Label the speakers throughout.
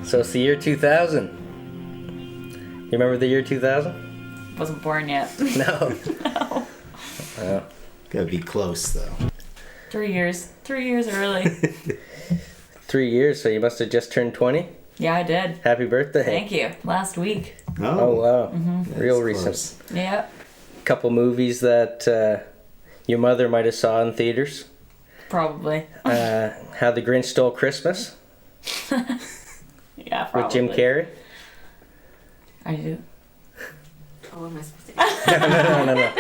Speaker 1: So it's the year 2000. You remember the year 2000?
Speaker 2: Wasn't born yet.
Speaker 1: No.
Speaker 2: No.
Speaker 1: Oh.
Speaker 3: Gotta be close, though.
Speaker 2: 3 years. 3 years early.
Speaker 1: 3 years, so you must have just turned 20?
Speaker 2: Yeah, I did.
Speaker 1: Happy birthday.
Speaker 2: Thank you. Last week.
Speaker 1: Oh, wow.
Speaker 2: Mm-hmm.
Speaker 1: Real
Speaker 3: That's
Speaker 1: recent.
Speaker 3: close.
Speaker 2: Yep.
Speaker 1: Couple movies that your mother might have saw in theaters.
Speaker 2: Probably.
Speaker 1: How the Grinch Stole Christmas
Speaker 2: Yeah, probably.
Speaker 1: with Jim Carrey.
Speaker 2: I do.
Speaker 4: Oh, what am I supposed to do?
Speaker 1: No.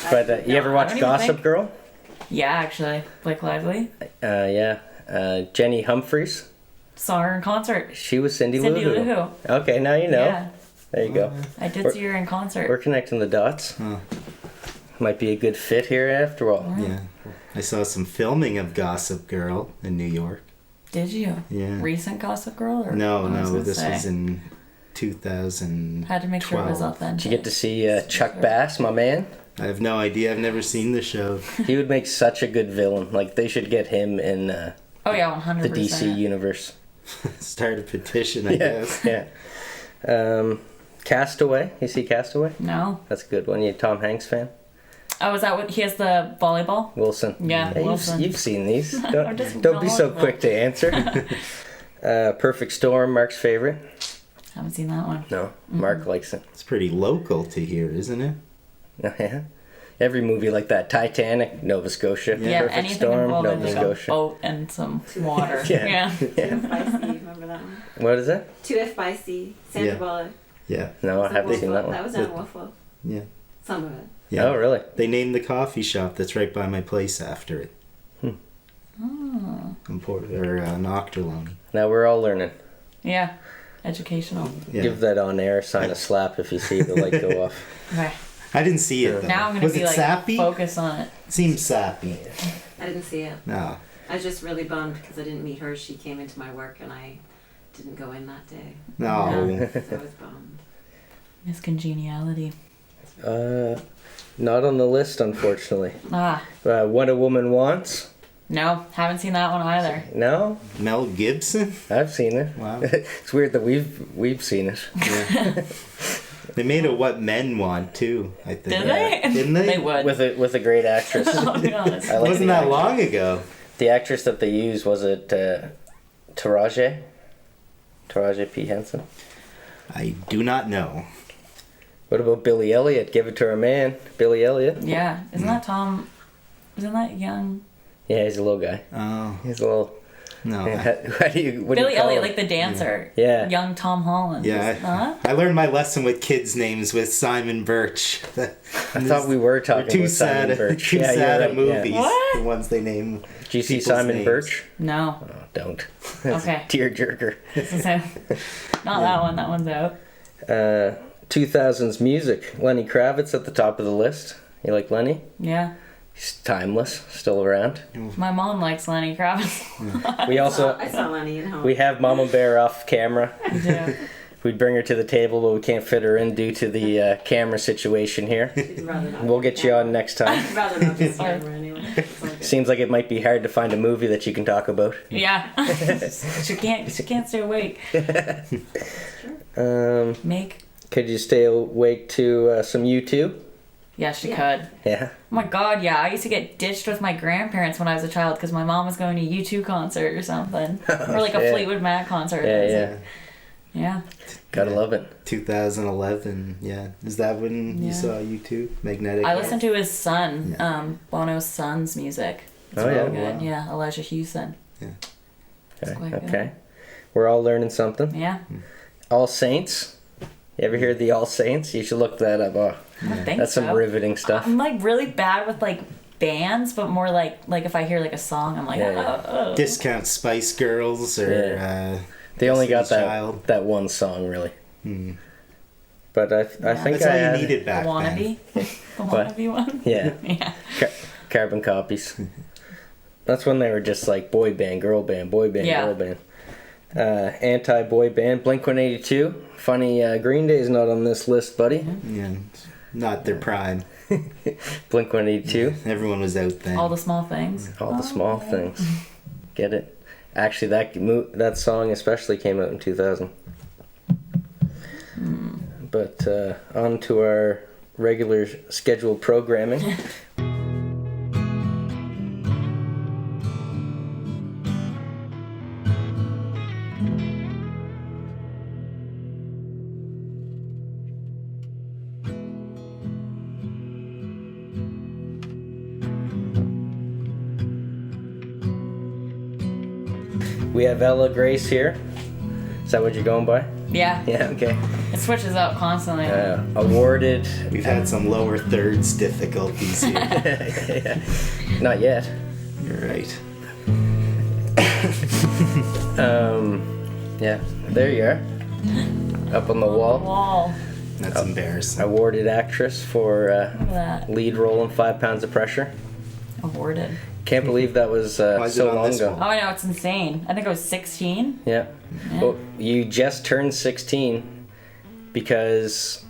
Speaker 1: But you ever
Speaker 2: I
Speaker 1: watch
Speaker 2: don't even
Speaker 1: Gossip
Speaker 2: think-
Speaker 1: Girl?
Speaker 2: Yeah, actually. Blake Lively.
Speaker 1: Yeah. Jenny Humphreys.
Speaker 2: Saw her in concert.
Speaker 1: She was Cindy
Speaker 2: Cindy
Speaker 1: Lou Who.
Speaker 2: Lou Who.
Speaker 1: Okay, now you know.
Speaker 2: Yeah.
Speaker 1: There you go.
Speaker 2: I did
Speaker 1: We're-
Speaker 2: see her in concert.
Speaker 1: We're connecting the dots.
Speaker 3: Huh.
Speaker 1: Might be a good fit here after all.
Speaker 3: Yeah. I saw some filming of Gossip Girl in New York.
Speaker 2: Did you?
Speaker 3: Yeah.
Speaker 2: Recent Gossip Girl? Or
Speaker 3: No,
Speaker 2: I was
Speaker 3: no,
Speaker 2: gonna
Speaker 3: this
Speaker 2: say.
Speaker 3: was in 2012.
Speaker 2: Had to make sure it was authentic.
Speaker 1: Did you get to see Chuck Bass, my man?
Speaker 3: I have no idea. I've never seen the show.
Speaker 1: He would make such a good villain. Like, they should get him in
Speaker 2: Oh yeah, 100%.
Speaker 1: the DC universe.
Speaker 3: Start a petition, I guess.
Speaker 1: Yeah. Castaway. You see Castaway?
Speaker 2: No.
Speaker 1: That's a good one. You a Tom Hanks fan?
Speaker 2: Oh, is that what he has the volleyball?
Speaker 1: Wilson.
Speaker 2: Yeah, Wilson.
Speaker 1: You've seen these.
Speaker 2: I'm just
Speaker 1: Don't be so
Speaker 2: knowledgeable.
Speaker 1: quick to answer. Perfect Storm, Mark's favorite.
Speaker 2: Haven't seen that one.
Speaker 1: No, Mark likes it.
Speaker 3: It's pretty local to here, isn't it?
Speaker 1: Yeah. Every movie like that. Titanic, Nova Scotia.
Speaker 2: Yeah,
Speaker 1: Perfect
Speaker 2: anything
Speaker 1: Storm,
Speaker 2: involving
Speaker 1: Nova
Speaker 2: like
Speaker 1: Scotia.
Speaker 2: a boat and some water.
Speaker 1: Yeah.
Speaker 2: Yeah.
Speaker 1: Yeah.
Speaker 4: 2F by C, remember that one?
Speaker 1: What is it?
Speaker 4: 2F by C, Sandra
Speaker 3: Yeah.
Speaker 4: Bullock.
Speaker 3: Yeah.
Speaker 1: No, I
Speaker 4: Was it
Speaker 1: haven't seen
Speaker 4: Wolf
Speaker 1: that
Speaker 4: Wolf?
Speaker 1: one.
Speaker 4: That was on Wolf Wolf.
Speaker 3: Yeah.
Speaker 4: Some of it.
Speaker 3: Yeah.
Speaker 1: Oh, really?
Speaker 3: They named the coffee shop that's right by my place after it.
Speaker 2: Oh.
Speaker 3: In Nocturlone.
Speaker 1: Now we're all learning.
Speaker 2: Yeah. Educational.
Speaker 3: Yeah.
Speaker 1: Give that on air sign a slap if you see the light go off.
Speaker 2: Okay.
Speaker 3: I didn't see it though.
Speaker 2: Now I'm gonna
Speaker 3: Was
Speaker 2: be
Speaker 3: it
Speaker 2: like
Speaker 3: sappy?
Speaker 2: focus on it.
Speaker 3: Seems sappy.
Speaker 4: I didn't see it.
Speaker 3: No.
Speaker 4: I was just really bummed because I didn't meet her. She came into my work and I didn't go in that day.
Speaker 3: No.
Speaker 4: So I was bummed.
Speaker 2: Miss Congeniality.
Speaker 1: Not on the list, unfortunately.
Speaker 2: Ah.
Speaker 1: What a Woman Wants.
Speaker 2: No, haven't seen that one either.
Speaker 1: No,
Speaker 3: Mel Gibson?
Speaker 1: I've seen it.
Speaker 3: Wow.
Speaker 1: It's weird that we've seen it.
Speaker 3: Yeah. They made a What Men Want too, I think.
Speaker 2: Did they?
Speaker 3: Didn't they?
Speaker 2: They would.
Speaker 1: With a great actress.
Speaker 2: I'll be honest.
Speaker 1: I like
Speaker 3: Wasn't
Speaker 1: the
Speaker 3: that
Speaker 1: actress.
Speaker 3: long ago?
Speaker 1: The actress that they used, was it Taraji? Taraji P. Henson?
Speaker 3: I do not know.
Speaker 1: What about Billy Elliot? Give it to her man. Billy Elliot.
Speaker 2: Yeah. Isn't that Tom? Isn't that young?
Speaker 1: Yeah, he's a little guy.
Speaker 3: Oh,
Speaker 1: He's a little...
Speaker 3: no.
Speaker 1: What do you
Speaker 2: Billy
Speaker 1: call
Speaker 2: Elliot,
Speaker 1: him?
Speaker 2: like the dancer.
Speaker 1: Yeah.
Speaker 2: Young Tom Holland.
Speaker 3: Yeah.
Speaker 2: Huh?
Speaker 3: I learned my lesson with kids' names with Simon Birch.
Speaker 1: I thought we were talking
Speaker 3: They're too
Speaker 1: about Simon
Speaker 3: sad,
Speaker 1: Birch.
Speaker 3: too
Speaker 1: Yeah,
Speaker 3: sad
Speaker 1: you're
Speaker 3: at
Speaker 1: right, yeah.
Speaker 3: movies.
Speaker 2: What?
Speaker 3: The ones they name.
Speaker 1: Did you see
Speaker 3: people's
Speaker 1: Simon
Speaker 3: names.
Speaker 1: Birch?
Speaker 2: No.
Speaker 1: Oh, don't.
Speaker 2: Okay.
Speaker 1: Tear jerker.
Speaker 2: Not that one. That one's out.
Speaker 1: 2000s music. Lenny Kravitz at the top of the list. You like Lenny?
Speaker 2: Yeah.
Speaker 1: He's timeless, still around.
Speaker 2: My mom likes Lenny Kravitz.
Speaker 1: We also
Speaker 4: I saw Lenny at home.
Speaker 1: we have Mama Bear off camera.
Speaker 2: We do.
Speaker 1: We'd bring her to the table, but we can't fit her in due to the camera situation here.
Speaker 4: She'd rather not
Speaker 1: We'll
Speaker 4: get
Speaker 1: get you on next time.
Speaker 4: I'd rather not get camera anyway. It's all good.
Speaker 1: Seems like it might be hard to find a movie that you can talk about.
Speaker 2: Yeah. she can't stay awake. Make.
Speaker 1: Could you stay awake to some U2?
Speaker 2: Yeah, she
Speaker 4: Yeah.
Speaker 2: could.
Speaker 1: Yeah.
Speaker 2: Oh my god, yeah. I used to get ditched with my grandparents when I was a child because my mom was going to a U2 concert or something. Or like a
Speaker 1: shit.
Speaker 2: Fleetwood Mac concert.
Speaker 1: Yeah,
Speaker 2: I was
Speaker 1: yeah.
Speaker 2: like, yeah.
Speaker 1: Gotta love it.
Speaker 3: 2011. Yeah. Is that when you
Speaker 2: Yeah.
Speaker 3: saw U2? Magnetic.
Speaker 2: I listened to his son,
Speaker 3: Yeah.
Speaker 2: Bono's son's music. It's
Speaker 1: Oh, yeah?
Speaker 2: really good.
Speaker 3: Wow.
Speaker 2: Yeah, Elijah Hewson.
Speaker 1: Okay.
Speaker 2: It's quite good.
Speaker 1: Okay. We're all learning something.
Speaker 2: Yeah.
Speaker 1: All Saints. You ever hear the All Saints? You should look that up. Oh,
Speaker 2: I don't think
Speaker 1: that's
Speaker 2: so.
Speaker 1: some riveting stuff.
Speaker 2: I'm like really bad with like bands, but more like if I hear like a song, I'm like,
Speaker 1: Yeah, yeah.
Speaker 2: oh.
Speaker 3: Discount Spice Girls or.
Speaker 1: They only got
Speaker 3: Destiny's Child.
Speaker 1: that one song, really.
Speaker 3: Hmm.
Speaker 1: But I think
Speaker 3: That's
Speaker 1: I
Speaker 3: all
Speaker 1: had...
Speaker 3: you needed
Speaker 2: The
Speaker 3: back
Speaker 2: wannabe.
Speaker 3: then.
Speaker 2: The
Speaker 1: What?
Speaker 2: wannabe one.
Speaker 1: Yeah.
Speaker 2: Yeah.
Speaker 1: Carbon copies. That's when they were just like boy band, girl band, boy band,
Speaker 2: Yeah.
Speaker 1: girl band. Anti-boy band, Blink-182. Funny, Green Day is not on this list, buddy.
Speaker 3: Yeah. Not their prime.
Speaker 1: Blink-182.
Speaker 3: Everyone was out then.
Speaker 2: All the small things.
Speaker 1: All the small things. Get it? Actually, that song especially came out in 2000. But on to our regular scheduled programming. We have Ella Grace here. Is that what you're going by?
Speaker 2: Yeah.
Speaker 1: Yeah, okay.
Speaker 2: It switches out constantly.
Speaker 1: Awarded.
Speaker 3: We've had some lower thirds difficulties here.
Speaker 1: Yeah. Not yet.
Speaker 3: You're right.
Speaker 1: Yeah, there you are. Up on the wall.
Speaker 2: Wall.
Speaker 3: That's embarrassing.
Speaker 1: Awarded actress for
Speaker 2: Look at that.
Speaker 1: lead role in 5 Pounds of Pressure.
Speaker 2: Awarded.
Speaker 1: Can't believe that was
Speaker 3: Why is it
Speaker 1: so
Speaker 3: on
Speaker 1: long
Speaker 3: this
Speaker 1: ago.
Speaker 3: one?
Speaker 2: Oh, I know, it's insane. I think I was 16.
Speaker 1: Yeah.
Speaker 2: Yeah.
Speaker 1: Well, you just turned 16 because,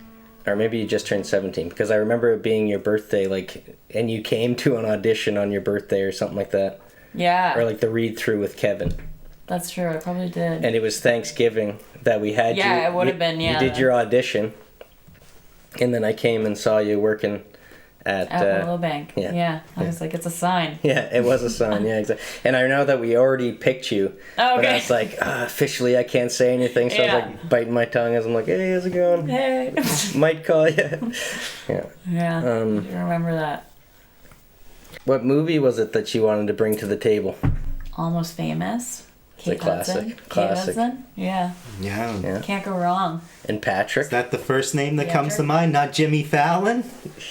Speaker 1: or maybe you just turned 17, because I remember it being your birthday, like, and you came to an audition on your birthday or something like that.
Speaker 2: Yeah.
Speaker 1: Or like the read through with Kevin.
Speaker 2: That's true. I probably did.
Speaker 1: And it was Thanksgiving that we had you.
Speaker 2: Yeah, it would have been, yeah.
Speaker 1: You did your audition, and then I came and saw you working at
Speaker 2: Willow Bank.
Speaker 1: yeah.
Speaker 2: Yeah. I was like, it's a sign.
Speaker 1: Yeah, it was a sign. Yeah, exactly. And I know that we already picked you.
Speaker 2: Oh,
Speaker 1: But I
Speaker 2: okay.
Speaker 1: was like, officially, I can't say anything. So I was
Speaker 2: Yeah.
Speaker 1: like biting my tongue as I'm like, hey, how's it going?
Speaker 2: Hey.
Speaker 1: Might call you. Yeah.
Speaker 2: Yeah. I do remember that.
Speaker 1: What movie was it that you wanted to bring to the table?
Speaker 2: Almost Famous.
Speaker 1: a classic.
Speaker 2: Hudson.
Speaker 1: Classic.
Speaker 2: Kate Hudson. Yeah.
Speaker 3: Yeah.
Speaker 1: Yeah.
Speaker 2: Can't go wrong.
Speaker 1: And Patrick.
Speaker 3: Is that the first name that
Speaker 2: Yeah,
Speaker 3: comes to
Speaker 2: sure.
Speaker 3: mind? Not Jimmy Fallon?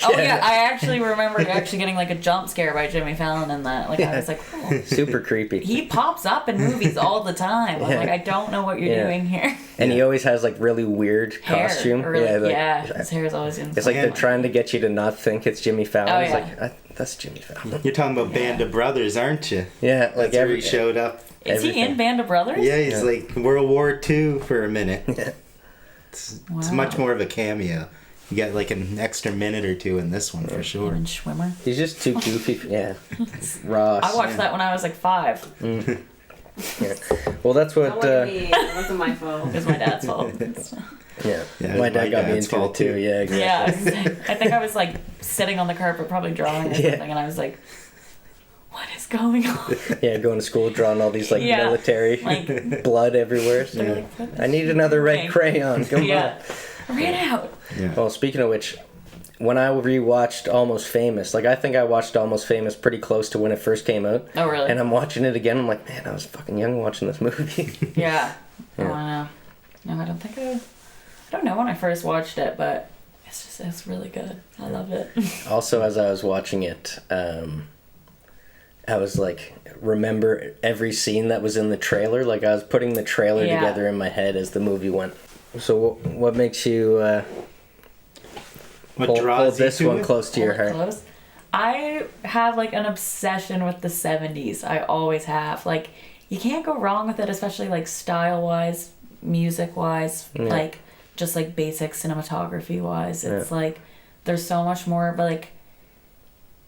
Speaker 2: Oh yeah, I actually remember actually getting like a jump scare by Jimmy Fallon in that. Like I was like, oh.
Speaker 1: Super creepy.
Speaker 2: He pops up in movies all the time. I'm
Speaker 1: Yeah.
Speaker 2: like, I don't know what you're
Speaker 1: Yeah.
Speaker 2: doing here.
Speaker 1: And he always has like really weird
Speaker 2: Hair.
Speaker 1: costume.
Speaker 2: Really,
Speaker 1: like,
Speaker 2: his hair is always in.
Speaker 1: It's like they're trying to get you to not think it's Jimmy Fallon.
Speaker 2: Oh,
Speaker 1: It's
Speaker 2: yeah.
Speaker 1: like, that's Jimmy Fallon.
Speaker 3: You're talking about Band of Brothers, aren't you?
Speaker 1: Yeah, like
Speaker 3: That's where
Speaker 1: every
Speaker 3: he showed up.
Speaker 2: Is he
Speaker 1: everything.
Speaker 2: in Band of Brothers?
Speaker 3: Yeah, he's
Speaker 1: Yeah.
Speaker 3: like World War II for a minute.
Speaker 1: Yeah.
Speaker 3: It's
Speaker 2: Wow.
Speaker 3: much more of a cameo. You get like an extra minute or two in this one for sure.
Speaker 2: And Schwimmer.
Speaker 1: He's just too goofy. Yeah. Ross.
Speaker 2: I watched that when I was like 5.
Speaker 1: Yeah. Well, that's
Speaker 4: Don't
Speaker 1: what.
Speaker 4: look at me. It wasn't my fault.
Speaker 2: It was my dad's fault.
Speaker 1: Yeah.
Speaker 3: Yeah,
Speaker 1: My
Speaker 3: it was
Speaker 1: dad got me
Speaker 3: dad's
Speaker 1: into it
Speaker 3: fault,
Speaker 1: too.
Speaker 3: too.
Speaker 1: Yeah. Exactly.
Speaker 2: Yeah, I think I was like sitting on the carpet, probably drawing or
Speaker 1: Yeah.
Speaker 2: something, and I was like, "What is going on?"
Speaker 1: Yeah. Going to school, drawing all these like
Speaker 2: Yeah.
Speaker 1: military
Speaker 2: Like,
Speaker 1: blood everywhere. So,
Speaker 2: they're like, "What
Speaker 1: I
Speaker 2: is
Speaker 1: need
Speaker 2: she
Speaker 1: another red
Speaker 2: doing?"
Speaker 1: crayon. Come
Speaker 2: Yeah, I ran out.
Speaker 3: Yeah.
Speaker 1: Well, speaking of which, when I rewatched Almost Famous, like I think I watched Almost Famous pretty close to when it first came out.
Speaker 2: Oh really?
Speaker 1: And I'm watching it again. I'm like, man, I was fucking young watching this movie.
Speaker 2: Yeah.
Speaker 1: Yeah.
Speaker 2: Oh, I know. No, I don't think I don't know when I first watched it, but it's really good. I love it.
Speaker 1: Also, as I was watching it, I was like, remember every scene that was in the trailer. Like I was putting the trailer
Speaker 2: Yeah.
Speaker 1: together in my head as the movie went. So, what makes you
Speaker 3: What
Speaker 1: pull
Speaker 3: draws you
Speaker 1: this
Speaker 3: to
Speaker 1: one
Speaker 3: it?
Speaker 1: close to your
Speaker 2: Hold it
Speaker 1: heart?
Speaker 2: close. I have like an obsession with the 70s. I always have. Like you can't go wrong with it, especially like style wise, music wise,
Speaker 1: Yeah.
Speaker 2: like just like basic cinematography wise. It's like there's so much more, but like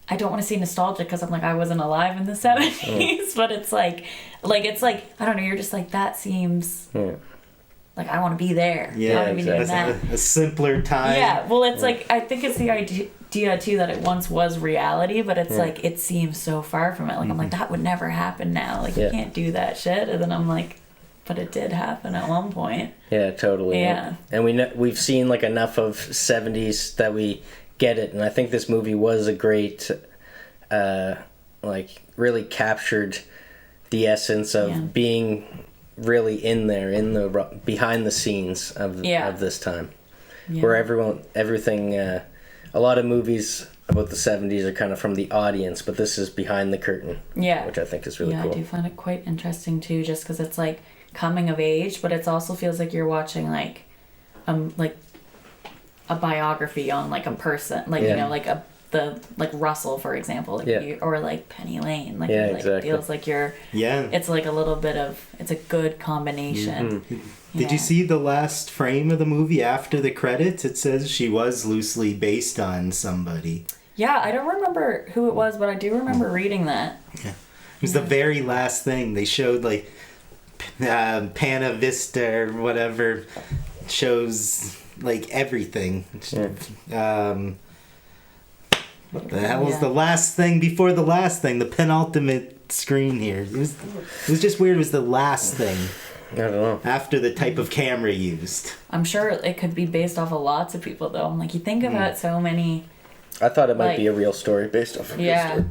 Speaker 2: I don't want to say nostalgic because I'm like I wasn't alive in the 70s, but it's like I don't know, you're just like that seems
Speaker 1: Yeah.
Speaker 2: like I want to be there. I
Speaker 3: Yeah,
Speaker 2: want to be doing
Speaker 1: exactly.
Speaker 2: that.
Speaker 3: a simpler time.
Speaker 2: Yeah, well, it's like I think it's the idea too that it once was reality, but it's like it seems so far from it. Like I'm like that would never happen now. Like
Speaker 1: Yeah.
Speaker 2: you can't do that shit. And then I'm like, but it did happen at one point.
Speaker 1: Yeah, totally.
Speaker 2: Yeah.
Speaker 1: And we've seen like enough of 70s that we get it, and I think this movie was a great, like really captured the essence of
Speaker 2: Yeah.
Speaker 1: being really in there, in the behind the scenes of
Speaker 2: Yeah.
Speaker 1: of this time,
Speaker 2: Yeah.
Speaker 1: where everything, a lot of movies about the 70s are kind of from the audience, but this is behind the curtain,
Speaker 2: Yeah.
Speaker 1: which I think is really
Speaker 2: Yeah,
Speaker 1: cool.
Speaker 2: I do find it quite interesting too, just because it's like coming of age, but it also feels like you're watching like a biography on like a person, like
Speaker 1: Yeah.
Speaker 2: you know, like like Russell, for example, like
Speaker 1: Yeah.
Speaker 2: or like Penny Lane, like
Speaker 1: Yeah,
Speaker 2: it like
Speaker 1: exactly.
Speaker 2: feels like you're.
Speaker 3: Yeah.
Speaker 2: It's like a little bit of it's a good combination.
Speaker 3: Did
Speaker 2: Yeah.
Speaker 3: you see the last frame of the movie after the credits? It says she was loosely based on somebody.
Speaker 2: Yeah, I don't remember who it was, but I do remember reading that.
Speaker 3: It was the very last thing. They showed, like, Pana Vista or whatever. Shows, like, everything. What the hell was the last thing before the last thing? The penultimate screen here. It was just weird. It was the last thing.
Speaker 1: I don't know.
Speaker 3: After the type of camera used.
Speaker 2: I'm sure it could be based off of lots of people, though. Like, you think about so many...
Speaker 1: I thought it might be a real story based off of a real story.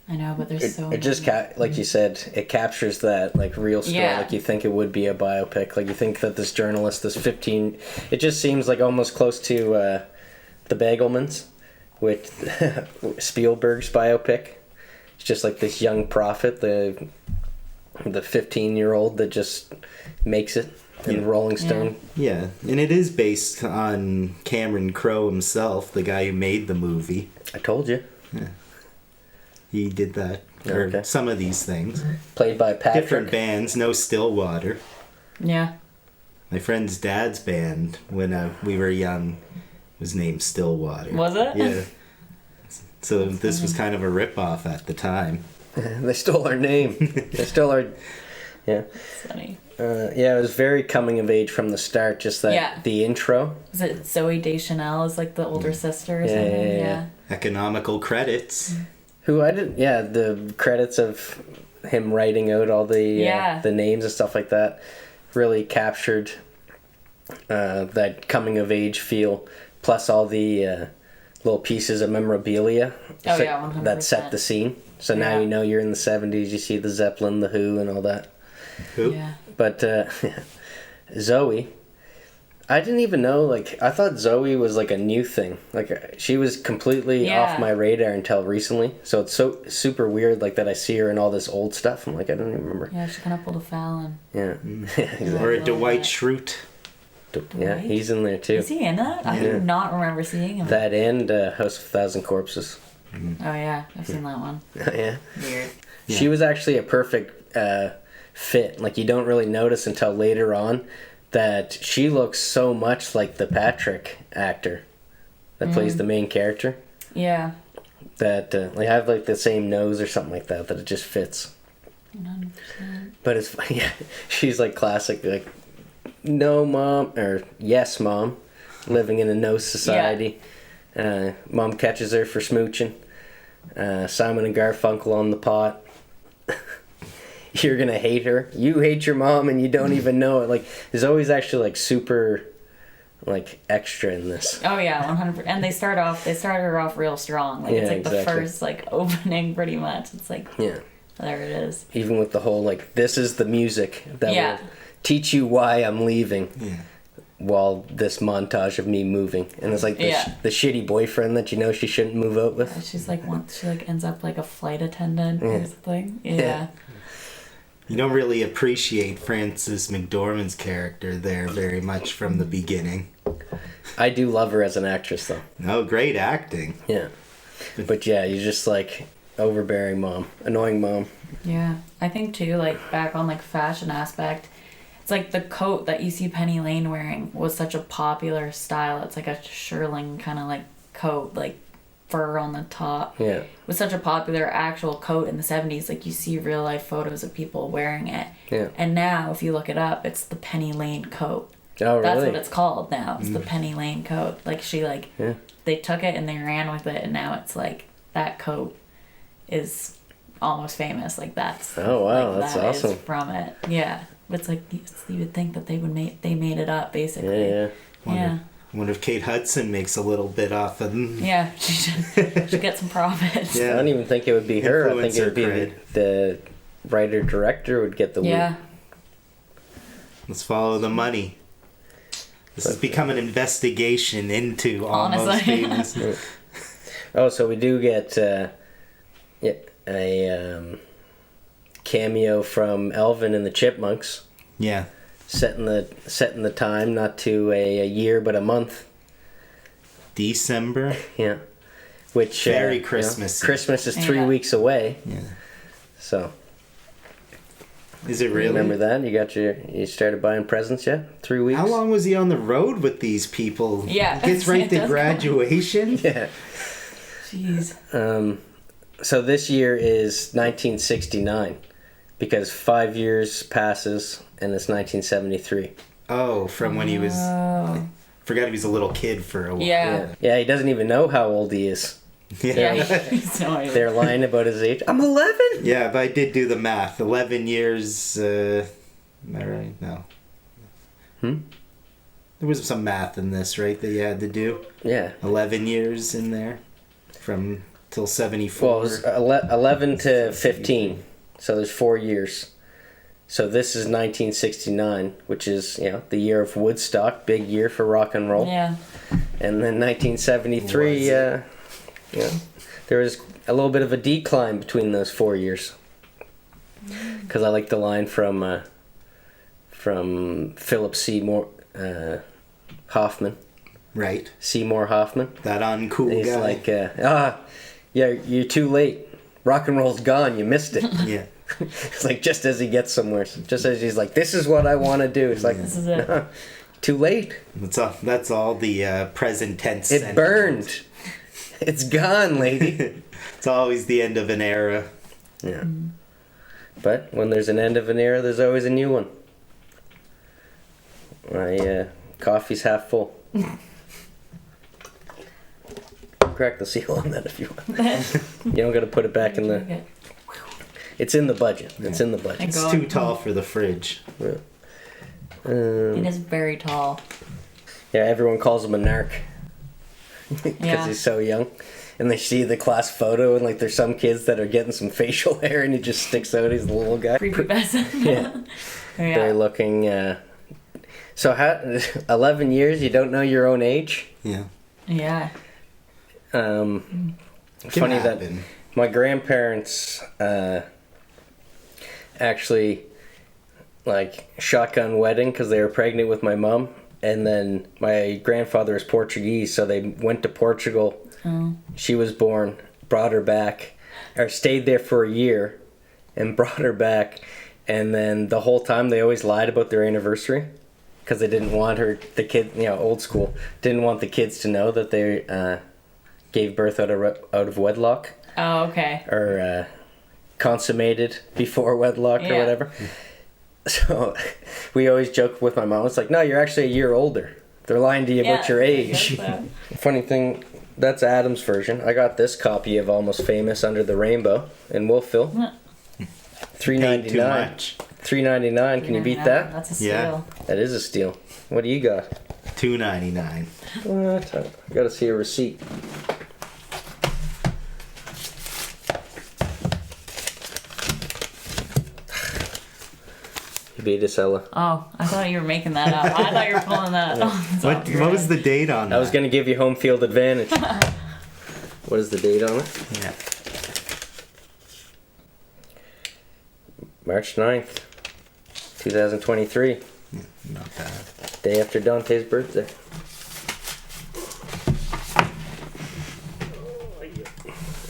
Speaker 2: I know, but there's so many.
Speaker 1: It just, like you said, it captures that, like, real story.
Speaker 2: Yeah.
Speaker 1: Like, you think it would be a biopic. Like, you think that this journalist, this 15... It just seems, like, almost close to The Bagelmans, with Spielberg's biopic. It's just, like, this young prophet, the 15-year-old that just makes it in Rolling Stone.
Speaker 3: Yeah, and it is based on Cameron Crowe himself, the guy who made the movie.
Speaker 1: I told you.
Speaker 3: Yeah. He did that. Or some of these things.
Speaker 1: Played by Patrick.
Speaker 3: Different bands, no Stillwater.
Speaker 2: Yeah.
Speaker 3: My friend's dad's band, when we were young, was named Stillwater.
Speaker 2: Was it?
Speaker 3: Yeah. So this was kind of a rip-off at the time.
Speaker 1: They stole our name. They stole our... Yeah.
Speaker 2: That's funny.
Speaker 1: Yeah, it was very coming of age from the start. Just that the intro.
Speaker 2: Is it Zoe Deschanel is like the older sister or something? Yeah.
Speaker 3: Economical credits.
Speaker 1: Who I didn't. Yeah, the credits of him writing out all the names and stuff like that really captured that coming of age feel. Plus all the little pieces of memorabilia.
Speaker 2: Oh yeah, 100%.
Speaker 1: That set the scene. So now you know you're in the 70s. You see the Zeppelin, the Who, and all that.
Speaker 3: Who?
Speaker 2: Yeah.
Speaker 1: But Zoe, I didn't even know, like, I thought Zoe was like a new thing. Like, she was completely off my radar until recently. So it's so super weird, like, that I see her in all this old stuff. I'm like, I don't even remember.
Speaker 2: Yeah, she kind of pulled a Fallon.
Speaker 1: Yeah.
Speaker 3: Exactly. Or a Dwight Schrute.
Speaker 1: Yeah, he's in there too.
Speaker 2: Is he in that? I do not remember seeing him.
Speaker 1: That and House of a Thousand Corpses.
Speaker 2: Oh yeah, I've seen that one.
Speaker 1: Yeah.
Speaker 2: Weird.
Speaker 1: Yeah. She was actually a perfect fit. Like, you don't really notice until later on that she looks so much like the Patrick actor that plays the main character.
Speaker 2: Yeah.
Speaker 1: That they have like the same nose or something like that it just fits.
Speaker 2: 100%.
Speaker 1: But it's she's like classic, like, no mom or yes mom, living in a no society. Mom catches her for smooching. Simon and Garfunkel on the pot. You're gonna hate her. You hate your mom and you don't even know it. Like, there's always actually like super, like, extra in this.
Speaker 2: Oh yeah, 100%. And they started her off real strong. Like, it's like the first like opening pretty much. It's like there it is.
Speaker 1: Even with the whole like, this is the music that will teach you why I'm leaving.
Speaker 3: Yeah.
Speaker 1: While this montage of me moving, and it's like the shitty boyfriend that you know she shouldn't move out with.
Speaker 2: She's like she like ends up like a flight attendant or something. Yeah.
Speaker 3: You don't really appreciate Frances McDormand's character there very much from the beginning.
Speaker 1: I do love her as an actress though.
Speaker 3: No, great acting.
Speaker 1: Yeah. But yeah, you're just like overbearing mom, annoying mom.
Speaker 2: Yeah. I think too, like, back on like fashion aspect, it's like the coat that you see Penny Lane wearing was such a popular style. It's like a shearling kind of like coat, like fur on the top.
Speaker 1: Yeah.
Speaker 2: It was such a popular actual coat in the 70s. Like, you see real life photos of people wearing it.
Speaker 1: Yeah.
Speaker 2: And now, if you look it up, it's the Penny Lane coat.
Speaker 1: Oh, really?
Speaker 2: That's what it's called now. It's the Penny Lane coat. Like, she like, they took it and they ran with it, and now it's like, that coat is almost famous. Like, that's...
Speaker 1: Oh, wow,
Speaker 2: like,
Speaker 1: that's
Speaker 2: that
Speaker 1: awesome.
Speaker 2: is from it. Yeah. It's like, you would think that they made it up, basically.
Speaker 1: Yeah.
Speaker 2: Yeah.
Speaker 3: I wonder if Kate Hudson makes a little bit off of them.
Speaker 2: Yeah, she should get some profits.
Speaker 3: Yeah.
Speaker 1: I don't even think it would be her. I think it would be
Speaker 3: Influencer
Speaker 1: the writer-director would get the
Speaker 2: Yeah.
Speaker 3: Let's follow the money. This has become an investigation into Almost
Speaker 2: Honestly.
Speaker 3: Famous.
Speaker 1: Oh, so we do get a cameo from Elvin and the Chipmunks.
Speaker 3: Yeah.
Speaker 1: Setting the time, not to a year but a month.
Speaker 3: December.
Speaker 1: Yeah. Which
Speaker 3: Very Christmassy.
Speaker 1: Christmas is 3 weeks away.
Speaker 3: Yeah.
Speaker 1: So.
Speaker 3: Is it really?
Speaker 1: Remember that? You started buying presents yet? 3 weeks?
Speaker 3: How long was he on the road with these people?
Speaker 2: Yeah.
Speaker 3: He gets right to graduation.
Speaker 1: Yeah.
Speaker 2: Jeez.
Speaker 1: So this year is 1969 because 5 years passes and it's 1973.
Speaker 3: Oh, from when he was...
Speaker 2: Oh.
Speaker 3: Forgot he was a little kid for a while.
Speaker 2: Yeah.
Speaker 1: Yeah, he doesn't even know how old he is.
Speaker 2: Yeah. He's no idea.
Speaker 1: They're lying about his age. I'm 11.
Speaker 3: Yeah, but I did do the math. 11 years. Am I right? No. There was some math in this, right? That you had to do.
Speaker 1: Yeah.
Speaker 3: 11 years in there, from till 74.
Speaker 1: Well, it was 11 to 15, so there's 4 years. So this is 1969, which is, the year of Woodstock, big year for rock and roll.
Speaker 2: Yeah.
Speaker 1: And then 1973, there was a little bit of a decline between those 4 years. Because I like the line from Philip Seymour Hoffman.
Speaker 3: Right.
Speaker 1: Seymour Hoffman.
Speaker 3: That uncool
Speaker 1: He's
Speaker 3: guy.
Speaker 1: like, you're too late. Rock and roll's gone. You missed it.
Speaker 3: Yeah.
Speaker 1: It's like just as he gets somewhere, just as he's like, this is what I want to do. It's like,
Speaker 2: This is it.
Speaker 1: too late.
Speaker 3: That's all the present tense.
Speaker 1: It
Speaker 3: sentiment.
Speaker 1: burned. It's gone, lady.
Speaker 3: It's always the end of an era.
Speaker 1: Yeah. But when there's an end of an era, there's always a new one. My coffee's half full. Crack the seal on that if you want. You don't got to put it back in the... It's in the budget. It's in the budget.
Speaker 2: Thank
Speaker 3: It's
Speaker 2: God.
Speaker 3: too tall for the fridge.
Speaker 1: Yeah.
Speaker 2: It is very tall.
Speaker 1: Yeah, everyone calls him a narc. Because
Speaker 2: Yeah.
Speaker 1: he's so young. And they see the class photo and like there's some kids that are getting some facial hair and he just sticks out. He's the little guy.
Speaker 2: Prepubescent.
Speaker 1: Yeah.
Speaker 2: Yeah.
Speaker 1: They're looking... So 11 years, you don't know your own age?
Speaker 3: Yeah.
Speaker 2: Yeah.
Speaker 3: Can
Speaker 1: Funny that
Speaker 3: happen.
Speaker 1: my grandparents actually like shotgun wedding because they were pregnant with my mom, and then my grandfather is Portuguese, so they went to Portugal.
Speaker 2: Oh.
Speaker 1: She was born, brought her back, or stayed there for a year, and brought her back, and then the whole time they always lied about their anniversary because they didn't want the kid, old school, didn't want the kids to know that they gave birth out of wedlock.
Speaker 2: Oh, okay.
Speaker 1: Or consummated before wedlock or
Speaker 2: Yeah.
Speaker 1: whatever. So we always joke with my mom. It's like, no, you're actually a year older. They're lying to you about your age. Funny thing, that's Adam's version. I got this copy of Almost Famous Under the Rainbow in Wolfville.
Speaker 3: Paid too
Speaker 1: $3.99.
Speaker 3: much.
Speaker 1: $3.99. Can you beat that?
Speaker 2: That's a steal.
Speaker 3: Yeah.
Speaker 1: That is a steal. What do you got?
Speaker 3: $2.99.
Speaker 1: What? I gotta see a receipt. You beat us, Ella.
Speaker 2: Oh, I thought you were making that up. I thought you were pulling that off.
Speaker 3: What was the date on that?
Speaker 1: I was gonna give you home field advantage. What is the date on it?
Speaker 3: Yeah.
Speaker 1: March 9th, 2023.
Speaker 3: Not bad.
Speaker 1: Day after Dante's birthday.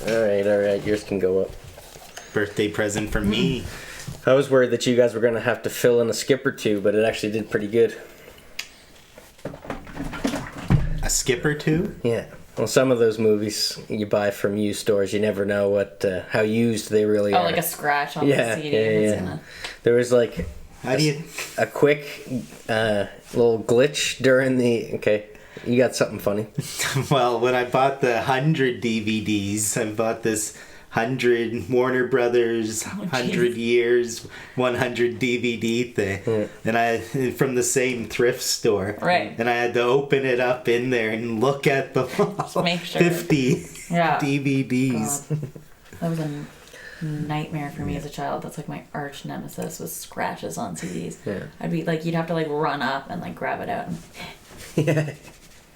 Speaker 1: Alright, yours can go up.
Speaker 3: Birthday present for me.
Speaker 1: I was worried that you guys were going to have to fill in a skip or two, but it actually did pretty good.
Speaker 3: A skip or two?
Speaker 1: Yeah. Well, some of those movies you buy from used stores, you never know how used they really are.
Speaker 2: Oh, like a scratch on
Speaker 1: Yeah,
Speaker 2: the CD.
Speaker 1: yeah. There was like
Speaker 3: How do you...
Speaker 1: a quick little glitch during the... Okay, you got something funny.
Speaker 3: Well, when I bought the 100 DVDs, I bought this 100 Warner Brothers 100 years 100 DVD thing, and I from the same thrift store,
Speaker 2: Right.
Speaker 3: And I had to open it up in there and look at the
Speaker 2: make sure.
Speaker 3: 50
Speaker 2: Yeah.
Speaker 3: DVDs.
Speaker 2: God. That was a nightmare for me as a child. That's like my arch nemesis was scratches on CDs.
Speaker 1: Yeah.
Speaker 2: I'd be like, you'd have to like run up and like grab it out.
Speaker 1: Yeah.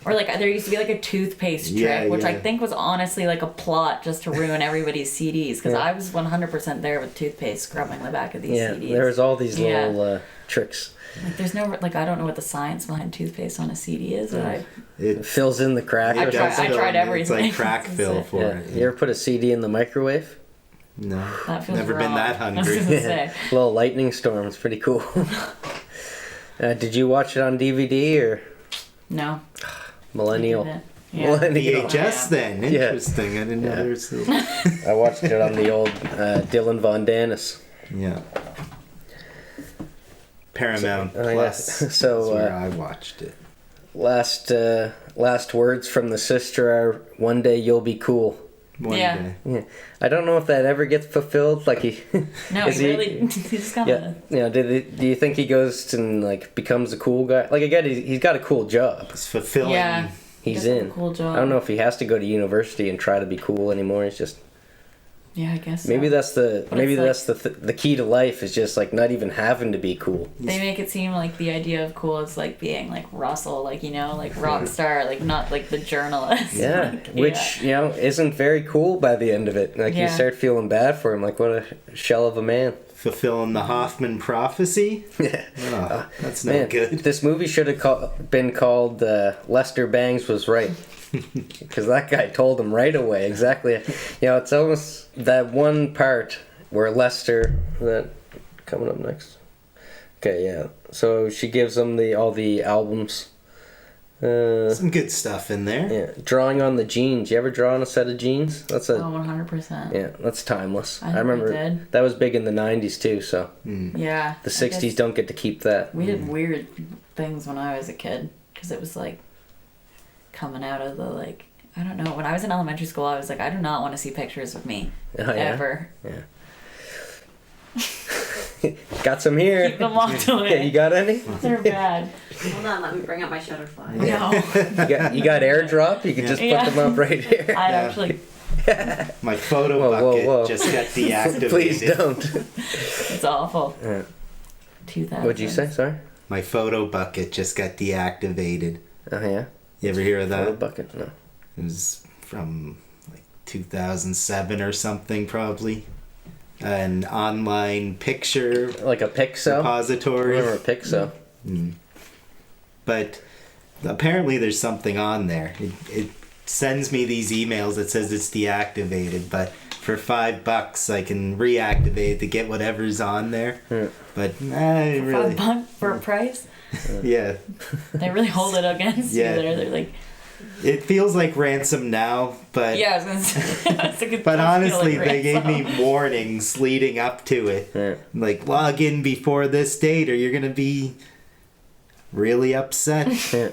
Speaker 2: Or like there used to be like a toothpaste trick,
Speaker 3: Yeah,
Speaker 2: which I
Speaker 3: yeah.
Speaker 2: think was honestly like a plot just to ruin everybody's CDs. Because I was 100% there with toothpaste scrubbing the back of these
Speaker 1: Yeah,
Speaker 2: CDs.
Speaker 1: there was all these
Speaker 2: Yeah.
Speaker 1: little tricks.
Speaker 2: Like there's no like I don't know what the science behind toothpaste on a CD is, but
Speaker 1: It fills in the crack
Speaker 2: I
Speaker 1: or
Speaker 2: tried-
Speaker 1: something.
Speaker 2: I tried everything.
Speaker 3: It's like crack fill for
Speaker 1: Yeah.
Speaker 3: it.
Speaker 1: You ever put a CD in the microwave?
Speaker 3: No,
Speaker 2: that feels
Speaker 3: never been
Speaker 2: wrong.
Speaker 3: that
Speaker 2: I was
Speaker 3: hungry.
Speaker 2: gonna say.
Speaker 1: Little lightning storm. It's pretty cool. Did you watch it on DVD or
Speaker 2: No.
Speaker 1: Millennial?
Speaker 2: Yeah.
Speaker 1: millennial.
Speaker 3: VHS then.
Speaker 1: Yeah.
Speaker 3: Interesting. I didn't know
Speaker 1: Yeah.
Speaker 3: there was still...
Speaker 1: I watched it on the old Dylan Von Dennis.
Speaker 3: Yeah. Paramount
Speaker 1: Oh, yeah.
Speaker 3: Plus.
Speaker 1: So,
Speaker 3: is where I watched it.
Speaker 1: Last words from the sister are, "One day you'll be cool."
Speaker 3: One
Speaker 2: Yeah.
Speaker 3: day.
Speaker 1: Yeah. I don't know if that ever gets fulfilled. Like he,
Speaker 2: No,
Speaker 1: is
Speaker 2: he really. He's kind
Speaker 1: yeah,
Speaker 2: of.
Speaker 1: you know, do you think he goes and like becomes a cool guy? Like again, he's got a cool job.
Speaker 3: It's fulfilling.
Speaker 2: Yeah.
Speaker 1: He's
Speaker 2: He does have
Speaker 1: in.
Speaker 2: a cool job.
Speaker 1: I don't know if he has to go to university and try to be cool anymore. He's just
Speaker 2: Yeah, I guess.
Speaker 1: maybe
Speaker 2: so.
Speaker 1: that's the
Speaker 2: But
Speaker 1: maybe
Speaker 2: it's
Speaker 1: that's the key to life is just like not even having to be cool.
Speaker 2: They make it seem like the idea of cool is like being like Russell, like, you know, like rock star, like not like the journalist.
Speaker 1: Yeah,
Speaker 2: Like,
Speaker 1: which you know isn't very cool by the end of it. Like you
Speaker 2: Yeah.
Speaker 1: start feeling bad for him. Like what a shell of a man.
Speaker 3: Fulfilling the Hoffman prophecy.
Speaker 1: Yeah.
Speaker 3: Oh, that's no
Speaker 1: Man,
Speaker 3: good.
Speaker 1: this movie should have been called Lester Bangs Was Right. Because that guy told him right away exactly. You know, it's almost that one part where Lester... That coming up next. Okay, yeah. So she gives him all the albums.
Speaker 3: Some good stuff in there.
Speaker 1: Yeah, drawing on the jeans. You ever draw on a set of jeans? That's
Speaker 2: Oh, 100%.
Speaker 1: Yeah, that's timeless.
Speaker 2: I think
Speaker 1: remember
Speaker 2: we did.
Speaker 1: that was big in the 90s too, so
Speaker 2: Yeah.
Speaker 1: the
Speaker 2: I
Speaker 1: 60s
Speaker 2: guess
Speaker 1: don't get to keep that.
Speaker 2: We did weird things when I was a kid because it was like coming out of the like, I don't know. When I was in elementary school, I was like, I do not want to see pictures of me
Speaker 1: Oh, yeah?
Speaker 2: ever.
Speaker 1: Yeah. Got some here.
Speaker 2: Keep them locked away.
Speaker 1: Yeah, you got any?
Speaker 2: They're bad.
Speaker 4: Hold on, let me bring up my Shutterfly.
Speaker 2: No.
Speaker 1: You got airdrop? You can just put
Speaker 2: Yeah.
Speaker 1: them up right here.
Speaker 2: I'd actually,
Speaker 3: My photo
Speaker 1: Whoa,
Speaker 3: bucket
Speaker 1: whoa.
Speaker 3: just got deactivated.
Speaker 1: Please don't.
Speaker 2: it's awful.
Speaker 1: Yeah.
Speaker 2: 2000.
Speaker 1: What'd you say? Sorry?
Speaker 3: My photo bucket just got deactivated.
Speaker 1: Oh, yeah?
Speaker 3: You ever hear of
Speaker 1: Photo
Speaker 3: that?
Speaker 1: bucket? No.
Speaker 3: It was from like 2007 or something, probably. An online picture
Speaker 1: Like a Pixo?
Speaker 3: repository.
Speaker 1: Remember a Pixo?
Speaker 3: But apparently there's something on there. It sends me these emails that says it's deactivated, but for $5 I can reactivate to get whatever's on there. But I really,
Speaker 2: $5 for a price?
Speaker 3: yeah,
Speaker 2: They really hold it against
Speaker 3: Yeah.
Speaker 2: you there. They're like,
Speaker 3: it feels like ransom now, but
Speaker 2: yeah, I was gonna say, it's like it
Speaker 3: but
Speaker 2: does feel
Speaker 3: honestly,
Speaker 2: like
Speaker 3: they gave
Speaker 2: ransom.
Speaker 3: me warnings leading up to it.
Speaker 1: Yeah.
Speaker 3: Like, log in before this date or you're gonna be really upset.
Speaker 1: Yeah.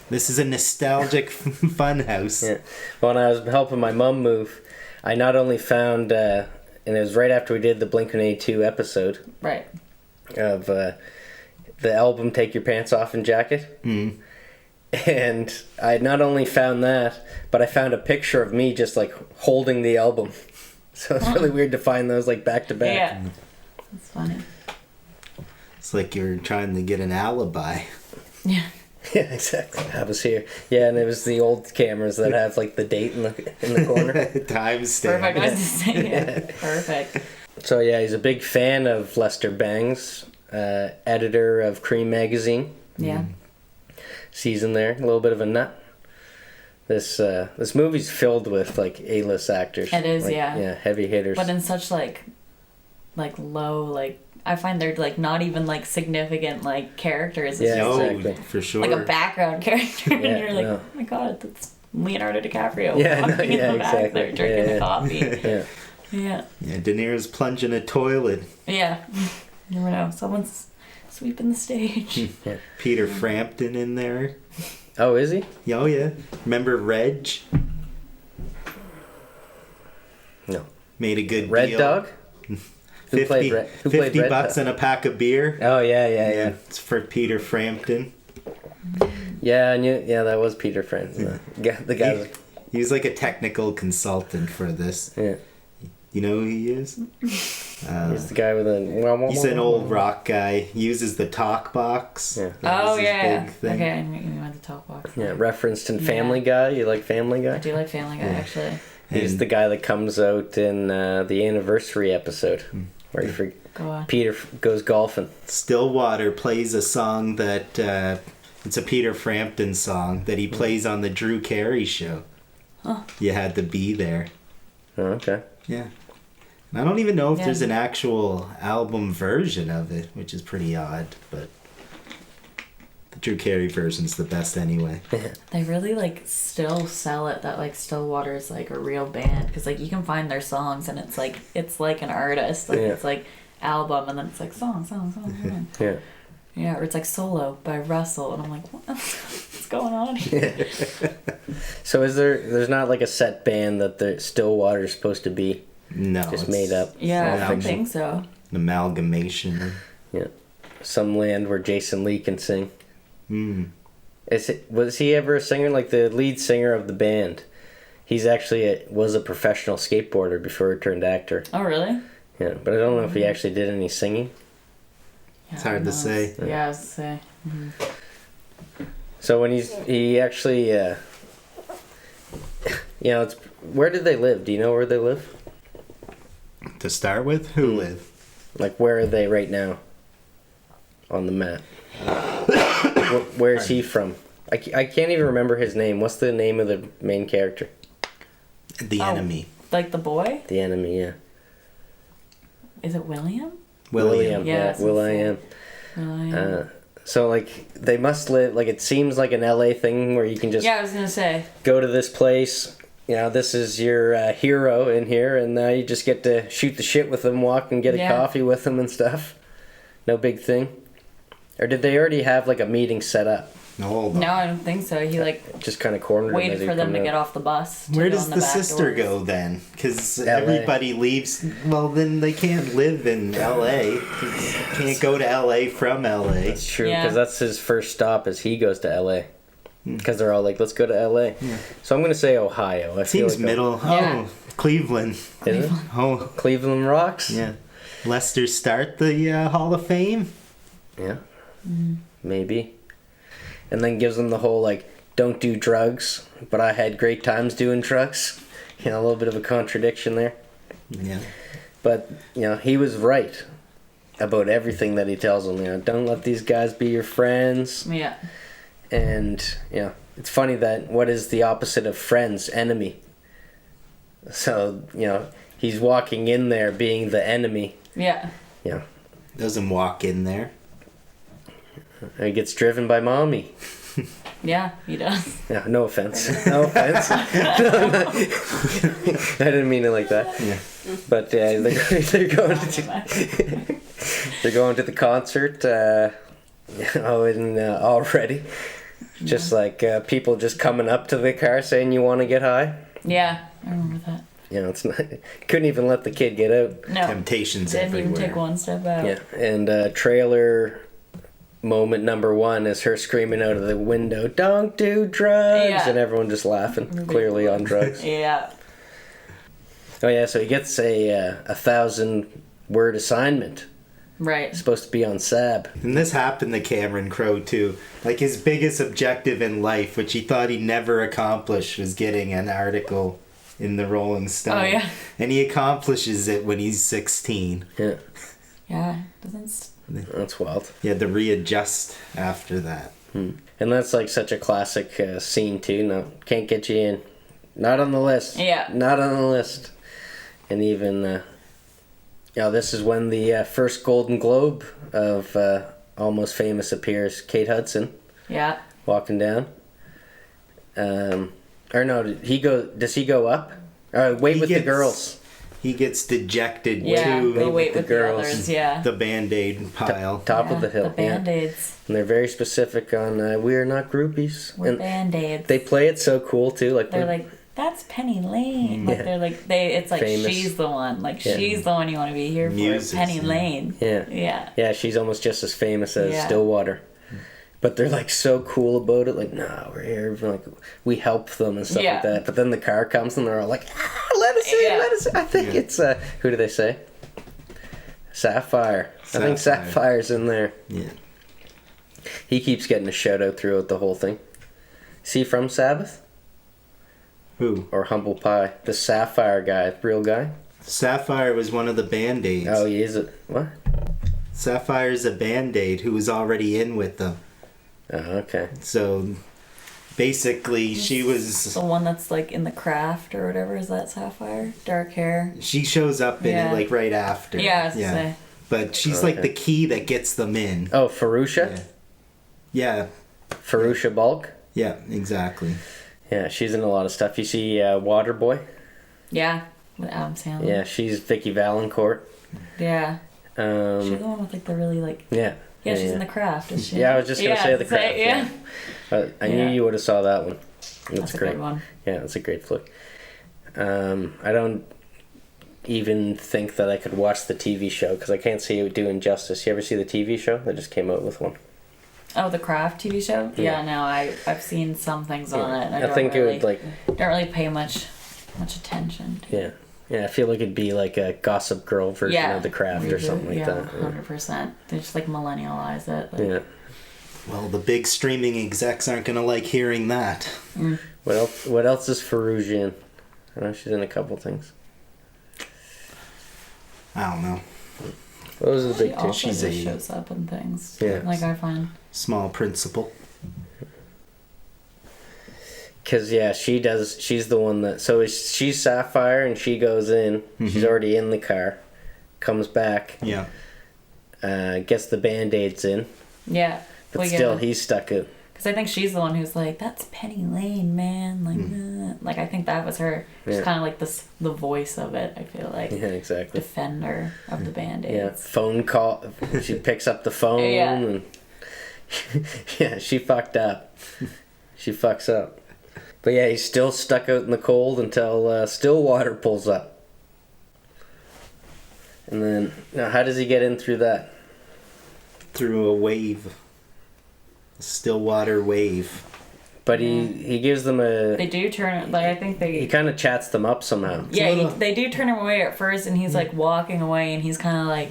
Speaker 3: This is a nostalgic fun house.
Speaker 1: Yeah. When I was helping my mom move, I not only found, and it was right after we did the Blink-182 episode
Speaker 2: Right.
Speaker 1: of the album Take Your Pants Off and Jacket. And I had not only found that, but I found a picture of me just like holding the album. So it's really weird to find those like back to back.
Speaker 2: Yeah. That's funny.
Speaker 3: It's like you're trying to get an alibi.
Speaker 2: Yeah.
Speaker 1: Yeah, exactly. I was here. Yeah, and it was the old cameras that have like the date in the corner.
Speaker 3: Timestamp.
Speaker 2: Perfect. I was just saying it. Perfect.
Speaker 1: So yeah, he's a big fan of Lester Bangs, editor of Cream magazine.
Speaker 2: Yeah.
Speaker 1: Sees him there, a little bit of a nut. This movie's filled with like A-list actors.
Speaker 2: It is,
Speaker 1: like,
Speaker 2: yeah.
Speaker 1: Yeah, heavy hitters.
Speaker 2: But in such like low, like, I find they're like not even like significant like characters. It's
Speaker 1: Yeah,
Speaker 2: just
Speaker 3: No,
Speaker 1: exactly.
Speaker 3: for sure.
Speaker 2: like a background character.
Speaker 1: Yeah,
Speaker 2: And you're like,
Speaker 1: no.
Speaker 2: oh my god, that's Leonardo DiCaprio
Speaker 1: Yeah, no,
Speaker 2: walking in
Speaker 1: yeah,
Speaker 2: the back
Speaker 1: exactly.
Speaker 2: there drinking
Speaker 1: Yeah,
Speaker 2: a coffee.
Speaker 1: yeah.
Speaker 2: Yeah.
Speaker 3: Yeah, De Niro's plunging a toilet.
Speaker 2: Yeah. You never know. Someone's sweeping the stage.
Speaker 3: Peter Frampton in there.
Speaker 1: Oh, is he?
Speaker 3: Oh yeah. Remember Reg?
Speaker 1: No.
Speaker 3: Made a good
Speaker 1: Red
Speaker 3: deal.
Speaker 1: Dog?
Speaker 3: 50,
Speaker 1: played Red- who played
Speaker 3: 50
Speaker 1: Red
Speaker 3: bucks
Speaker 1: Dog?
Speaker 3: and a pack of beer.
Speaker 1: Oh yeah, yeah.
Speaker 3: It's for Peter Frampton.
Speaker 1: Yeah, I knew. Yeah, that was Peter Frampton. The guy. Was,
Speaker 3: He was like a technical consultant for this.
Speaker 1: yeah,
Speaker 3: You know who he is?
Speaker 1: he's the guy with a.
Speaker 3: He's an old rock guy. He uses the talk box.
Speaker 1: Yeah.
Speaker 3: That was
Speaker 2: Oh
Speaker 3: his
Speaker 2: yeah.
Speaker 3: big thing.
Speaker 2: Okay, I knew you went to talk box.
Speaker 1: Yeah, referenced in Family Guy. You like Family
Speaker 2: I
Speaker 1: Guy?
Speaker 2: do like Family Guy actually.
Speaker 1: He's
Speaker 3: And-
Speaker 1: the guy that comes out in the anniversary episode where
Speaker 2: Go on.
Speaker 1: Peter goes golfing.
Speaker 3: Stillwater plays a song that it's a Peter Frampton song that he plays on the Drew Carey show.
Speaker 2: Huh.
Speaker 3: You had to be there.
Speaker 1: Oh, okay.
Speaker 3: Yeah. And I don't even know if
Speaker 2: Yeah.
Speaker 3: there's an actual album version of it, which is pretty odd, but The Drew Carey version's the best anyway.
Speaker 2: They really like still sell it that like Stillwater is like a real band because like you can find their songs and it's like an artist, like it's like album and then it's like song. Yeah, or it's like solo by Russell and I'm like, what's going on here?
Speaker 1: So there's not like a set band that the Stillwater's supposed to be?
Speaker 3: No,
Speaker 1: just made up.
Speaker 2: Yeah, I don't think so.
Speaker 3: An amalgamation.
Speaker 1: Yeah, some land where Jason Lee can sing. Was he ever a singer? Like the lead singer of the band, he's actually was a professional skateboarder before he turned actor.
Speaker 2: Oh really?
Speaker 1: Yeah, but I don't know if he actually did any singing.
Speaker 3: It's hard to say.
Speaker 2: Yeah, I was to say.
Speaker 1: So when he actually, it's where did they live? Do you know where they live?
Speaker 3: To start with, who live?
Speaker 1: Like where are they right now? On the map. Where's he from? I can't even remember his name. What's the name of the main character?
Speaker 3: The Enemy.
Speaker 2: Like the boy?
Speaker 1: The Enemy, yeah.
Speaker 2: Is it William?
Speaker 3: William.
Speaker 1: Yeah, Will.I.am. So like they must live like it seems like an LA thing where you can just
Speaker 2: I was gonna say
Speaker 1: go to this place. This is your hero in here, and now you just get to shoot the shit with them, walk and get a coffee with them and stuff. No big thing. Or did they already have like a meeting set up?
Speaker 3: No,
Speaker 2: I don't think so. He like
Speaker 1: just kind of cornered
Speaker 2: waited for them to get off the bus.
Speaker 3: Where does the sister go then? Because everybody leaves. Well, then they can't live in LA. Can't go to LA from LA.
Speaker 1: That's true, because that's his first stop as he goes to LA. Because they're all like, let's go to LA. Yeah. So I'm going to say Ohio.
Speaker 3: Seems like middle. Cleveland.
Speaker 1: Is it?
Speaker 3: Oh,
Speaker 1: Cleveland rocks?
Speaker 3: Yeah. Lester start the Hall of Fame?
Speaker 1: Yeah. Maybe. And then gives them the whole, like, don't do drugs, but I had great times doing drugs. A little bit of a contradiction there.
Speaker 3: Yeah.
Speaker 1: But, he was right about everything that he tells them. Don't let these guys be your friends.
Speaker 2: Yeah.
Speaker 1: And, it's funny that what is the opposite of friends? Enemy. So, he's walking in there being the enemy.
Speaker 2: Yeah.
Speaker 1: Yeah.
Speaker 3: Doesn't walk in there.
Speaker 1: He gets driven by mommy.
Speaker 2: Yeah, he does.
Speaker 1: Yeah, no offense. No offense. I didn't mean it like that.
Speaker 3: Yeah.
Speaker 1: But they're going to the concert. Already. Just like people just coming up to the car saying you want to get high.
Speaker 2: Yeah, I remember that.
Speaker 1: It's not. Couldn't even let the kid get out.
Speaker 2: No.
Speaker 3: Temptations
Speaker 2: Didn't
Speaker 3: everywhere.
Speaker 2: even take one step out.
Speaker 1: Yeah, and trailer moment number 1 is her screaming out of the window, "Don't do drugs!" And everyone just laughing, clearly on drugs.
Speaker 2: Yeah.
Speaker 1: Oh yeah, so he gets a 1,000-word assignment.
Speaker 2: Right.
Speaker 1: It's supposed to be on Sab.
Speaker 3: And this happened to Cameron Crowe too. Like his biggest objective in life, which he thought he'd never accomplish, was getting an article in the Rolling Stone.
Speaker 2: Oh yeah.
Speaker 3: And he accomplishes it when he's 16.
Speaker 1: Yeah.
Speaker 2: Yeah.
Speaker 1: That's wild.
Speaker 3: He had to readjust after that.
Speaker 1: And that's like such a classic scene too. No, can't get you in. Not on the list.
Speaker 2: Yeah.
Speaker 1: Not on the list. And even, this is when the first Golden Globe of Almost Famous appears. Kate Hudson.
Speaker 2: Yeah.
Speaker 1: Walking down. Or no, does he go up? Wait with the girls.
Speaker 3: He gets dejected
Speaker 2: to
Speaker 1: wait with the girls.
Speaker 2: Others, yeah.
Speaker 3: The Band-Aid pile.
Speaker 1: Top of the hill.
Speaker 2: The Band-Aids.
Speaker 1: And they're very specific on, we are not groupies.
Speaker 2: We're
Speaker 1: and
Speaker 2: Band-Aids.
Speaker 1: They play it so cool too. Like
Speaker 2: they're like, that's Penny Lane. Like they're like it's like famous. She's the one. Like she's the one you want to be here for. Penny Lane.
Speaker 1: Yeah.
Speaker 2: Yeah.
Speaker 1: Yeah, she's almost just as famous as Stillwater. But they're like so cool about it. Like, no, we're here. Like, we help them and stuff like that. But then the car comes and they're all like, let us in, let us in. I think it's who do they say? Sapphire. I think Sapphire's in there.
Speaker 3: Yeah.
Speaker 1: He keeps getting a shout out throughout the whole thing. Is he from Sabbath?
Speaker 3: Who?
Speaker 1: Or Humble Pie? The Sapphire guy, real guy?
Speaker 3: Sapphire was one of the Band-Aids.
Speaker 1: Oh, he is it? What?
Speaker 3: Sapphire's a Band-Aid who was already in with them.
Speaker 1: Oh, okay.
Speaker 3: So basically she was
Speaker 2: the one that's like in the craft or whatever. Is that Sapphire? Dark hair.
Speaker 3: She shows up in it like right after.
Speaker 2: Yeah, I was gonna say.
Speaker 3: But she's like the key that gets them in.
Speaker 1: Oh, Farusha?
Speaker 3: Yeah.
Speaker 1: Farusha Bulk.
Speaker 3: Yeah, exactly.
Speaker 1: Yeah, she's in a lot of stuff. You see Waterboy?
Speaker 2: Yeah, with Adam Sandler.
Speaker 1: Yeah, she's Vicky Valancourt.
Speaker 2: Yeah. She's the
Speaker 1: Um,
Speaker 2: one with like the really like.
Speaker 1: yeah.
Speaker 2: Yeah, she's in The Craft, is she?
Speaker 1: Yeah, I was just gonna say The Craft.
Speaker 2: Yeah.
Speaker 1: I knew you would have saw that one.
Speaker 2: That's a
Speaker 1: great.
Speaker 2: good one.
Speaker 1: Yeah, it's a great flick. I don't even think that I could watch the TV show because I can't see it doing justice. You ever see the TV show? They just came out with one.
Speaker 2: Oh, the Craft TV show?
Speaker 1: Yeah.
Speaker 2: Yeah, no, I've seen some things on it. And
Speaker 1: I think
Speaker 2: really,
Speaker 1: it would
Speaker 2: don't really pay much attention to it.
Speaker 1: Yeah, I feel like it'd be like a Gossip Girl version of The Craft or something like that.
Speaker 2: 100%. They just like millennialize it. Like,
Speaker 1: Yeah.
Speaker 3: Well, the big streaming execs aren't gonna like hearing that.
Speaker 1: What else? What else is Farouja in? I know she's in a couple things.
Speaker 3: I don't know.
Speaker 1: Those are the
Speaker 2: She
Speaker 1: big two.
Speaker 2: also
Speaker 3: She's
Speaker 2: just
Speaker 3: a-
Speaker 2: shows up in things.
Speaker 1: Yeah.
Speaker 2: Like I find.
Speaker 3: Small principal.
Speaker 1: Cause yeah, she does. She's the one that. So she's Sapphire, and she goes in. She's already in the car. Comes back.
Speaker 3: Yeah.
Speaker 1: Gets the band-aids in.
Speaker 2: Yeah.
Speaker 1: But
Speaker 2: Well,
Speaker 1: still,
Speaker 2: yeah.
Speaker 1: he's stuck out.
Speaker 2: Because I think she's the one who's like, that's Penny Lane, man. Like I think that was her. She's
Speaker 1: Yeah.
Speaker 2: kind of like the voice of it, I feel like.
Speaker 1: Yeah, exactly.
Speaker 2: Defender of the Band-Aids.
Speaker 1: Yeah, phone call. She picks up the phone.
Speaker 2: Yeah.
Speaker 1: And yeah, she fucked up. She fucks up. But yeah, he's still stuck out in the cold until Stillwater pulls up. And then, now how does he get in through that?
Speaker 3: Through a wave. A Stillwater wave.
Speaker 1: But he gives them a...
Speaker 2: They do turn, like I think
Speaker 1: He
Speaker 2: they...
Speaker 1: kind of chats them up somehow.
Speaker 2: Yeah,
Speaker 3: little-
Speaker 2: they do turn him away at first, and he's like walking away, and he's kind of like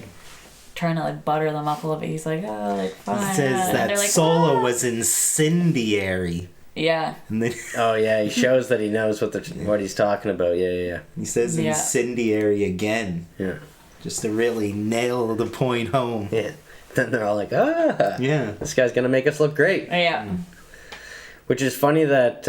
Speaker 2: trying to like butter them up a little bit. He's like, oh, like fine.
Speaker 3: It says
Speaker 2: And
Speaker 3: that
Speaker 2: they're like,
Speaker 3: solo
Speaker 2: "Ah."
Speaker 3: was incendiary.
Speaker 2: Yeah.
Speaker 3: And then
Speaker 1: Oh yeah, he shows that he knows what he's talking about. Yeah.
Speaker 3: he says
Speaker 2: Yeah.
Speaker 3: incendiary again.
Speaker 1: Yeah.
Speaker 3: Just to really nail the point home.
Speaker 1: Yeah. Then they're all like, ah,
Speaker 3: Yeah.
Speaker 1: this guy's gonna make us look great.
Speaker 2: Yeah.
Speaker 1: Which is funny that,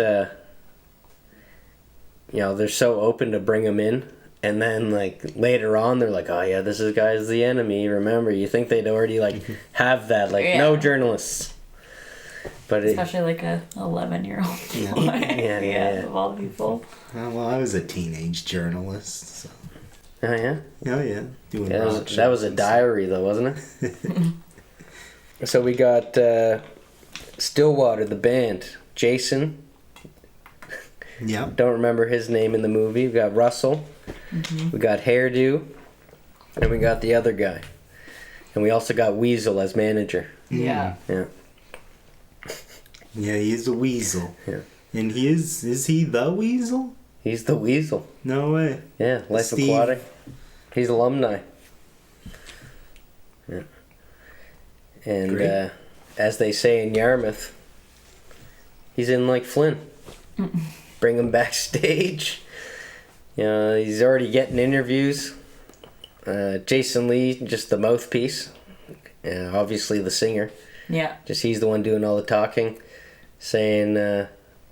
Speaker 1: they're so open to bring him in. And then, like, later on, they're like, oh, yeah, this guy's the enemy. Remember, you think they'd already, like, have that. Like,
Speaker 2: Yeah.
Speaker 1: no journalists. But
Speaker 2: Especially like a 11-year-old
Speaker 3: Yeah.
Speaker 2: boy.
Speaker 1: Yeah.
Speaker 2: Of all people.
Speaker 3: Well, I was a teenage journalist, so.
Speaker 1: Oh, yeah?
Speaker 3: Oh, yeah. Doing
Speaker 1: Yeah,
Speaker 3: rock
Speaker 1: that was a
Speaker 3: shows.
Speaker 1: diary, though, wasn't it? So we got Stillwater, the band. Jason.
Speaker 3: Yeah.
Speaker 1: Don't remember his name in the movie. We got Russell. We got Hairdo. And we got the other guy. And we also got Weasel as manager.
Speaker 2: Yeah.
Speaker 1: Yeah.
Speaker 3: Yeah, he's a weasel.
Speaker 1: Yeah.
Speaker 3: And is he the weasel?
Speaker 1: He's the Weasel.
Speaker 3: No way.
Speaker 1: Yeah, Life
Speaker 3: Steve.
Speaker 1: Aquatic. He's alumni. Yeah. And
Speaker 3: Great.
Speaker 1: as they say in Yarmouth, he's in like Flynn. Bring him backstage. He's already getting interviews. Jason Lee, just the mouthpiece. Obviously the singer.
Speaker 2: Yeah.
Speaker 1: Just he's the one doing all the talking. Saying,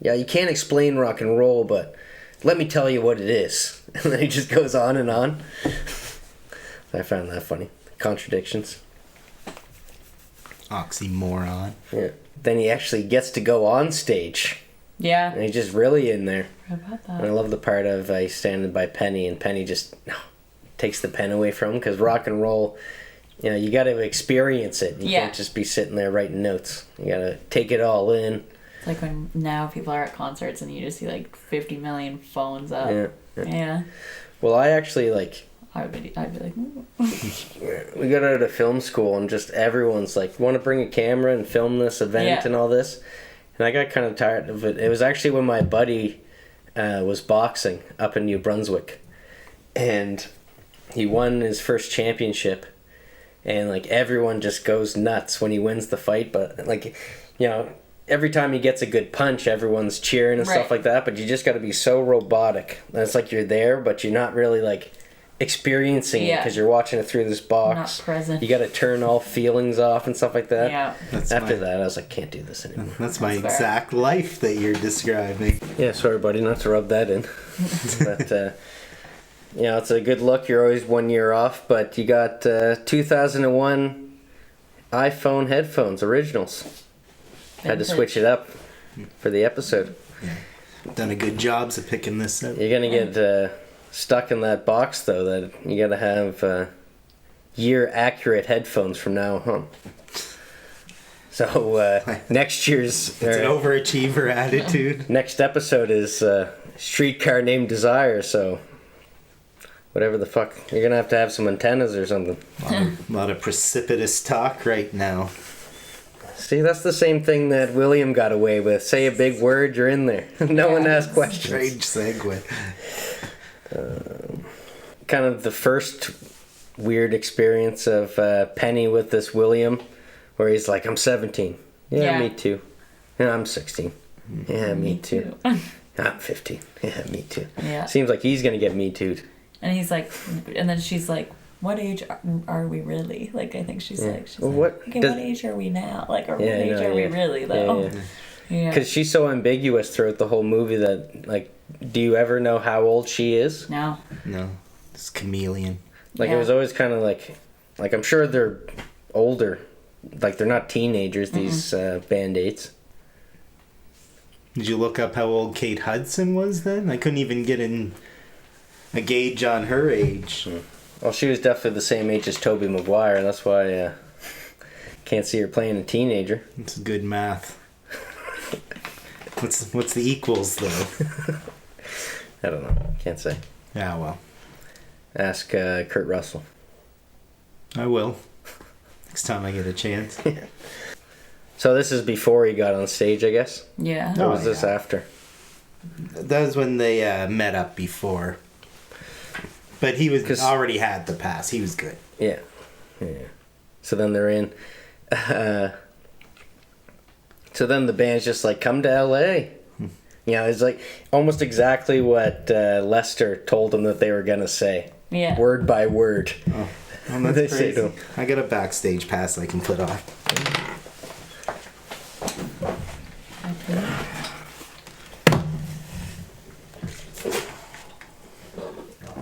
Speaker 1: you can't explain rock and roll, but let me tell you what it is. And then he just goes on and on. I found that funny. Contradictions.
Speaker 3: Oxymoron.
Speaker 1: Yeah. Then he actually gets to go on stage.
Speaker 2: Yeah.
Speaker 1: And he's just really in there.
Speaker 2: What about
Speaker 1: And I
Speaker 2: that?
Speaker 1: love the part of he's standing by Penny, and Penny just takes the pen away from him, because rock and roll, you got to experience it. You
Speaker 2: Yeah.
Speaker 1: can't just be sitting there writing notes. You got to take it all in.
Speaker 2: It's like when now people are at concerts and you just see like 50 million phones up.
Speaker 1: Yeah.
Speaker 2: Yeah.
Speaker 1: Well, I actually
Speaker 2: I'd be like,
Speaker 1: we got out of film school, and just everyone's like, want to bring a camera and film this event
Speaker 2: Yeah.
Speaker 1: and all this. And I got kind of tired of it. It was actually when my buddy was boxing up in New Brunswick, and he won his first championship, and like everyone just goes nuts when he wins the fight. But like, every time he gets a good punch, everyone's cheering and
Speaker 2: Right.
Speaker 1: stuff like that. But you just got to be so robotic. And it's like you're there, but you're not really like experiencing it,
Speaker 2: Yeah.
Speaker 1: because you're watching it through this box.
Speaker 2: Not present.
Speaker 1: You got to turn all feelings off and stuff like that.
Speaker 2: yeah.
Speaker 1: After that, I was like, can't do this anymore.
Speaker 3: That's my
Speaker 2: That's fair.
Speaker 3: exact life that you're describing.
Speaker 1: Yeah, sorry, buddy, not to rub that in. But, it's a good look. You're always 1 year off, but you got 2001 iPhone headphones, originals. Had to switch it up for the episode.
Speaker 3: Done a good job of picking this up.
Speaker 1: You're gonna get stuck in that box though. That you gotta have year accurate headphones from now on. So next year's
Speaker 3: It's an overachiever attitude.
Speaker 1: next episode is Streetcar Named Desire. So whatever the fuck, you're gonna have to have some antennas or something.
Speaker 3: A lot of precipitous talk right now.
Speaker 1: See, that's the same thing that William got away with. Say a big word, you're in there. No one asks questions.
Speaker 3: Strange segue.
Speaker 1: Kind of the first weird experience of Penny with this William, where he's like, I'm 17. Yeah, me too. Yeah, I'm 16. Yeah, me too. I'm 15. Yeah, me too.
Speaker 2: Yeah.
Speaker 1: Seems like he's gonna get me too'd.
Speaker 2: And he's like, and then she's like, what age are we really? Like, I think she's like,
Speaker 1: Well,
Speaker 2: what age are we now? Like, or what age are we really, though?
Speaker 1: Yeah. Because she's so ambiguous throughout the whole movie that, like, do you ever know how old she is?
Speaker 2: No.
Speaker 3: It's chameleon.
Speaker 1: Like, it was always kind of like, I'm sure they're older. Like, they're not teenagers, these Band-Aids.
Speaker 3: Did you look up how old Kate Hudson was then? I couldn't even get a gauge on her age.
Speaker 1: Well, she was definitely the same age as Tobey Maguire. That's why can't see her playing a teenager.
Speaker 3: It's good math. What's the equals though?
Speaker 1: I don't know. Can't say.
Speaker 3: Yeah, well,
Speaker 1: Ask Kurt Russell.
Speaker 3: I will. Next time I get a chance.
Speaker 1: So this is before he got on stage, I guess?
Speaker 2: Yeah.
Speaker 1: Or was this after?
Speaker 3: That was when they met up before. But he was already had the pass. He was good.
Speaker 1: Yeah. So then they're in. So then the band's just like, come to LA. Yeah, it's like almost exactly what Lester told them that they were going to say.
Speaker 2: Yeah.
Speaker 1: Word by word.
Speaker 3: Oh, well, that's crazy. I got a backstage pass I can put on.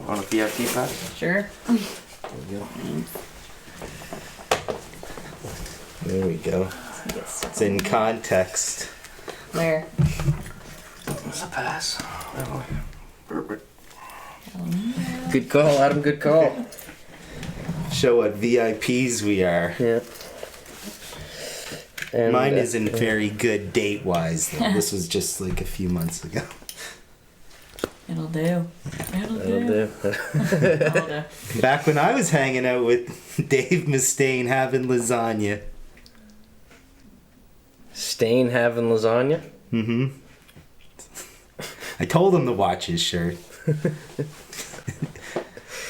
Speaker 1: On a VIP pass?
Speaker 2: Sure.
Speaker 3: There we go. It's in context.
Speaker 2: Where?
Speaker 1: It's a pass. Good call, Adam. Good call.
Speaker 3: Show what VIPs we are.
Speaker 1: Yeah. And,
Speaker 3: mine isn't very good date-wise, though. This was just like a few months ago.
Speaker 2: It'll do.
Speaker 1: That'll do.
Speaker 2: It'll do.
Speaker 3: Back when I was hanging out with Dave Mustaine having lasagna.
Speaker 1: Stain having lasagna?
Speaker 3: Mm-hmm. I told him to watch his shirt.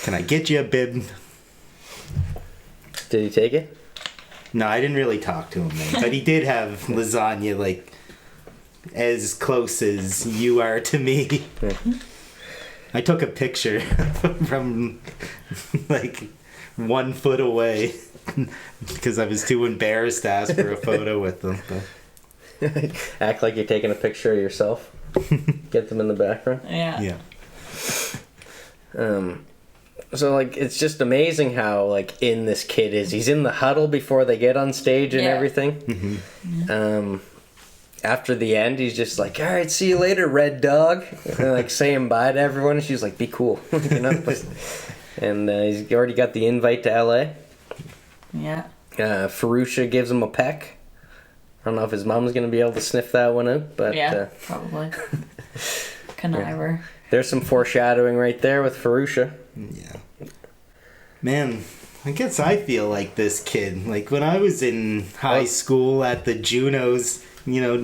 Speaker 3: Can I get you a bib?
Speaker 1: Did he take it?
Speaker 3: No, I didn't really talk to him then. But he did have lasagna, like, as close as you are to me. I took a picture from, like, 1 foot away. Because I was too embarrassed to ask for a photo with them. But.
Speaker 1: Act like you're taking a picture of yourself. Get them in the background.
Speaker 2: Yeah.
Speaker 1: So, like, it's just amazing how, like, in this kid is. He's in the huddle before they get on stage and everything. Mm-hmm. After the end, he's just like, all right, see you later, Red Dog. And, like, saying bye to everyone. And she's like, be cool. And he's already got the invite to L.A.
Speaker 2: Yeah.
Speaker 1: Ferruccia gives him a peck. I don't know if his mom's going to be able to sniff that one out, but...
Speaker 2: Yeah, probably. Conniver.
Speaker 1: Yeah. There's some foreshadowing right there with Ferruccia.
Speaker 3: Yeah. Man, I guess I feel like this kid. Like, when I was in high school at the Junos, you know,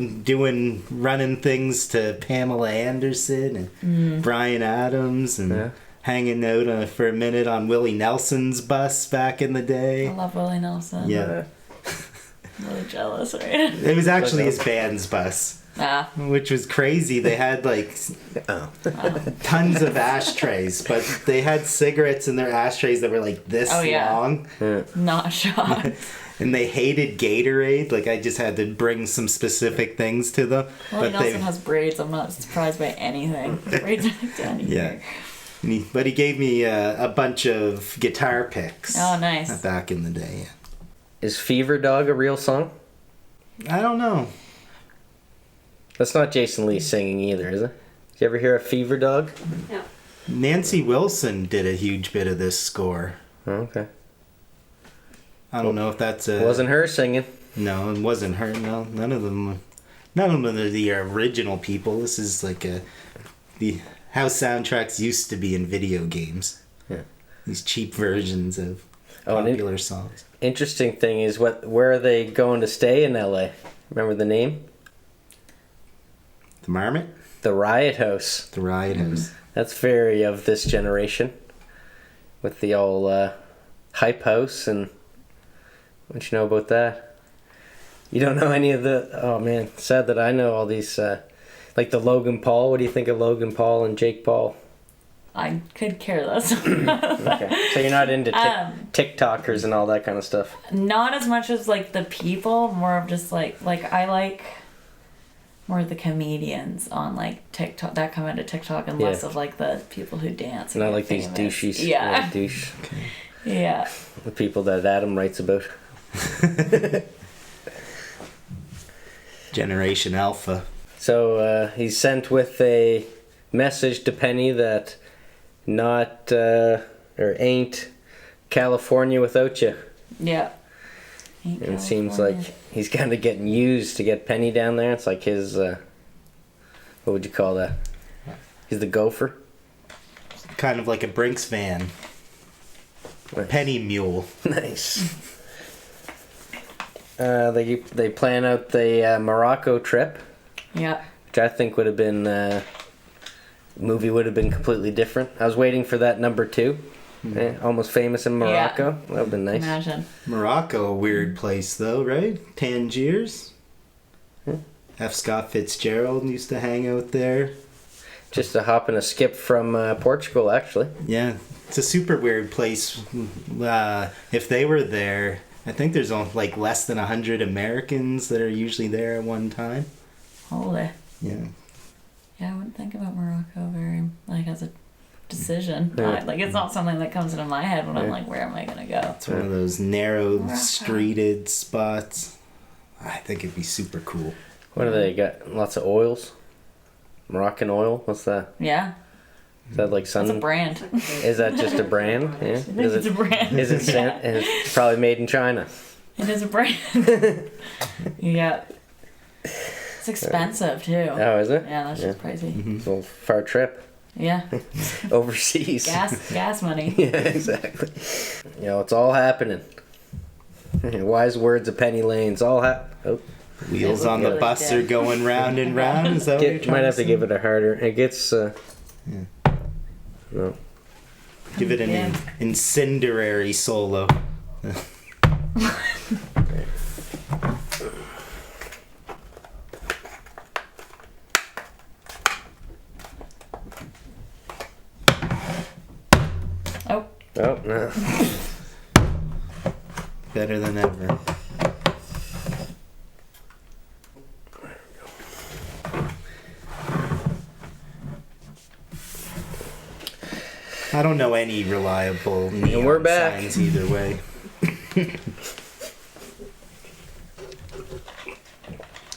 Speaker 3: running things to Pamela Anderson and Bryan Adams and hanging out for a minute on Willie Nelson's bus back in the day.
Speaker 2: I love Willie Nelson.
Speaker 3: Yeah.
Speaker 2: I'm really jealous, right?
Speaker 3: It was actually his band's bus. Which was crazy. They had like tons of ashtrays, but they had cigarettes in their ashtrays that were like this long.
Speaker 2: Not shocked.
Speaker 3: And they hated Gatorade. Like, I just had to bring some specific things to them.
Speaker 2: Willie Nelson has braids. I'm not surprised by anything. Braids are down here.
Speaker 3: Yeah. But he gave me a bunch of guitar picks.
Speaker 2: Oh, nice.
Speaker 3: Back in the day,
Speaker 1: Is Fever Dog a real song?
Speaker 3: I don't know.
Speaker 1: That's not Jason Lee singing either, is it? Did you ever hear a Fever Dog?
Speaker 4: Yeah.
Speaker 3: Nancy Wilson did a huge bit of this score.
Speaker 1: Oh, okay.
Speaker 3: I don't know if that's a...
Speaker 1: It wasn't her singing.
Speaker 3: No, it wasn't her. No, none of them are the original people. This is like how soundtracks used to be in video games.
Speaker 1: Yeah.
Speaker 3: These cheap versions of popular songs.
Speaker 1: Interesting thing is, where are they going to stay in LA? Remember the name?
Speaker 3: The Marmot?
Speaker 1: The Riot House.
Speaker 3: The Riot House.
Speaker 1: That's very of this generation. With the old hype house and... What you know about that? You don't know any of the... Oh man, sad that I know all these... like the Logan Paul. What do you think of Logan Paul and Jake Paul?
Speaker 2: I could care less.
Speaker 1: Okay. So you're not into TikTokers and all that kind of stuff?
Speaker 2: Not as much as like the people, more of just like I like more of the comedians on like TikTok that come into TikTok and less of like the people who dance.
Speaker 1: Not like these douches.
Speaker 2: Yeah.
Speaker 1: Douche.
Speaker 3: Okay.
Speaker 2: Yeah.
Speaker 1: The people that Adam writes about.
Speaker 3: Generation Alpha.
Speaker 1: So he's sent with a message to Penny that not or ain't California without you.
Speaker 2: Yeah.
Speaker 1: And it seems like he's kind of getting used to get Penny down there. It's like his what would you call that? He's the gopher.
Speaker 3: Kind of like a Brinks van. Penny mule.
Speaker 1: Nice. They plan out the Morocco trip.
Speaker 2: Yeah.
Speaker 1: Which I think would have been movie would have been completely different. I was waiting for that number 2. Almost Famous in Morocco. That would have been nice.
Speaker 2: Imagine.
Speaker 3: Morocco, a weird place though, right? Tangiers. F. Scott Fitzgerald used to hang out there.
Speaker 1: Just a hop and a skip from Portugal, actually.
Speaker 3: Yeah, it's a super weird place. If they were there, I think there's only like less than 100 Americans that are usually there at one time.
Speaker 2: Holy.
Speaker 3: Yeah.
Speaker 2: Yeah, I wouldn't think about Morocco very, like, as a decision.
Speaker 1: Yeah.
Speaker 2: Like, it's not something that comes into my head when I'm like, where am I going to go?
Speaker 3: It's one of those narrow,
Speaker 2: Morocco.
Speaker 3: streeted spots. I think it'd be super cool.
Speaker 1: What do they got? Lots of oils? Moroccan oil? What's that?
Speaker 2: Yeah.
Speaker 1: Is that like sun?
Speaker 2: It's a brand.
Speaker 1: Is that just a brand? Yeah.
Speaker 2: It's a brand.
Speaker 1: Is it sent? And it's probably made in China.
Speaker 2: It is a brand. Yeah. It's expensive, too.
Speaker 1: Oh, is it?
Speaker 2: Yeah, that's just crazy.
Speaker 1: It's a little far trip.
Speaker 2: Yeah.
Speaker 1: Overseas.
Speaker 2: Gas money.
Speaker 1: Yeah, exactly. You know, it's all happening. Wise words of Penny Lane. It's all
Speaker 3: Wheels on the
Speaker 2: really
Speaker 3: bus
Speaker 2: dead.
Speaker 3: are going round and round. Is that what you're
Speaker 1: Might
Speaker 3: trying
Speaker 1: have
Speaker 3: to
Speaker 1: to give it a harder. It gets. No.
Speaker 3: Give it an incendiary solo.
Speaker 1: Oh no.
Speaker 3: Better than ever. I don't know any reliable neon
Speaker 1: we're back.
Speaker 3: signs either way.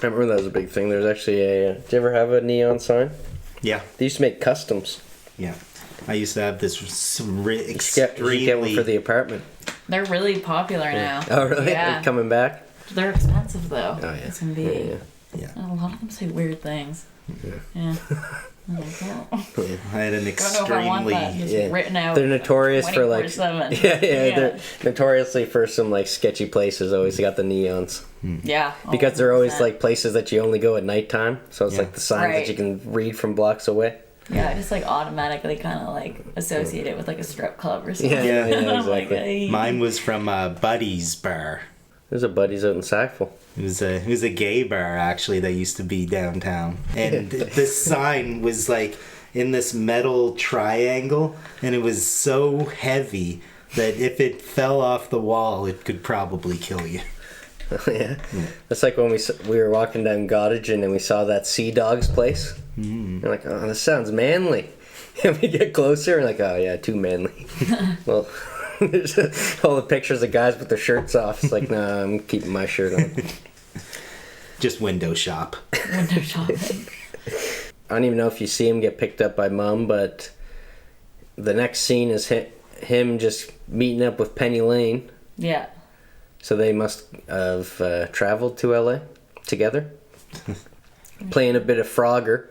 Speaker 1: I remember that was a big thing. There's actually a. Did you ever have a neon sign?
Speaker 3: Yeah,
Speaker 1: They used to make customs.
Speaker 3: yeah. I used to have this
Speaker 1: You get one for the apartment.
Speaker 2: They're really popular now.
Speaker 1: Oh really?
Speaker 2: Yeah.
Speaker 1: They're coming back.
Speaker 2: They're expensive, though.
Speaker 1: Oh yeah.
Speaker 2: It's going to be...
Speaker 1: Yeah.
Speaker 2: A lot of them say weird things. Yeah. I'm like, oh.
Speaker 3: I had an
Speaker 2: Don't know if I want
Speaker 3: extremely
Speaker 2: that. Just
Speaker 1: Yeah.
Speaker 2: written out.
Speaker 1: They're notorious for like.
Speaker 2: 24/7.
Speaker 1: Yeah. They're notoriously for some like sketchy places. Always got the neons
Speaker 2: Yeah.
Speaker 1: because they're always
Speaker 2: 100%.
Speaker 1: like places that you only go at nighttime. So it's
Speaker 3: Yeah.
Speaker 1: like the signs
Speaker 2: Right.
Speaker 1: that you can read from blocks away.
Speaker 2: Yeah, I just like automatically kind of like associate it with like a strip club or something.
Speaker 1: Yeah,
Speaker 2: I'm like,
Speaker 1: exactly.
Speaker 2: hey.
Speaker 3: Mine was from Buddy's bar.
Speaker 1: There's a buddies out in Sackville.
Speaker 3: It was a gay bar actually that used to be downtown, and this sign was like in this metal triangle, and it was so heavy that if it fell off the wall, it could probably kill you.
Speaker 1: Yeah. That's like when we were walking down Gottingen and we saw that Sea Dogs place. We're like, oh, this sounds manly. And we get closer and like, oh yeah, too manly. Well, there's all the pictures of guys with their shirts off. It's like, nah, I'm keeping my shirt on.
Speaker 3: Just window shop.
Speaker 2: Window shopping.
Speaker 1: I don't even know if you see him get picked up by Mom, but the next scene is him just meeting up with Penny Lane.
Speaker 2: Yeah.
Speaker 1: So they must have traveled to LA together, playing a bit of Frogger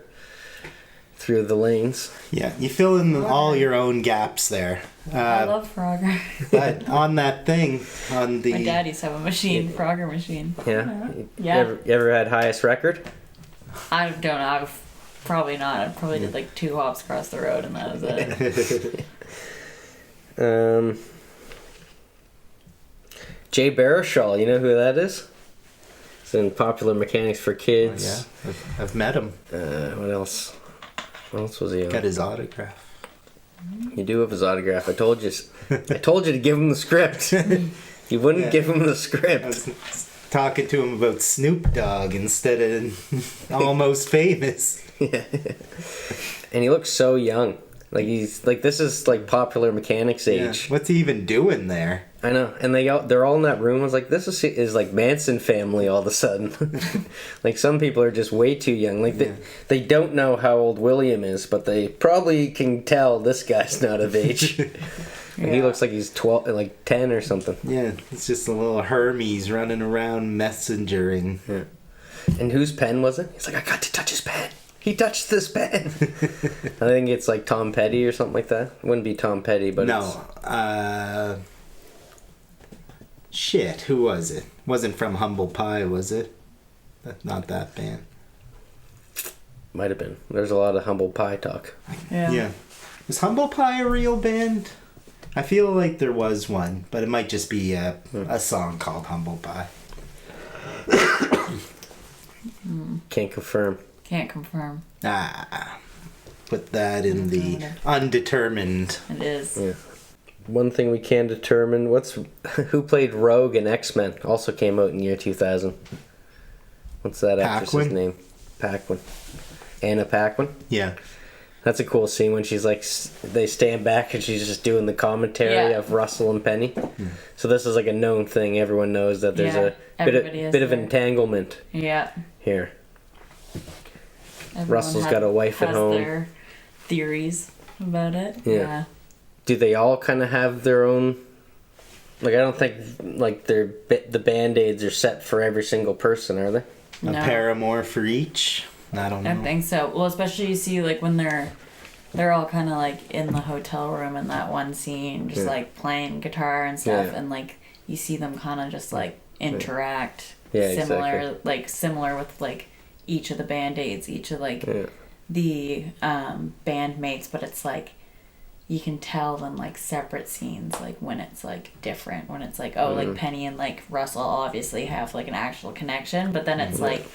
Speaker 1: through the lanes.
Speaker 3: Yeah, you fill in all your own gaps there.
Speaker 2: I love Frogger.
Speaker 3: But on that thing, on the...
Speaker 2: My dad used to have a machine, Frogger machine.
Speaker 1: Yeah.
Speaker 2: Yeah.
Speaker 1: You ever had highest record?
Speaker 2: I don't know. Probably not. I probably did like 2 hops across the road and that was it.
Speaker 1: Jay Baruchel, you know who that is? He's in Popular Mechanics for Kids.
Speaker 3: Oh, yeah, I've met him.
Speaker 1: What else? What else was he on?
Speaker 3: Got his autograph.
Speaker 1: You do have his autograph. I told you to give him the script. You wouldn't give him the script.
Speaker 3: I was talking to him about Snoop Dogg instead of Almost Famous.
Speaker 1: Yeah. And he looks so young. Like he's like this is like Popular Mechanics age.
Speaker 3: Yeah. What's he even doing there?
Speaker 1: I know, and they're all in that room. I was like, this is like Manson family all of a sudden. Like some people are just way too young. Like they don't know how old William is, but they probably can tell this guy's not of age. And he looks like he's 12, like 10 or something.
Speaker 3: Yeah, it's just a little Hermes running around messengering.
Speaker 1: Yeah. And whose pen was it? He's like, I got to touch his pen. He touched this pen. I think it's like Tom Petty or something like that. It wouldn't be Tom Petty, but
Speaker 3: shit, who was it? Wasn't from Humble Pie, was it? Not that band.
Speaker 1: Might have been. There's a lot of Humble Pie talk.
Speaker 3: Yeah. Was Humble Pie a real band? I feel like there was one, but it might just be a song called Humble Pie.
Speaker 1: Can't confirm.
Speaker 2: Can't confirm.
Speaker 3: Put that in the undetermined.
Speaker 2: It is.
Speaker 1: Yeah. One thing we can determine, who played Rogue in X-Men, also came out in year 2000. What's that actress's name? Paquin. Anna Paquin?
Speaker 3: Yeah.
Speaker 1: That's a cool scene when she's like, they stand back and she's just doing the commentary of Russell and Penny. Mm. So this is like a known thing. Everyone knows that there's a bit of entanglement here. Russell's got a wife at home.
Speaker 2: Their theories about it.
Speaker 1: Yeah. Do they all kind of have their own? Like, I don't think like the Band-Aids are set for every single person, are they?
Speaker 3: A paramour for each? I don't know.
Speaker 2: I think so. Well, especially you see like when they're all kind of like in the hotel room in that one scene, just like playing guitar and stuff, and like you see them kind of just like interact.
Speaker 1: Yeah,
Speaker 2: similar,
Speaker 1: exactly.
Speaker 2: like similar with like each of the Band-Aids, each of like the bandmates, but it's like you can tell them like separate scenes, like when it's like different, when it's like like Penny and like Russell obviously have like an actual connection, but then it's like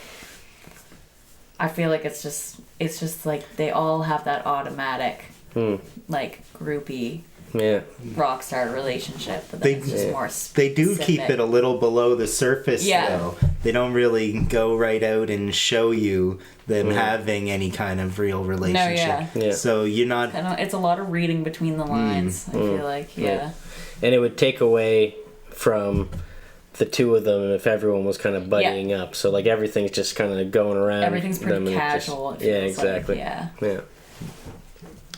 Speaker 2: I feel like it's just like they all have that automatic like groupie rock star relationship, but then it's just more specific.
Speaker 3: They do keep it a little below the surface though. They don't really go right out and show you them having any kind of real relationship. So you're not...
Speaker 2: It's a lot of reading between the lines, I feel like,
Speaker 1: And it would take away from the two of them if everyone was kind of buddying up. So like everything's just kind of going around.
Speaker 2: Everything's pretty casual.
Speaker 1: Exactly.
Speaker 2: Like,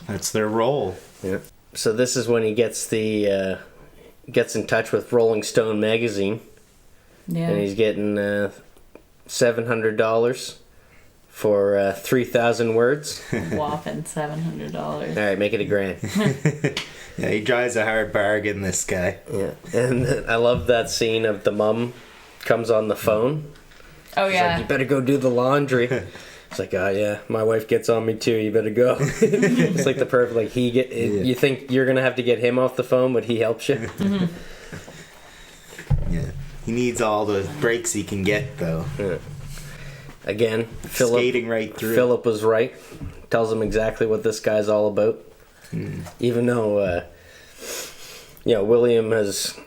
Speaker 3: That's their role.
Speaker 1: Yeah. So this is when he gets gets in touch with Rolling Stone magazine. Yeah. And he's getting $700 for 3,000 words.
Speaker 2: Whopping $700.
Speaker 1: All right, make it $1,000.
Speaker 3: Yeah, he drives a hard bargain, this guy.
Speaker 1: Yeah, and I love that scene of the mom comes on the phone.
Speaker 2: Oh,
Speaker 1: She's like, you better go do the laundry. It's like, oh yeah, my wife gets on me too. You better go. It's like the perfect, like you think you're gonna have to get him off the phone, but he helps you.
Speaker 3: Yeah, he needs all the breaks he can get though.
Speaker 1: Yeah. Again,
Speaker 3: skating right through.
Speaker 1: Philip was right. Tells him exactly what this guy's all about. Even though, William has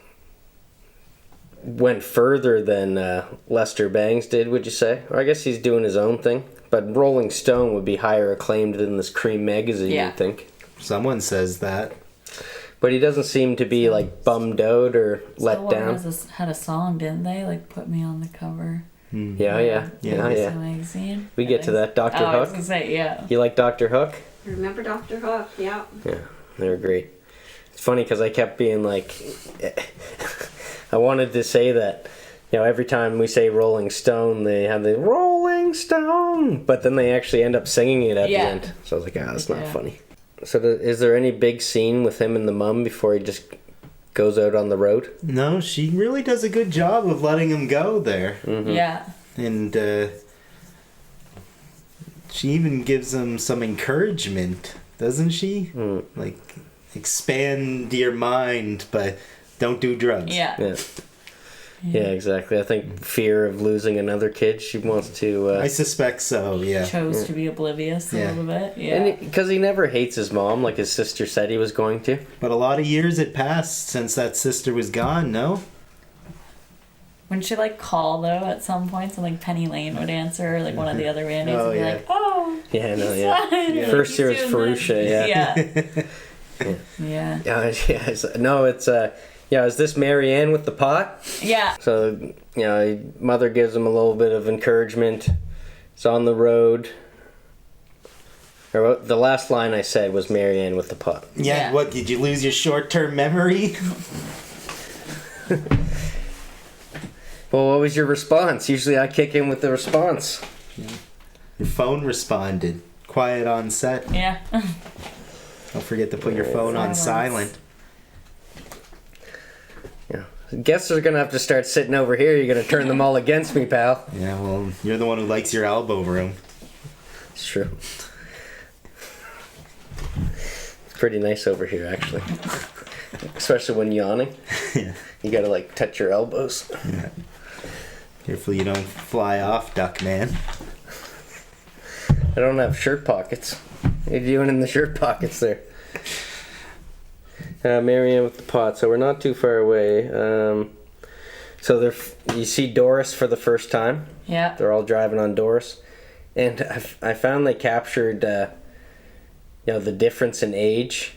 Speaker 1: went further than Lester Bangs did, would you say? Or I guess he's doing his own thing. But Rolling Stone would be higher acclaimed than this Cream magazine, you'd think.
Speaker 3: Someone says that.
Speaker 1: But he doesn't seem to be, like, bummed out or let down.
Speaker 2: Had a song, didn't they? Like, Put Me on the Cover.
Speaker 1: Yeah.
Speaker 2: Magazine.
Speaker 1: We get to that. Doctor
Speaker 2: I was
Speaker 1: Hook.
Speaker 2: gonna say, yeah.
Speaker 1: You like Doctor Hook?
Speaker 4: Remember Dr. Hook? Yeah.
Speaker 1: Yeah, they were great. It's funny because I kept being like, I wanted to say that, every time we say Rolling Stone, they have the Rolling Stone, but then they actually end up singing it at the end. So I was like, that's not funny. So is there any big scene with him and the mum before he just goes out on the road?
Speaker 3: No, she really does a good job of letting him go there.
Speaker 1: Mm-hmm.
Speaker 2: Yeah.
Speaker 3: And she even gives him some encouragement, doesn't she? Like, expand your mind, but don't do drugs.
Speaker 2: Yeah.
Speaker 1: Yeah, exactly. I think fear of losing another kid, she wants to...
Speaker 3: I suspect so, yeah.
Speaker 2: Chose to be oblivious a little bit. Yeah.
Speaker 1: And because he never hates his mom like his sister said he was going to.
Speaker 3: But a lot of years had passed since that sister was gone, no?
Speaker 2: Wouldn't she call though at some points, and Penny Lane would answer, or one of the other Randies would be like, "Oh,
Speaker 1: yeah, no,
Speaker 2: he's
Speaker 1: yeah.
Speaker 2: fine."
Speaker 1: Yeah. First year was Ferruccia, No, it's is this Marianne with the pot?
Speaker 2: Yeah.
Speaker 1: So mother gives him a little bit of encouragement. It's on the road. Or the last line I said was Marianne with the pot.
Speaker 3: Yeah. What, did you lose your short-term memory?
Speaker 1: Well, what was your response? Usually I kick in with the response.
Speaker 3: Your phone responded. Quiet on set.
Speaker 2: Yeah.
Speaker 3: Don't forget to put your phone on silent.
Speaker 1: Yeah. Guests are going to have to start sitting over here. You're going to turn them all against me, pal.
Speaker 3: Yeah, well, you're the one who likes your elbow room.
Speaker 1: It's true. It's pretty nice over here, actually. Especially when yawning.
Speaker 3: Yeah.
Speaker 1: You got to, touch your elbows.
Speaker 3: Yeah. Careful you don't fly off, duck man.
Speaker 1: I don't have shirt pockets. What are you doing in the shirt pockets there? Marianne with the pot. So we're not too far away. So you see Doris for the first time.
Speaker 2: Yeah.
Speaker 1: They're all driving on Doris. And I found they captured the difference in age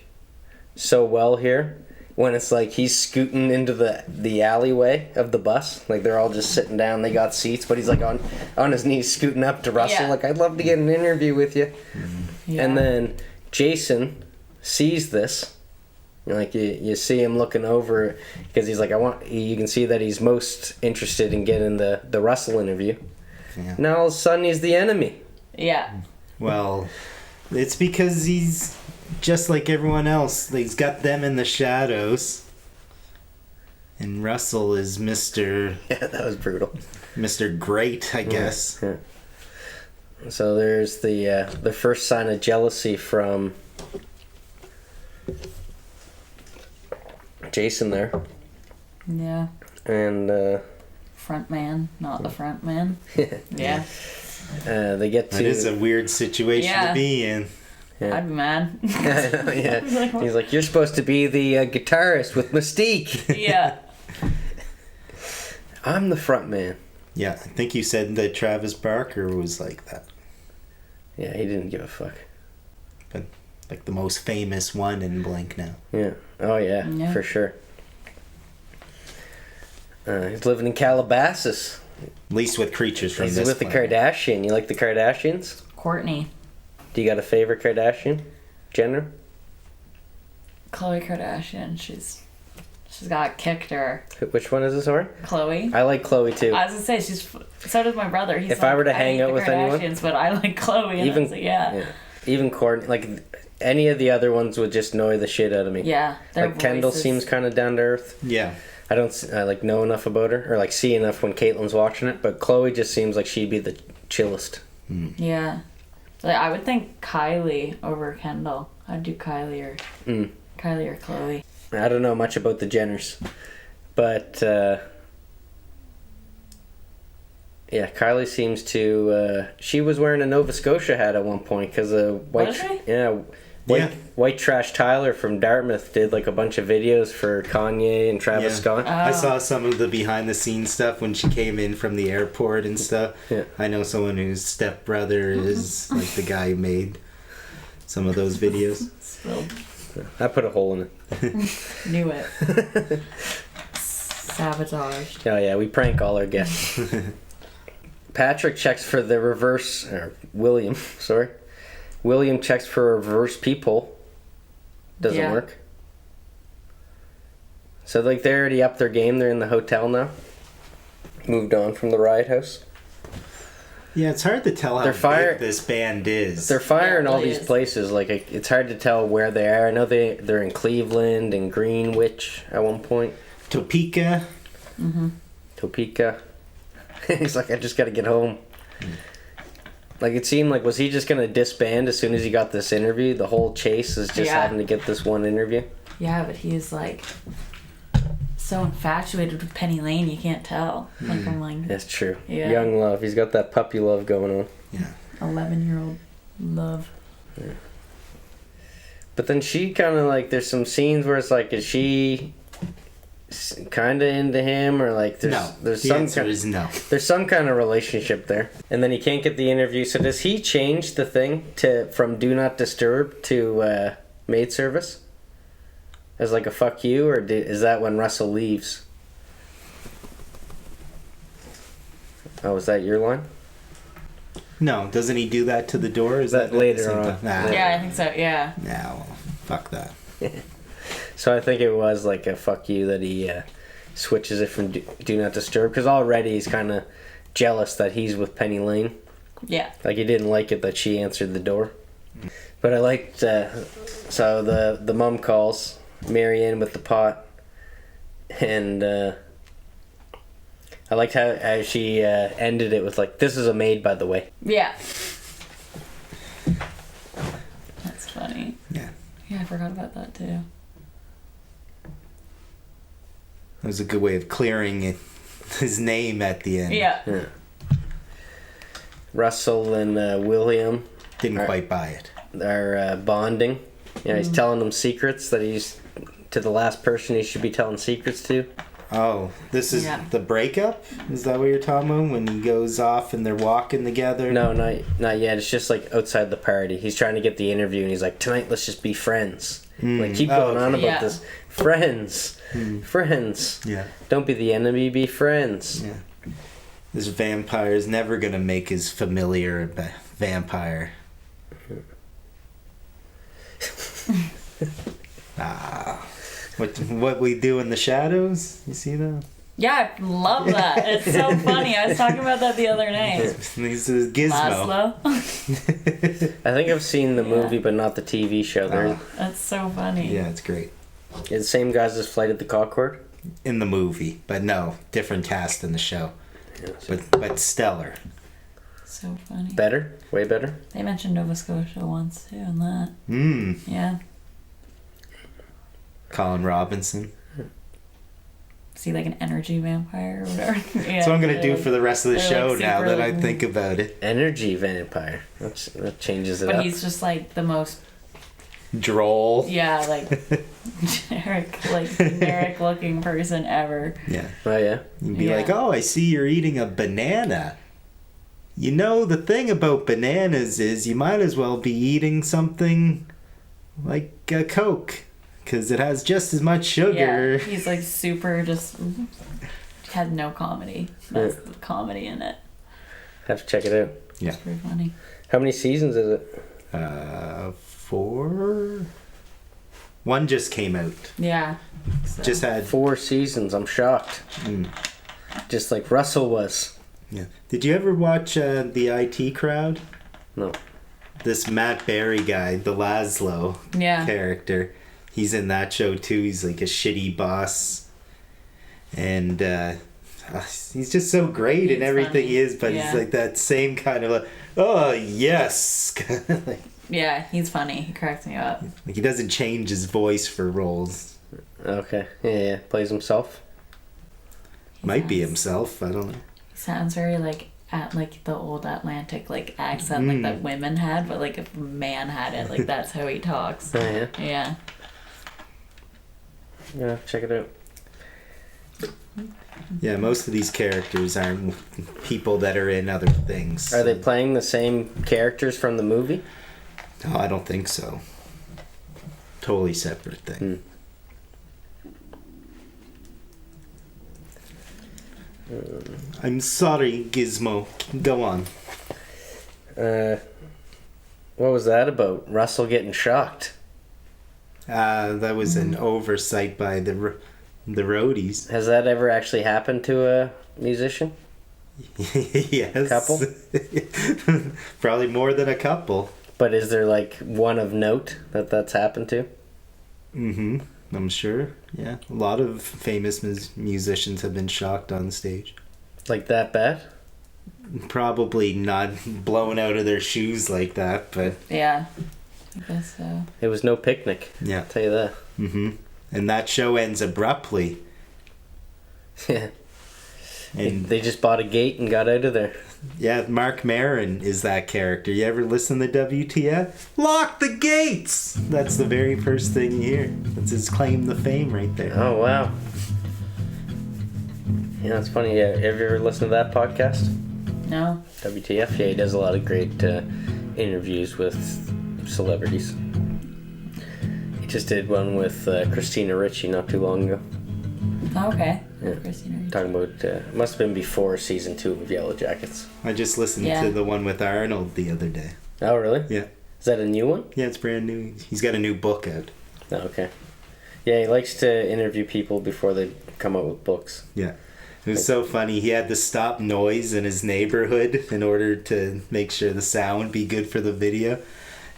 Speaker 1: so well here. When it's he's scooting into the alleyway of the bus, they're all just sitting down, they got seats, but he's on his knees scooting up to Russell, I'd love to get an interview with you. Yeah. And then Jason sees this, you see him looking over, because he's you can see that he's most interested in getting the Russell interview. Yeah. Now all of a sudden he's the enemy.
Speaker 2: Yeah.
Speaker 3: Well, it's because he's just like everyone else. He's got them in the shadows. And Russell is Mr.
Speaker 1: Yeah, that was brutal.
Speaker 3: Mr. Great, I guess.
Speaker 1: Yeah. So there's the first sign of jealousy from Jason there.
Speaker 2: Yeah.
Speaker 1: And
Speaker 2: front man, not the front man. Yeah.
Speaker 1: They get to...
Speaker 3: That is a weird situation to be in.
Speaker 2: Yeah. I'd be mad.
Speaker 1: Yeah. He's like, you're supposed to be the guitarist with Mystique.
Speaker 2: Yeah.
Speaker 1: I'm the front man.
Speaker 3: Yeah, I think you said that Travis Barker was like that.
Speaker 1: Yeah, he didn't give a fuck.
Speaker 3: But the most famous one in Blink now.
Speaker 1: Yeah. Oh yeah. For sure. He's living in Calabasas.
Speaker 3: At least with creatures from
Speaker 1: He's
Speaker 3: this
Speaker 1: with
Speaker 3: planet.
Speaker 1: the Kardashian. You like the Kardashians?
Speaker 2: Kourtney.
Speaker 1: Do you got a favorite Kardashian? Jenner?
Speaker 2: Khloe Kardashian. She's got kicked her.
Speaker 1: Which one is this, sorry?
Speaker 2: Khloe.
Speaker 1: I like Khloe too.
Speaker 2: I was gonna say so does my brother. He's
Speaker 1: if I were to hang out with anyone,
Speaker 2: but I like Khloe. And
Speaker 1: even
Speaker 2: yeah.
Speaker 1: Even Kourtney, any of the other ones would just annoy the shit out of me.
Speaker 2: Yeah,
Speaker 1: Kendall seems kind of down to earth.
Speaker 3: Yeah.
Speaker 1: I don't know enough about her or see enough when Caitlin's watching it, but Khloe just seems like she'd be the chillest.
Speaker 2: Yeah. I would think Kylie over Kendall. I'd do Kylie or Khloe.
Speaker 1: I don't know much about the Jenners, but Kylie seems to. She was wearing a Nova Scotia hat at one point because White Trash Tyler from Dartmouth did a bunch of videos for Kanye and Travis Scott.
Speaker 3: I saw some of the behind the scenes stuff when she came in from the airport and stuff. Yeah. I know someone whose stepbrother is the guy who made some of those videos.
Speaker 1: I put a hole in it.
Speaker 2: Knew it. Sabotage.
Speaker 1: Oh yeah, we prank all our guests. Patrick checks for the reverse, or William, sorry. William checks for a reverse peephole. Doesn't work. So, like, they're already up their game. They're in the hotel now. Moved on from the riot house.
Speaker 3: Yeah, it's hard to tell how big this band is.
Speaker 1: They're firing all these places. Like, it's hard to tell where they are. I know they're in Cleveland and Greenwich at one point.
Speaker 3: Topeka.
Speaker 2: Mm-hmm.
Speaker 1: Topeka. He's like, I just got to get home. Like, it seemed like, was he just going to disband as soon as he got this interview? The whole chase is just having to get this one interview?
Speaker 2: Yeah, but he's like so infatuated with Penny Lane, you can't tell. Like, I'm like...
Speaker 1: That's true.
Speaker 2: Yeah.
Speaker 1: Young love. He's got that puppy love going on.
Speaker 3: Yeah.
Speaker 2: 11-year-old love.
Speaker 1: Yeah. But then she kind of, like, there's some scenes where it's like, is she kind of into him, or like there's some
Speaker 3: answer is no.
Speaker 1: There's some kind of relationship there, and then he can't get the interview. So does he change the thing from do not disturb to maid service as like a fuck you, or is that when Russell leaves? Oh, is that your line?
Speaker 3: No, doesn't he do that to the door? Is that
Speaker 1: later on?
Speaker 3: Nah.
Speaker 2: Yeah, I think so. Yeah.
Speaker 3: Nah, well, fuck that.
Speaker 1: So I think it was like a fuck you that he switches it from do not disturb, because already he's kind of jealous that he's with Penny Lane.
Speaker 2: Yeah.
Speaker 1: Like, he didn't like it that she answered the door. But I liked, so the mom calls Marianne with the pot, and I liked how she ended it with like, this is a maid, by the way.
Speaker 2: Yeah. That's funny.
Speaker 3: Yeah.
Speaker 2: Yeah, I forgot about that too.
Speaker 3: It was a good way of clearing his name at the end.
Speaker 2: Yeah.
Speaker 1: Russell and William
Speaker 3: Didn't quite buy it.
Speaker 1: are bonding. You know, he's telling them secrets that he's to the last person he should be telling secrets to.
Speaker 3: Oh, this is the breakup? Is that what you're talking about? When he goes off and they're walking together?
Speaker 1: No, not yet. It's just like outside the party. He's trying to get the interview, and he's like, tonight let's just be friends. Like, keep going on about this. Friends. Friends.
Speaker 3: Yeah.
Speaker 1: Don't be the enemy, be friends.
Speaker 3: Yeah. This vampire is never going to make his familiar a vampire. What we do in the shadows? You see that?
Speaker 2: Yeah, I love that. It's so funny. I was talking about that the other night.
Speaker 3: This is Gizmo.
Speaker 2: Laszlo.
Speaker 1: I think I've seen the movie, but not the TV show.
Speaker 2: That's so funny.
Speaker 3: Yeah, it's great.
Speaker 1: It's the same guys as Flight of the Conchord?
Speaker 3: In the movie, but no, different cast in the show.
Speaker 1: Yeah.
Speaker 3: But stellar.
Speaker 2: So funny.
Speaker 1: Better? Way better?
Speaker 2: They mentioned Nova Scotia once too in that. Yeah.
Speaker 3: Colin Robinson.
Speaker 2: Is he like an energy vampire or whatever? Yeah,
Speaker 3: That's what I'm going to do for the rest of the show
Speaker 2: like
Speaker 3: now that I
Speaker 2: super-
Speaker 3: think about it.
Speaker 1: Energy vampire. That changes it
Speaker 2: But
Speaker 1: up.
Speaker 2: he's just like the most,
Speaker 3: Droll.
Speaker 2: yeah, like generic looking person ever.
Speaker 3: Yeah.
Speaker 1: Oh, yeah?
Speaker 3: You'd be
Speaker 2: Yeah.
Speaker 3: like, oh, I see you're eating a banana. You know, the thing about bananas is you might as well be eating something like a Coke, because it has just as much sugar.
Speaker 2: Yeah, he's like super just had no comedy. That's the comedy in it.
Speaker 1: Have to check it out.
Speaker 3: Yeah.
Speaker 2: It's pretty funny.
Speaker 1: How many seasons is it?
Speaker 3: 4? One just came out.
Speaker 2: Yeah. So.
Speaker 3: Just had
Speaker 1: 4 seasons. I'm shocked. Just like Russell was.
Speaker 3: Yeah. Did you ever watch the IT Crowd?
Speaker 1: No.
Speaker 3: This Matt Berry guy, the Laszlo character, he's in that show too. He's like a shitty boss, and he's just so great in everything
Speaker 2: funny.
Speaker 3: he is. But he's like that same kind of like, oh yes,
Speaker 2: Yeah, he's funny. He cracks me up.
Speaker 3: like he doesn't change his voice for roles.
Speaker 1: Okay. Yeah. Plays himself.
Speaker 3: Might be himself. I don't know.
Speaker 2: He sounds very like at like the old Atlantic like accent like that women had, but like if a man had it, like that's how he talks.
Speaker 1: Oh, yeah?
Speaker 2: Yeah.
Speaker 1: Yeah, check it out.
Speaker 3: Yeah, most of these characters aren't people that are in other things.
Speaker 1: Are they playing the same characters from the movie?
Speaker 3: No, I don't think so. Totally separate thing. I'm sorry, Gizmo. Go on.
Speaker 1: What was that about? Russell getting shocked.
Speaker 3: That was an oversight by the roadies.
Speaker 1: Has that ever actually happened to a musician?
Speaker 3: Yes.
Speaker 1: Couple?
Speaker 3: Probably more than a couple.
Speaker 1: But is there like one of note that's happened to?
Speaker 3: Mm-hmm. I'm sure. Yeah. A lot of famous musicians have been shocked on stage.
Speaker 1: Like that bad?
Speaker 3: Probably not blown out of their shoes like that, but
Speaker 2: Yeah. I guess so.
Speaker 1: It was no picnic.
Speaker 3: yeah.
Speaker 1: I'll tell you that.
Speaker 3: Mm-hmm. And that show ends abruptly.
Speaker 1: Yeah.
Speaker 3: And
Speaker 1: They just bought a gate and got out of there.
Speaker 3: yeah, Mark Maron is that character. You ever listen to WTF? Lock the gates! That's the very first thing you hear. That's his claim to fame right there.
Speaker 1: Oh, wow. Yeah, it's funny. Yeah, have you ever listened to that podcast?
Speaker 2: No.
Speaker 1: WTF? Yeah, he does a lot of great interviews with celebrities. He just did one with Christina Ricci not too long ago.
Speaker 2: Oh, okay.
Speaker 1: Yeah.
Speaker 2: Christina.
Speaker 1: Talking about, must have been before season 2 of Yellow Jackets.
Speaker 3: I just listened
Speaker 2: Yeah.
Speaker 3: to the one with Arnold the other day.
Speaker 1: Oh, really?
Speaker 3: Yeah.
Speaker 1: Is that a new one?
Speaker 3: Yeah, it's brand new. He's got a new book out.
Speaker 1: Oh, okay. Yeah, he likes to interview people before they come out with books.
Speaker 3: Yeah. It was so funny. He had to stop noise in his neighborhood in order to make sure the sound be good for the video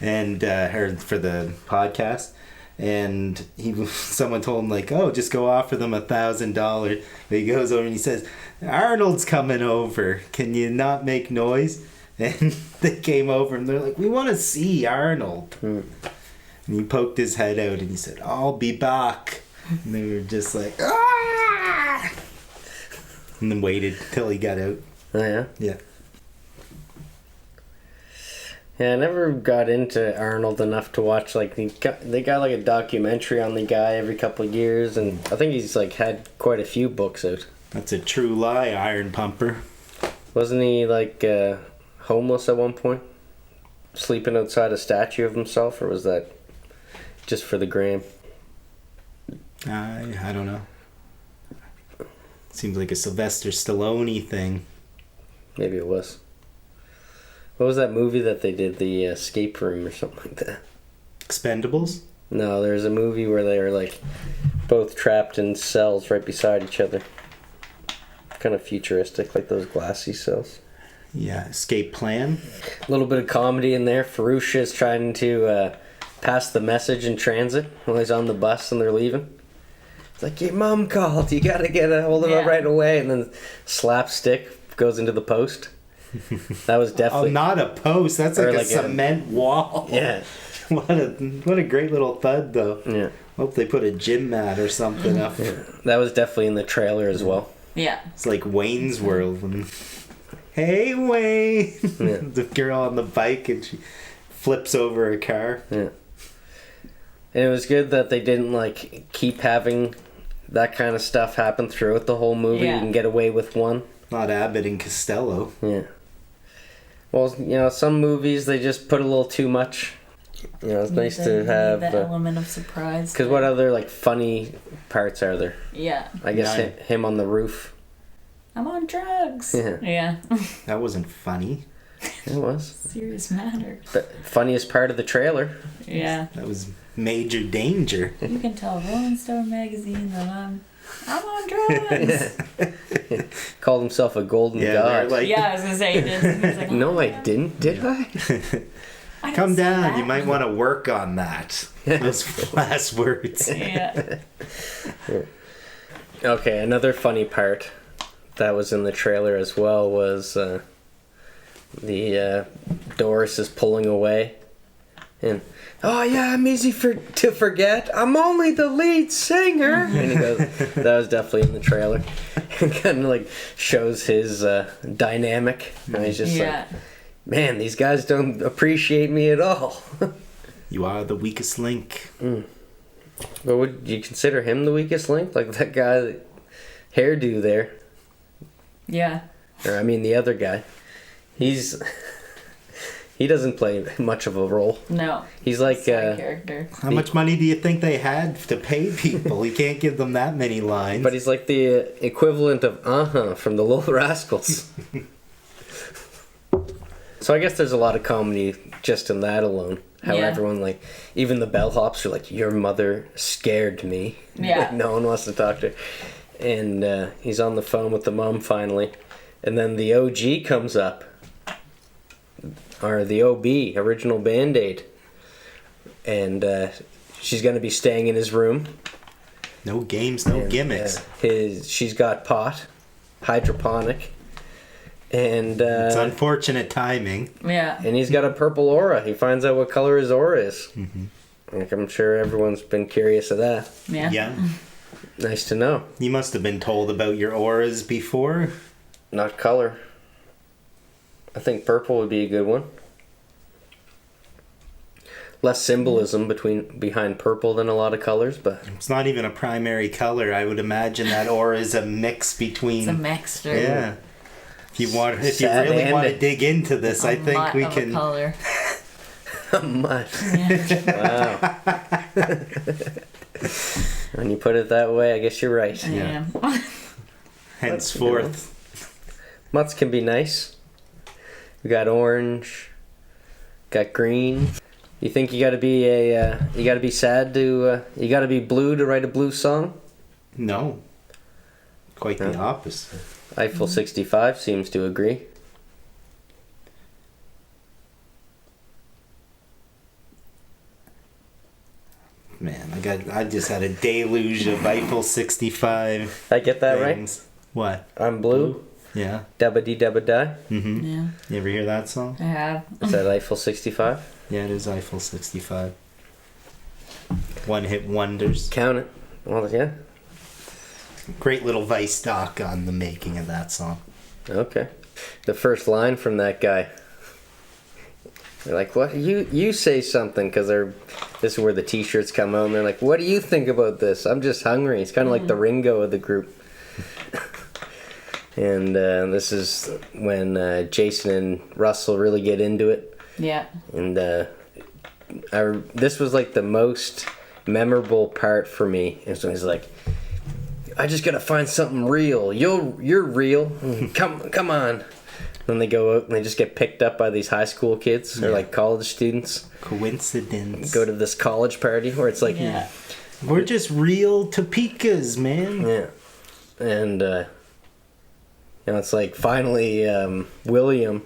Speaker 3: and or for the podcast. And someone told him like, "Oh, just go offer them $1,000." But he goes over and he says, "Arnold's coming over. Can you not make noise?" And they came over and they're like, "We want to see Arnold." And he poked his head out and he said, "I'll be back." And they were just like, "Ah!" And then waited till he got out.
Speaker 1: Oh, yeah?
Speaker 3: Yeah.
Speaker 1: Yeah, I never got into Arnold enough to watch, like, they got like a documentary on the guy every couple of years, and I think he's, like, had quite a few books out.
Speaker 3: That's a true lie, Iron Pumper.
Speaker 1: Wasn't he, like, homeless at one point? Sleeping outside a statue of himself, or was that just for the gram?
Speaker 3: I don't know. Seems like a Sylvester Stallone thing.
Speaker 1: Maybe it was. What was that movie that they did, the escape room or something like that?
Speaker 3: Expendables?
Speaker 1: No, there's a movie where they were, like, both trapped in cells right beside each other. Kind of futuristic, like those glassy cells.
Speaker 3: Yeah, Escape Plan.
Speaker 1: A little bit of comedy in there. Ferruccia's trying to pass the message in transit while he's on the bus and they're leaving. It's like, your mom called. You gotta get a hold of her right away. And then slapstick goes into the post. That was definitely...
Speaker 3: Oh, not a post. That's like a cement wall.
Speaker 1: Yeah.
Speaker 3: What a great little thud, though.
Speaker 1: Yeah.
Speaker 3: Hope they put a gym mat or something up.
Speaker 1: Yeah. That was definitely in the trailer as well.
Speaker 2: Yeah.
Speaker 3: It's like Wayne's World. When, hey, Wayne!
Speaker 1: Yeah.
Speaker 3: The girl on the bike and she flips over a car.
Speaker 1: Yeah. And it was good that they didn't, like, keep having that kind of stuff happen throughout the whole movie.
Speaker 2: Yeah.
Speaker 1: You can get away with one.
Speaker 3: Not Abbott and Costello.
Speaker 1: Yeah. Well, you know, some movies, they just put a little too much. You know, it's nice to have...
Speaker 2: the element of surprise.
Speaker 1: Because what other, like, funny parts are there?
Speaker 2: Yeah.
Speaker 1: I guess him on the roof.
Speaker 2: I'm on drugs.
Speaker 1: Yeah.
Speaker 2: Yeah.
Speaker 3: That wasn't funny.
Speaker 1: It was.
Speaker 2: Serious matter.
Speaker 1: The funniest part of the trailer.
Speaker 2: Yeah.
Speaker 3: That was major danger.
Speaker 2: You can tell Rolling Stone magazine that I'm on drugs.
Speaker 1: Called himself a golden god.
Speaker 3: Like,
Speaker 2: Yeah, I was gonna say he did. He was like,
Speaker 1: No,
Speaker 2: oh,
Speaker 1: I
Speaker 2: yeah.
Speaker 1: didn't, did I?
Speaker 2: I didn't
Speaker 3: come
Speaker 2: say
Speaker 3: down.
Speaker 2: that.
Speaker 3: You might want to work on that. Those last words.
Speaker 2: Yeah.
Speaker 1: Okay, another funny part that was in the trailer as well was Doris is pulling away. And, oh yeah, I'm easy to forget. I'm only the lead singer. And he goes, that was definitely in the trailer. It kind of like shows his dynamic. And he's just like, man, these guys don't appreciate me at all.
Speaker 3: You are the weakest link.
Speaker 1: But would you consider him the weakest link? Like that guy, hairdo there.
Speaker 2: Yeah.
Speaker 1: Or I mean the other guy. He's He doesn't play much of a role.
Speaker 2: No.
Speaker 1: He's like
Speaker 2: Side character.
Speaker 3: How much money do you think they had to pay people? You can't give them that many lines.
Speaker 1: but he's like the equivalent of from the Little Rascals. So I guess there's a lot of comedy just in that alone. How
Speaker 2: Yeah.
Speaker 1: everyone, like, even the bellhops are like, your mother scared me.
Speaker 2: Yeah.
Speaker 1: Like, no one wants to talk to her. And he's on the phone with the mom finally. And then the OG comes up. Or the OB, original Band-Aid. And she's going to be staying in his room.
Speaker 3: No games, no
Speaker 1: And,
Speaker 3: gimmicks.
Speaker 1: She's got pot, hydroponic. And
Speaker 3: It's unfortunate timing.
Speaker 2: Yeah.
Speaker 1: and he's got a purple aura. He finds out what color his aura is. Like, I'm sure everyone's been curious of that.
Speaker 2: Yeah.
Speaker 3: Yeah.
Speaker 1: Nice to know.
Speaker 3: You must have been told about your auras before.
Speaker 1: Not color. I think purple would be a good one. Less symbolism behind purple than a lot of colors, but
Speaker 3: It's not even a primary color. I would imagine that aura is a mix between.
Speaker 2: It's a mixture.
Speaker 3: Yeah. If you
Speaker 1: Sad
Speaker 3: really want to
Speaker 1: ending.
Speaker 3: dig into this, I think we
Speaker 2: A
Speaker 3: can.
Speaker 2: color.
Speaker 1: much.
Speaker 2: Yeah.
Speaker 1: Wow. When you put it that way, I guess you're right.
Speaker 2: Yeah.
Speaker 3: Henceforth,
Speaker 1: Mutts can be nice. We got orange, got green. You think you gotta be you gotta be sad to, you gotta be blue to write a blues song?
Speaker 3: no. Quite the
Speaker 1: No.
Speaker 3: opposite.
Speaker 1: Eiffel 65 seems to agree.
Speaker 3: Man, I just had a deluge of Eiffel 65
Speaker 1: I get that right?
Speaker 3: things. What?
Speaker 1: I'm blue.
Speaker 3: Yeah.
Speaker 1: Dabba dee dabba die.
Speaker 3: Mm-hmm.
Speaker 2: Yeah.
Speaker 3: You ever hear that song?
Speaker 2: I have.
Speaker 1: Is that Eiffel 65?
Speaker 3: Yeah, it is Eiffel 65. One hit wonders.
Speaker 1: Count it. Well, yeah.
Speaker 3: Great little Vice doc on the making of that song.
Speaker 1: Okay. The first line from that guy. They're like, "What? You say something," because this is where the T-shirts come out. And they're like, "What do you think about this? I'm just hungry." It's kind of like the Ringo of the group. And this is when Jason and Russell really get into it.
Speaker 2: Yeah.
Speaker 1: And this was like the most memorable part for me. And so he's like, "I just gotta find something real. You're real. Come on." Then they go out and they just get picked up by these high school kids or like college students.
Speaker 3: Coincidence.
Speaker 1: Go to this college party where it's like,
Speaker 2: Yeah.
Speaker 3: We're just real Topikas, man.
Speaker 1: yeah. And it's like finally William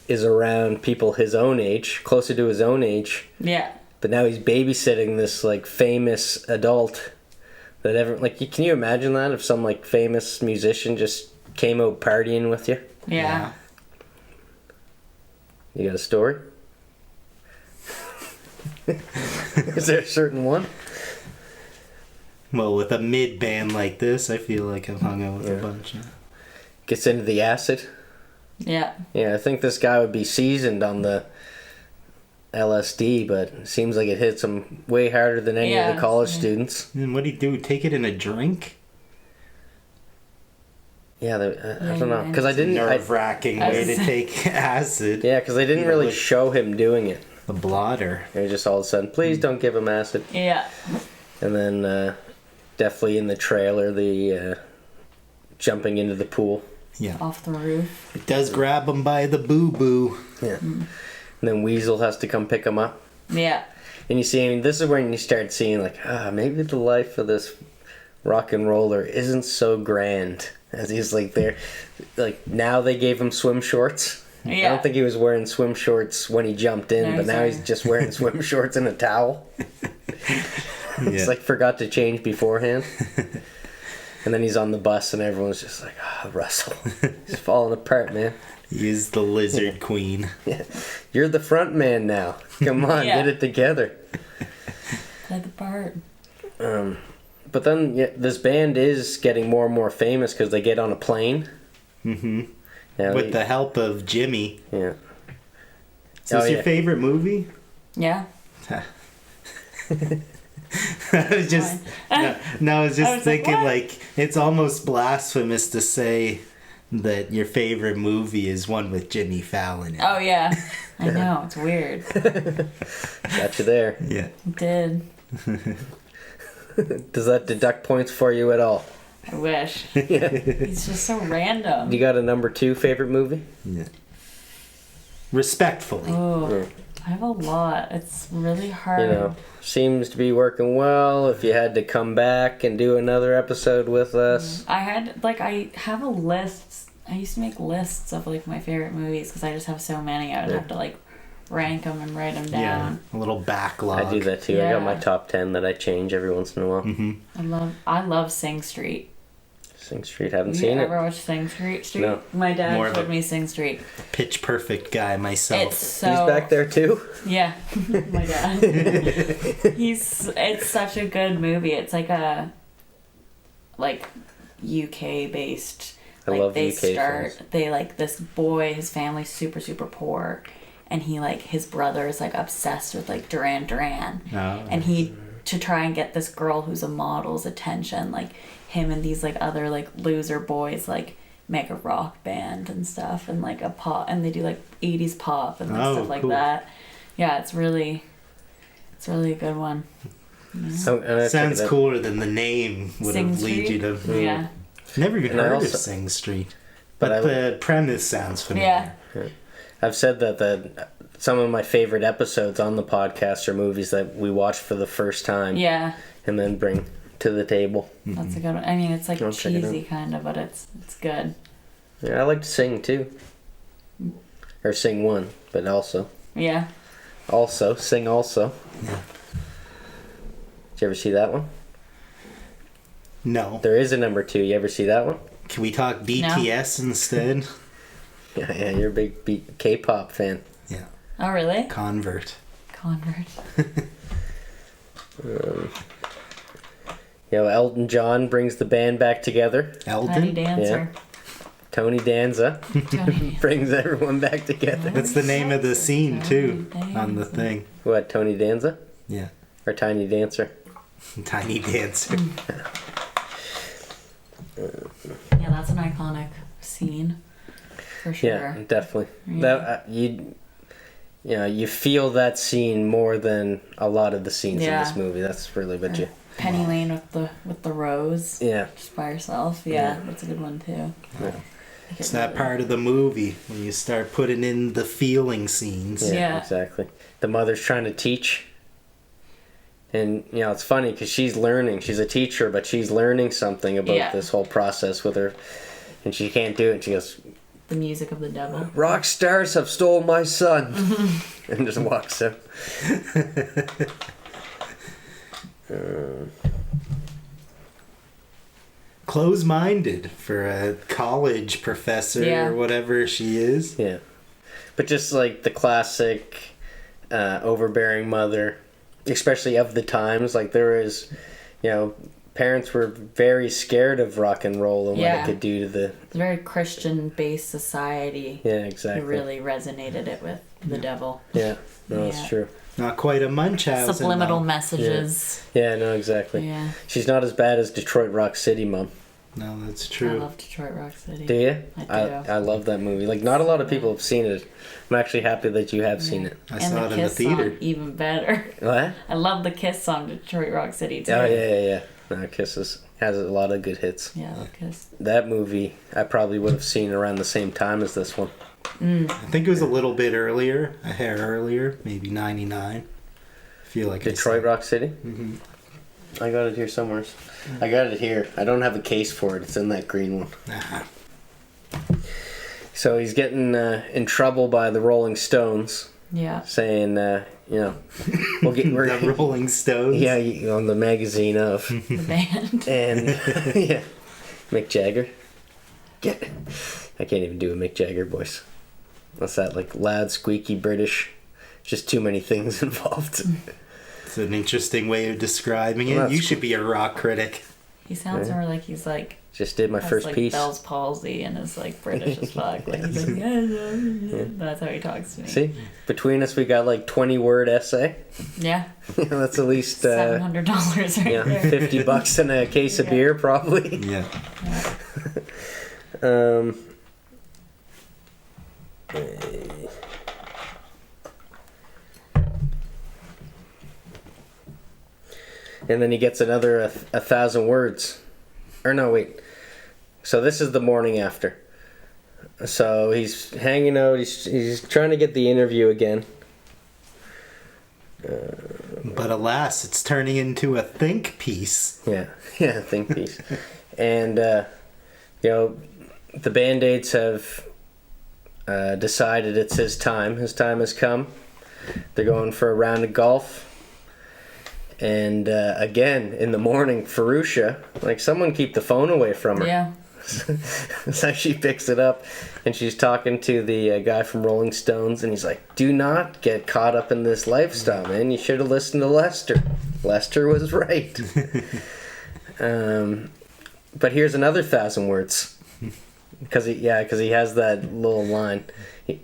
Speaker 1: is around people his own age, closer to his own age.
Speaker 2: Yeah.
Speaker 1: But now he's babysitting this like famous adult that can you imagine that if some like famous musician just came out partying with you?
Speaker 2: Yeah.
Speaker 1: You got a story? Is there a certain one?
Speaker 3: Well, with a mid band like this, I feel like I've hung out with a bunch.
Speaker 1: Gets into the acid.
Speaker 2: Yeah.
Speaker 1: Yeah, I think this guy would be seasoned on the LSD, but it seems like it hits him way harder than any of the college students.
Speaker 3: And what do you do? Take it in a drink?
Speaker 1: Yeah, I don't know, because I didn't.
Speaker 3: Nerve-wracking way to take acid.
Speaker 1: Yeah, because they didn't really show him doing it.
Speaker 3: The blotter.
Speaker 1: They just all of a sudden, please don't give him acid.
Speaker 2: Yeah.
Speaker 1: And then definitely in the trailer, the jumping into the pool.
Speaker 3: Yeah.
Speaker 2: Off the roof.
Speaker 3: It does grab him by the boo-boo.
Speaker 1: Yeah. And then Weasel has to come pick him up.
Speaker 2: Yeah.
Speaker 1: And you see, this is when you start seeing, like, maybe the life of this rock and roller isn't so grand. As he's like there, like now they gave him swim shorts.
Speaker 2: Yeah.
Speaker 1: I don't think he was wearing swim shorts when he jumped in, but now he's just wearing swim shorts and a towel. It's like forgot to change beforehand. And then he's on the bus and everyone's just like, Russell, he's falling apart, man.
Speaker 3: He is the lizard queen.
Speaker 1: Yeah. You're the front man now. Come on,
Speaker 2: Yeah.
Speaker 1: get it together.
Speaker 2: Play the part.
Speaker 1: But then this band is getting more and more famous because they get on a plane.
Speaker 3: Mm-hmm.
Speaker 1: Yeah,
Speaker 3: With the help of Jimmy.
Speaker 1: Yeah.
Speaker 3: Is this your favorite movie?
Speaker 2: Yeah.
Speaker 3: I was just I was just thinking
Speaker 2: like,
Speaker 3: like it's almost blasphemous to say that your favorite movie is one with Jimmy Fallon in it.
Speaker 2: Oh yeah, I know, it's weird.
Speaker 1: Got you there.
Speaker 3: Yeah.
Speaker 2: It did.
Speaker 1: Does that deduct points for you at all?
Speaker 2: I wish.
Speaker 1: Yeah.
Speaker 2: He's just so random.
Speaker 1: You got a number 2 favorite movie?
Speaker 3: Yeah. Respectfully.
Speaker 2: Oh, I have a lot. It's really hard.
Speaker 1: You know, seems to be working well. If you had to come back and do another episode with us.
Speaker 2: I have a list. I used to make lists of like my favorite movies because I just have so many. I would have to like rank them and write them down.
Speaker 3: A little backlog.
Speaker 1: I do that too. I got my top 10 that I change every once in a while.
Speaker 3: Mm-hmm.
Speaker 2: I love Sing Street.
Speaker 1: Sing Street, haven't
Speaker 2: You
Speaker 1: seen it.
Speaker 2: ever watch Sing Street?
Speaker 1: No.
Speaker 2: My dad
Speaker 3: More of
Speaker 2: showed
Speaker 3: a-
Speaker 2: me Sing Street.
Speaker 3: Pitch Perfect guy myself.
Speaker 2: It's so.
Speaker 1: He's back there too?
Speaker 2: Yeah, my dad. It's such a good movie. It's like a UK based.
Speaker 1: I love UK films.
Speaker 2: They like this boy. His family's super super poor, and his brother is like obsessed with like Duran Duran, and he to try and get this girl who's a model's attention, like him and these like other like loser boys like make a rock band and stuff and like a pop, and they do like 80s pop and like, stuff like
Speaker 3: cool.
Speaker 2: that. Yeah, it's really a good one.
Speaker 3: Sounds cooler than the name would
Speaker 2: Sing
Speaker 3: have lead you
Speaker 2: Street?
Speaker 3: to.
Speaker 2: Yeah.
Speaker 3: Never even
Speaker 1: And I
Speaker 3: heard
Speaker 1: also-
Speaker 3: of Sing Street.
Speaker 1: But
Speaker 3: But the premise sounds familiar.
Speaker 2: Yeah.
Speaker 1: I've said that some of my favorite episodes on the podcast are movies that we watch for the first time
Speaker 2: Yeah.
Speaker 1: and then bring to the table.
Speaker 2: That's a good one. I mean, it's like
Speaker 1: I'll check it
Speaker 2: cheesy kind of, but it's good.
Speaker 1: Yeah, I like to sing too. Or sing one, but also.
Speaker 2: Yeah.
Speaker 1: Sing also.
Speaker 3: Yeah.
Speaker 1: Did you ever see that one?
Speaker 3: No.
Speaker 1: There is a number 2. You ever see that one?
Speaker 3: Can we talk BTS instead?
Speaker 1: Yeah, you're a big K-pop fan.
Speaker 3: Yeah.
Speaker 2: Oh, really?
Speaker 3: Convert.
Speaker 2: Convert.
Speaker 1: Elton John brings the band back together.
Speaker 2: Tiny
Speaker 3: Eldon?
Speaker 2: Dancer.
Speaker 1: Tony Danza
Speaker 2: Tony.
Speaker 1: brings everyone back together.
Speaker 3: That's the name of the scene, too, on the thing.
Speaker 1: What, Tony Danza?
Speaker 3: Yeah.
Speaker 1: Or Tiny Dancer?
Speaker 3: Tiny Dancer.
Speaker 2: Yeah, that's an iconic scene. For sure.
Speaker 1: Yeah, definitely.
Speaker 2: Yeah.
Speaker 1: That you feel that scene more than a lot of the scenes in this movie. That's really what you.
Speaker 2: Penny Lane with the rose.
Speaker 1: Yeah.
Speaker 2: Just by herself. Yeah, that's a good one too.
Speaker 1: Yeah.
Speaker 3: It's that part of the movie when you start putting in the feeling scenes.
Speaker 1: Yeah,
Speaker 2: Yeah.
Speaker 1: exactly. The mother's trying to teach. And, it's funny because she's learning. She's a teacher, but she's learning something about this whole process with her. And she can't do it. And she goes,
Speaker 2: The music of the devil.
Speaker 1: rock stars have stole my son. And just walks out.
Speaker 3: Close-minded for a college professor or whatever she is.
Speaker 1: Yeah. But just like the classic overbearing mother, especially of the times, like there is, parents were very scared of rock and roll and what it could do to the...
Speaker 2: It's a very Christian-based society.
Speaker 1: Yeah, exactly.
Speaker 2: It really resonated it with the devil.
Speaker 1: Yeah, no, that's true.
Speaker 3: Not quite a Munchausen.
Speaker 2: Subliminal
Speaker 3: though.
Speaker 2: messages.
Speaker 1: Yeah, no, exactly.
Speaker 2: Yeah.
Speaker 1: She's not as bad as Detroit Rock City, Mom.
Speaker 3: No, that's
Speaker 2: I
Speaker 3: true.
Speaker 2: love Detroit Rock City.
Speaker 1: Do you?
Speaker 2: I do.
Speaker 1: I love that movie. Like, not a lot of people have seen it. I'm actually happy that you have seen it.
Speaker 3: I
Speaker 2: And
Speaker 3: saw
Speaker 2: the
Speaker 3: it in the
Speaker 2: Kiss
Speaker 3: theater.
Speaker 2: song, even better.
Speaker 1: What?
Speaker 2: I love the Kiss song, Detroit Rock City, too.
Speaker 1: Oh, yeah. No, Kiss has a lot of good hits.
Speaker 2: Yeah, I love Kiss.
Speaker 1: That movie, I probably would have seen around the same time as this one.
Speaker 3: I think it was a little bit earlier, a hair earlier, maybe 99. I feel like
Speaker 1: Detroit Rock City?
Speaker 3: Mm-hmm.
Speaker 1: I got it here somewhere. I got it here. I don't have a case for it. It's in that green one. So he's getting in trouble by the Rolling Stones,
Speaker 2: Yeah.
Speaker 1: saying, we'll get
Speaker 3: The Rolling Stones.
Speaker 1: Yeah, on the magazine of
Speaker 2: The band.
Speaker 1: and yeah, Mick Jagger. I can't even do a Mick Jagger voice. What's that, like loud, squeaky British? Just too many things involved.
Speaker 3: It's an interesting way of describing it.
Speaker 1: Well,
Speaker 3: You
Speaker 1: that's
Speaker 3: should be a rock critic.
Speaker 2: He sounds more like he's like
Speaker 1: Just did my
Speaker 2: has
Speaker 1: first
Speaker 2: like
Speaker 1: piece.
Speaker 2: Bell's palsy and is like British as fuck. Like he's like, yeah. That's how he talks to me.
Speaker 1: See, between us, we got like 20-word essay.
Speaker 2: Yeah.
Speaker 1: That's at least
Speaker 2: $700 right there.
Speaker 1: $50 and a case of beer, probably.
Speaker 3: Yeah.
Speaker 1: And then he gets another 1,000 words. Or no, wait. So this is the morning after. So he's hanging out. He's trying to get the interview again.
Speaker 3: But alas, it's turning into a think piece.
Speaker 1: Yeah, think piece. And, the Band-Aids have decided it's his time. His time has come. They're going for a round of golf. And again, in the morning, Ferruccia, like, someone keep the phone away from her.
Speaker 2: Yeah.
Speaker 1: So she picks it up, and she's talking to the guy from Rolling Stones, and he's like, do not get caught up in this lifestyle, man. You should have listened to Lester. Lester was right. But here's another 1,000 words. Because he has that little line.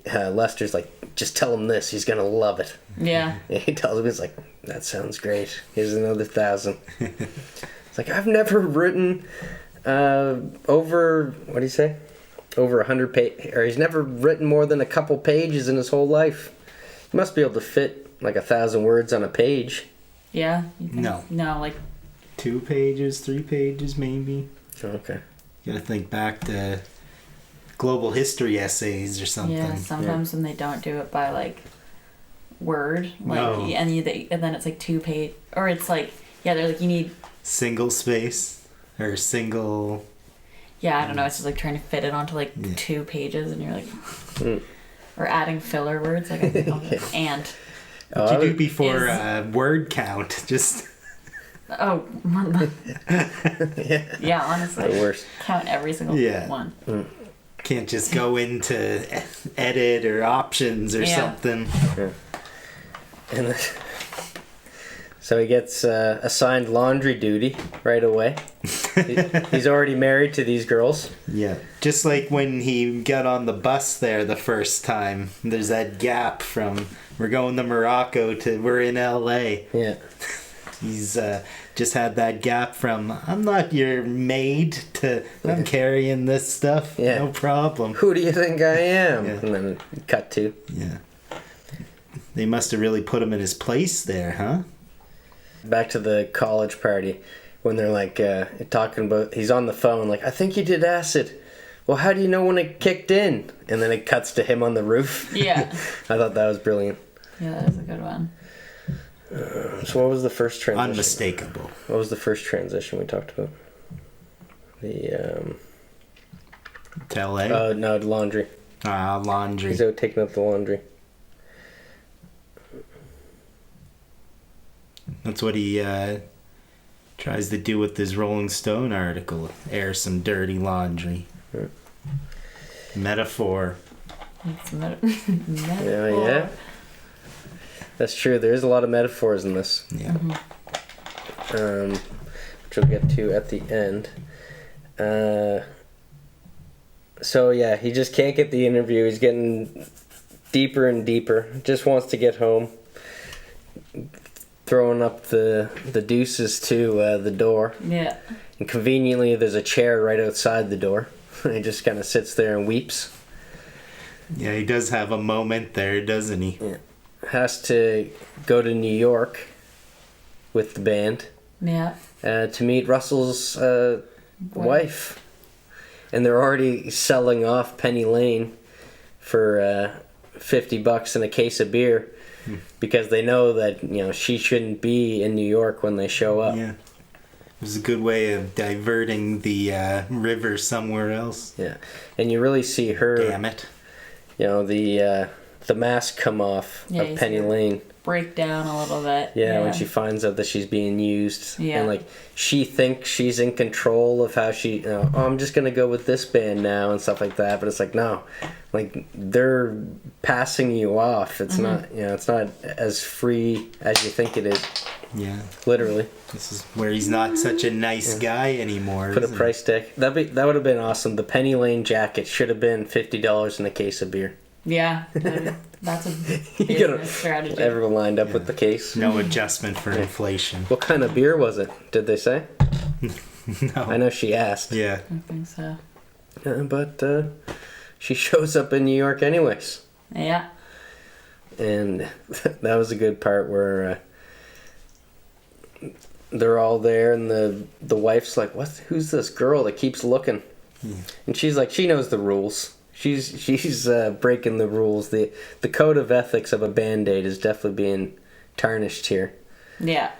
Speaker 1: Lester's like, just tell him this. He's going to love it.
Speaker 2: Yeah.
Speaker 1: And he tells him, he's like, that sounds great. Here's another 1,000. It's like, I've never written over, what do you say? Over 100 pages. Or he's never written more than a couple pages in his whole life. He must be able to fit like 1,000 words on a page.
Speaker 2: Yeah?
Speaker 3: No.
Speaker 2: No, like...
Speaker 3: 2 pages, 3 pages, maybe.
Speaker 1: Okay.
Speaker 3: You gotta think back to global history essays or something.
Speaker 2: Yeah, sometimes when they don't do it by, like, word, like,
Speaker 3: No.
Speaker 2: and then it's, like, 2 page... Or it's, like, yeah, they're like, you need...
Speaker 3: Single space. Or single...
Speaker 2: Yeah, I don't know. It's just like trying to fit it onto like 2 pages, and you're like, or adding filler words, like and.
Speaker 3: What you do before word count? Just.
Speaker 2: Oh. Yeah, honestly.
Speaker 1: The worst.
Speaker 2: Count every single one.
Speaker 3: Can't just go into edit or options or something.
Speaker 1: Yeah. And then, so he gets assigned laundry duty right away. He's already married to these girls.
Speaker 3: Yeah. Just like when he got on the bus there the first time, there's that gap from we're going to Morocco to we're in LA.
Speaker 1: Yeah.
Speaker 3: He's just had that gap from I'm not your maid to I'm carrying this stuff.
Speaker 1: Yeah.
Speaker 3: No problem.
Speaker 1: Who do you think I am?
Speaker 3: Yeah.
Speaker 1: And then cut to.
Speaker 3: Yeah. They must have really put him in his place there, huh?
Speaker 1: Back to the college party when they're like talking about he's on the phone like I think you did acid. Well, how do you know when it kicked in? And then it cuts to him on the roof.
Speaker 2: Yeah.
Speaker 1: I thought that was brilliant.
Speaker 2: Yeah, that was a good one.
Speaker 1: So what was the first transition?
Speaker 3: Unmistakable.
Speaker 1: What was the first transition we talked about? The
Speaker 3: To LA?
Speaker 1: no, laundry.
Speaker 3: Laundry.
Speaker 1: He's out taking up the laundry.
Speaker 3: That's what he tries to do with this Rolling Stone article. Air some dirty laundry.
Speaker 1: Yeah.
Speaker 3: Metaphor.
Speaker 2: It's metaphor.
Speaker 1: Yeah. That's true. There is a lot of metaphors in this.
Speaker 3: Yeah.
Speaker 1: Which we'll get to at the end. So yeah, he just can't get the interview. He's getting deeper and deeper. Just wants to get home. Throwing up the deuces to the door.
Speaker 2: Yeah.
Speaker 1: And conveniently, there's a chair right outside the door. He just kind of sits there and weeps.
Speaker 3: Yeah, he does have a moment there, doesn't he?
Speaker 1: Yeah. Has to go to New York with the band.
Speaker 2: Yeah.
Speaker 1: To meet Russell's wife. And they're already selling off Penny Lane for $50 and a case of beer. Because they know that, she shouldn't be in New York when they show up.
Speaker 3: Yeah. It was a good way of diverting the river somewhere else.
Speaker 1: Yeah. And you really see her...
Speaker 3: Damn it.
Speaker 1: The mask come off of Penny Lane.
Speaker 2: Break down a little bit.
Speaker 1: Yeah, when she finds out that she's being used.
Speaker 2: Yeah.
Speaker 1: And, she thinks she's in control of how she... I'm just going to go with this band now and stuff like that. But it's like, no. They're passing you off. It's not, it's not as free as you think it is.
Speaker 3: Yeah.
Speaker 1: Literally.
Speaker 3: This is where he's not such a nice guy anymore.
Speaker 1: Put a price tag. That would have been awesome. The Penny Lane jacket should have been $50 and a case of beer.
Speaker 2: Yeah, that's a business strategy.
Speaker 1: Everyone lined up with the case.
Speaker 3: No adjustment for inflation.
Speaker 1: What kind of beer was it? Did they say?
Speaker 3: No.
Speaker 1: I know she asked.
Speaker 3: Yeah.
Speaker 2: I think so.
Speaker 1: But she shows up in New York anyways.
Speaker 2: Yeah.
Speaker 1: And that was a good part where they're all there, and the wife's like, "What? Who's this girl that keeps looking?" And she's like, she knows the rules. She's breaking the rules. The code of ethics of a Band-Aid is definitely being tarnished here.
Speaker 2: Yeah.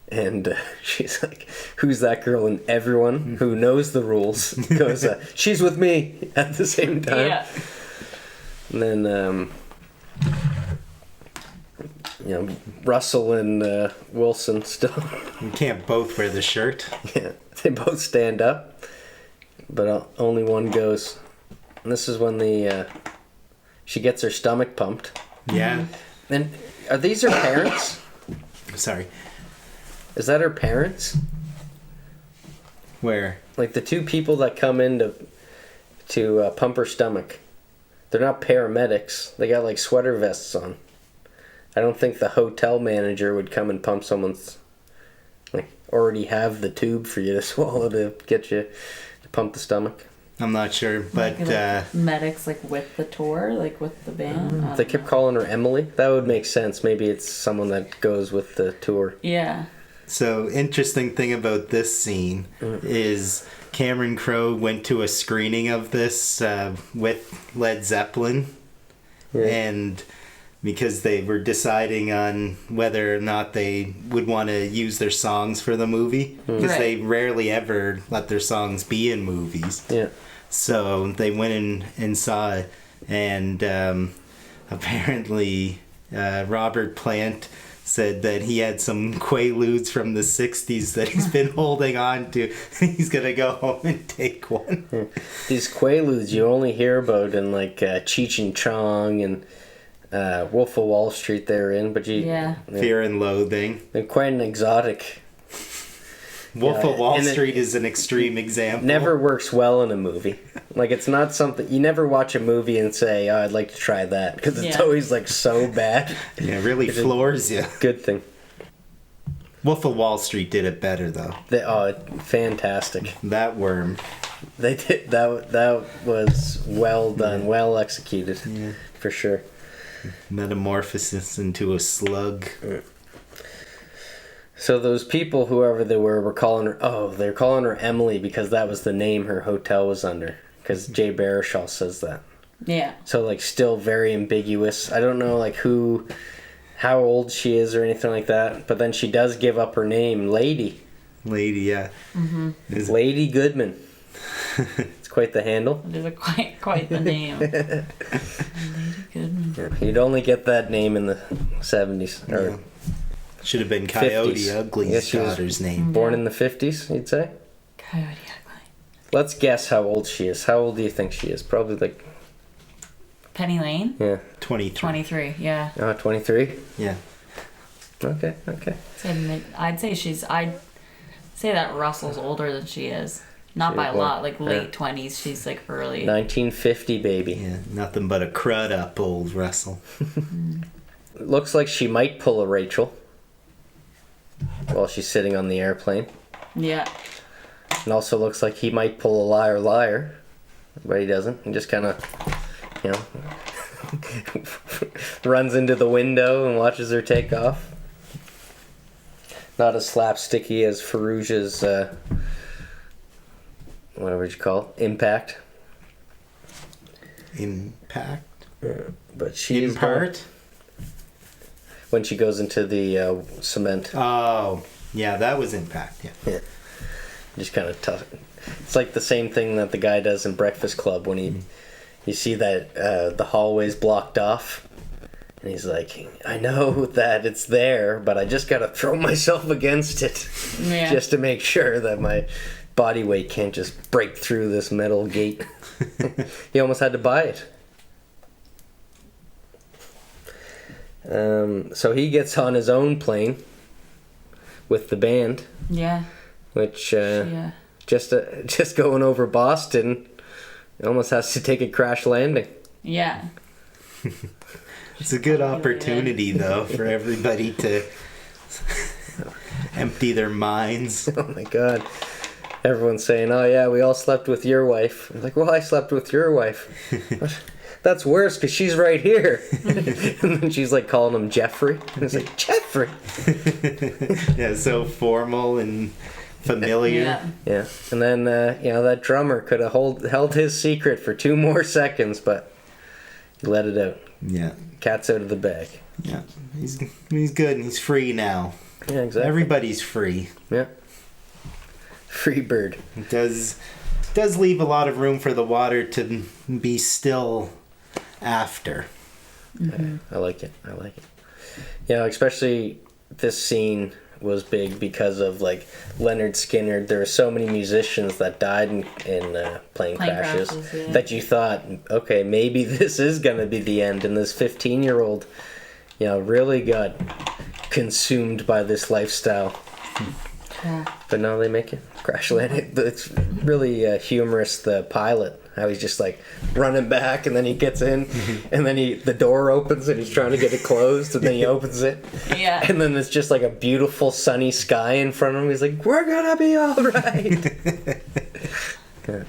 Speaker 1: And she's like, "Who's that girl?" And everyone who knows the rules goes, "She's with me," at the same time.
Speaker 2: Yeah.
Speaker 1: And then, Russell and Wilson still.
Speaker 3: You can't both wear the shirt.
Speaker 1: Yeah, they both stand up, but only one goes. And this is when she gets her stomach pumped.
Speaker 3: Yeah.
Speaker 1: And are these her parents?
Speaker 3: Sorry.
Speaker 1: Is that her parents?
Speaker 3: Where?
Speaker 1: Like the two people that come in to pump her stomach. They're not paramedics. They got like sweater vests on. I don't think the hotel manager would come and pump someone's, like, already have the tube for you to swallow to get you to pump the stomach.
Speaker 3: I'm not sure, but
Speaker 2: medics like with the tour, like with the band.
Speaker 1: They kept calling her Emily. That would make sense. Maybe it's someone that goes with the tour.
Speaker 2: Yeah.
Speaker 3: So interesting thing about this scene is Cameron Crowe went to a screening of this with Led Zeppelin, and because they were deciding on whether or not they would want to use their songs for the movie, because they rarely ever let their songs be in movies.
Speaker 1: Yeah.
Speaker 3: So they went in and saw it, and apparently Robert Plant said that he had some Quaaludes from the 60s that he's been holding on to. He's going to go home and take one.
Speaker 1: These Quaaludes you only hear about in like Cheech and Chong and Wolf of Wall Street they're in, but
Speaker 3: Fear and Loathing.
Speaker 1: They're quite an exotic.
Speaker 3: Wolf of Wall Street is an extreme example.
Speaker 1: Never works well in a movie. Like, it's not something... You never watch a movie and say, "Oh, I'd like to try that." Because it's always, like, so bad.
Speaker 3: Yeah, it really floors you.
Speaker 1: Good thing.
Speaker 3: Wolf of Wall Street did it better, though.
Speaker 1: Fantastic.
Speaker 3: That worm.
Speaker 1: They did... That was well done. Well executed. Yeah. For sure.
Speaker 3: Metamorphosis into a slug.
Speaker 1: So those people, whoever they were calling her... Oh, they're calling her Emily because that was the name her hotel was under. Because Jay Baruchel says that.
Speaker 2: Yeah.
Speaker 1: So, like, still very ambiguous. I don't know, like, how old she is or anything like that. But then she does give up her name, Lady.
Speaker 3: Lady, yeah.
Speaker 2: Mm-hmm.
Speaker 1: Lady Goodman. It's quite the handle.
Speaker 2: It is quite the name. Lady Goodman.
Speaker 1: Yeah, you'd only get that name in the 70s. Or
Speaker 3: should have been Coyote
Speaker 1: 50s.
Speaker 3: Ugly's daughter's name.
Speaker 1: Born in the 50s, you'd say?
Speaker 2: Coyote Ugly.
Speaker 1: Let's guess how old she is. How old do you think she is? Probably like...
Speaker 2: Penny Lane?
Speaker 1: Yeah.
Speaker 3: 23.
Speaker 2: 23, yeah.
Speaker 1: 23?
Speaker 3: Yeah.
Speaker 1: Okay.
Speaker 2: I'd say that Russell's older than she is. Not by a lot, like late 20s. She's like early.
Speaker 1: 1950, baby.
Speaker 3: Yeah, nothing but a crud up, old Russell.
Speaker 1: Looks like she might pull a Rachel while she's sitting on the airplane.
Speaker 2: Yeah.
Speaker 1: And also looks like he might pull a liar, but he doesn't. He just kind of, runs into the window and watches her take off. Not as slapsticky as Farouja's, whatever you call it, Impact.
Speaker 3: Impact?
Speaker 1: But she's...
Speaker 3: Impart?
Speaker 1: When she goes into the cement.
Speaker 3: Oh, yeah, that was Impact, yeah.
Speaker 1: Just kind of tough. It's like the same thing that the guy does in Breakfast Club when you see that the hallway's blocked off. And he's like, "I know that it's there, but I just got to throw myself against it just to make sure that my body weight can't just break through this metal gate." He almost had to buy it. So he gets on his own plane with the band.
Speaker 2: Yeah.
Speaker 1: Which, just going over Boston, almost has to take a crash landing.
Speaker 2: Yeah.
Speaker 3: It's a good opportunity, though, for everybody to empty their minds.
Speaker 1: Oh my god. everyone's saying, "Oh yeah, we all slept with your wife." I'm like, "Well, I slept with your wife." That's worse because she's right here. And then she's like calling him Jeffrey. And it's like, Jeffrey.
Speaker 3: Yeah, so formal and familiar.
Speaker 1: Yeah. And then, that drummer could have held his secret for 2 more seconds, but he let it out.
Speaker 3: Yeah.
Speaker 1: Cat's out of the bag.
Speaker 3: Yeah. He's good and he's free now.
Speaker 1: Yeah, exactly.
Speaker 3: Everybody's free.
Speaker 1: Yeah. Free bird.
Speaker 3: It does leave a lot of room for the water to be still after.
Speaker 2: Mm-hmm.
Speaker 1: I like it. Especially this scene was big because of like Leonard Skinner. There were so many musicians that died in plane crashes that you thought, okay, maybe this is gonna be the end, and this 15-year-old really got consumed by this lifestyle.
Speaker 2: Yeah.
Speaker 1: But no, they make it crash landing. It's really humorous, the pilot, how he's just like running back, and then he gets in, and then the door opens and he's trying to get it closed, and then he opens it, and then it's just like a beautiful sunny sky in front of him. He's like, "We're gonna be all right." Yeah.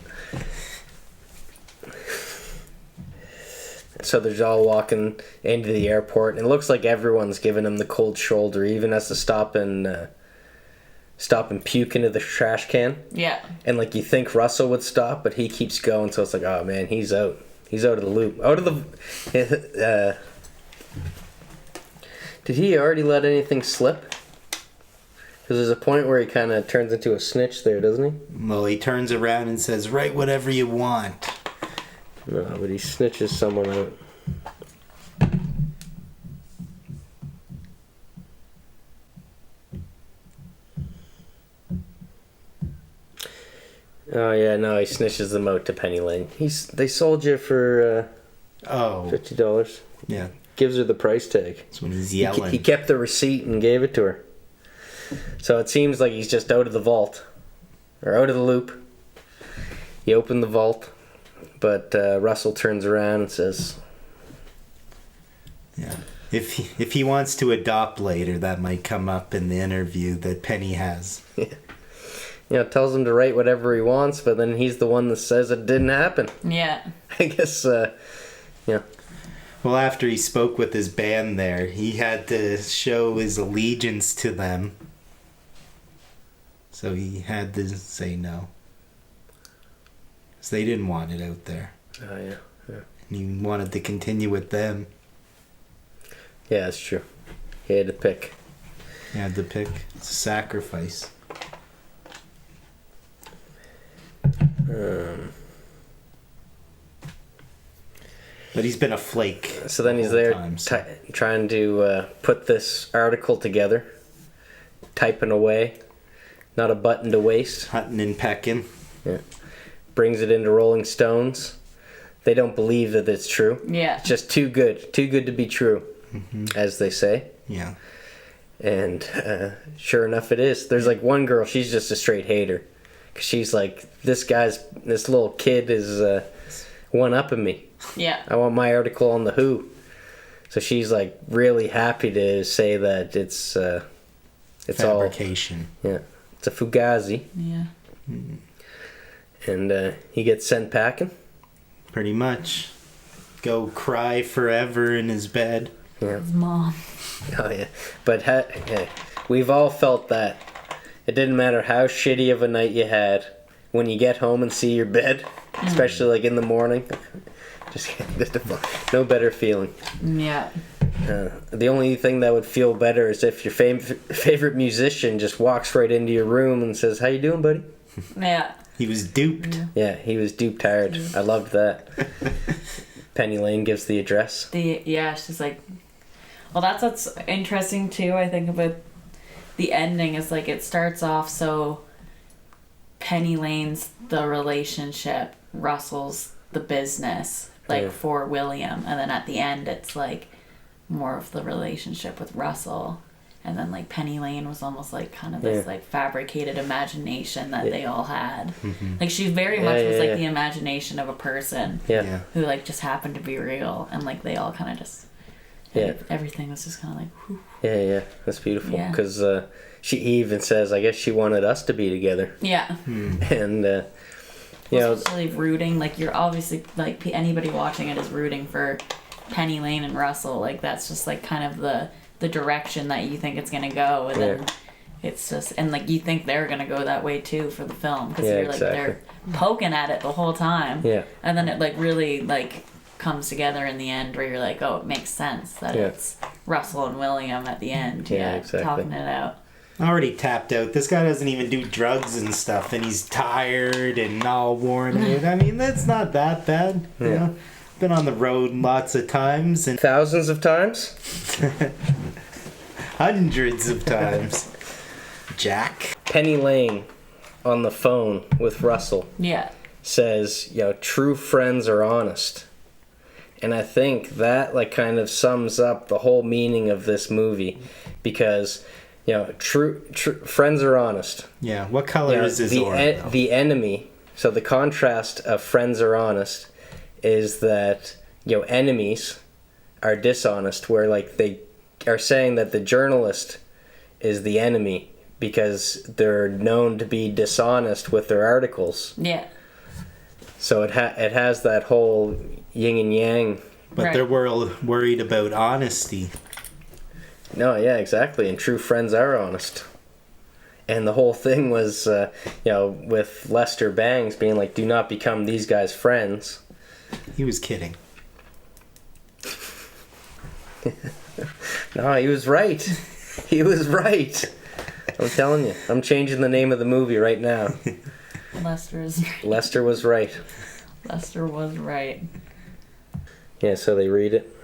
Speaker 1: So they're all walking into the airport, and it looks like everyone's giving him the cold shoulder. He even has to stop and puke into the trash can.
Speaker 2: Yeah. And
Speaker 1: like you think Russell would stop, but he keeps going. So it's like, oh man, he's out. He's out of the loop. Out of the. Did he already let anything slip? Because there's a point where he kind of turns into a snitch there, doesn't he?
Speaker 3: Well, he turns around and says, "Write whatever you want."
Speaker 1: No, but he snitches someone out. Oh yeah, no, he snitches them out to Penny Lane. They sold you for $50.
Speaker 3: Yeah.
Speaker 1: Gives her the price tag.
Speaker 3: That's when he's yelling.
Speaker 1: He kept the receipt and gave it to her. So it seems like he's just out of the vault. Or out of the loop. He opened the vault. But Russell turns around and says...
Speaker 3: Yeah. If he wants to adopt later, that might come up in the interview that Penny has.
Speaker 1: Yeah. Tells him to write whatever he wants, but then he's the one that says it didn't happen.
Speaker 2: Yeah.
Speaker 1: I guess, yeah.
Speaker 3: Well, after he spoke with his band there, he had to show his allegiance to them. So he had to say no. Because they didn't want it out there.
Speaker 1: Oh, yeah.
Speaker 3: And he wanted to continue with them.
Speaker 1: Yeah, that's true. He had to pick.
Speaker 3: He had to pick. It's a sacrifice. But he's been a flake.
Speaker 1: So then he's there trying to put this article together. Typing away. Not a button to waste.
Speaker 3: Hunting and pecking.
Speaker 1: Yeah. Brings it into Rolling Stones. They don't believe that it's true.
Speaker 2: Yeah.
Speaker 1: It's just too good. Too good to be true, as they say.
Speaker 3: Yeah.
Speaker 1: And sure enough it is. There's like one girl, she's just a straight hater. Because she's like, this little kid is one-upping me.
Speaker 2: Yeah.
Speaker 1: I want my article on The Who. So she's like really happy to say that it's
Speaker 3: fabrication.
Speaker 1: Yeah. It's a fugazi.
Speaker 2: Yeah.
Speaker 1: And he gets sent packing.
Speaker 3: Pretty much. Go cry forever in his bed.
Speaker 1: Yeah.
Speaker 2: His mom.
Speaker 1: Oh yeah. But we've all felt that. It didn't matter how shitty of a night you had. When you get home and see your bed, especially like in the morning, just no better feeling.
Speaker 2: Yeah.
Speaker 1: The only thing that would feel better is if your favorite musician just walks right into your room and says, "How you doing, buddy?"
Speaker 2: Yeah.
Speaker 3: He was duped.
Speaker 1: Yeah, he was duped hard. I loved that. Penny Lane gives the address.
Speaker 2: She's like, well, that's what's interesting too, I think, about the ending is like it starts off so Penny Lane's the relationship, Russell's the business, like for William, and then at the end it's like more of the relationship with Russell, and then like Penny Lane was almost like kind of this like fabricated imagination that they all had. Like she very much was like the imagination of a person who like just happened to be real, and like they all kind of just
Speaker 1: Yeah.
Speaker 2: Everything was just kind of like, whew.
Speaker 1: Yeah, that's beautiful.
Speaker 2: Yeah.
Speaker 1: Because he even says, I guess she wanted us to be together.
Speaker 2: Yeah.
Speaker 1: And, you know,
Speaker 2: Especially rooting, like, you're obviously, like, anybody watching it is rooting for Penny Lane and Russell. Like, that's just, like, kind of the direction that you think it's going to go. And then it's just, and, like, you think they're going to go that way, too, for the film. Because you're, like, they're poking at it the whole time.
Speaker 1: Yeah.
Speaker 2: And then it, like, really, like, comes together in the end where you're like, oh, it makes sense that it's Russell and William at the end. Talking it out.
Speaker 3: Already tapped out. This guy doesn't even do drugs and stuff, and he's tired and all worn out. I mean, that's not that bad. You know? Been on the road lots of times and
Speaker 1: thousands of times?
Speaker 3: hundreds of times. Jack.
Speaker 1: Penny Lane on the phone with Russell says, you know, true friends are honest. And I think that, like, kind of sums up the whole meaning of this movie, because, you know, true friends are honest.
Speaker 3: Yeah, what color is his aura?
Speaker 1: The enemy, so the contrast of friends are honest is that, you know, enemies are dishonest, where, like, they are saying that the journalist is the enemy because they're known to be dishonest with their articles.
Speaker 2: Yeah.
Speaker 1: So it has that whole yin and yang.
Speaker 3: But they're worried about honesty.
Speaker 1: No, yeah, exactly. And true friends are honest. And the whole thing was, you know, with Lester Bangs being like, do not become these guys' friends.
Speaker 3: He was kidding.
Speaker 1: No, he was right. He was right. I'm telling you. I'm changing the name of the movie right now.
Speaker 2: Lester is right.
Speaker 1: Lester was right.
Speaker 2: Lester was right.
Speaker 1: Yeah, so they read it.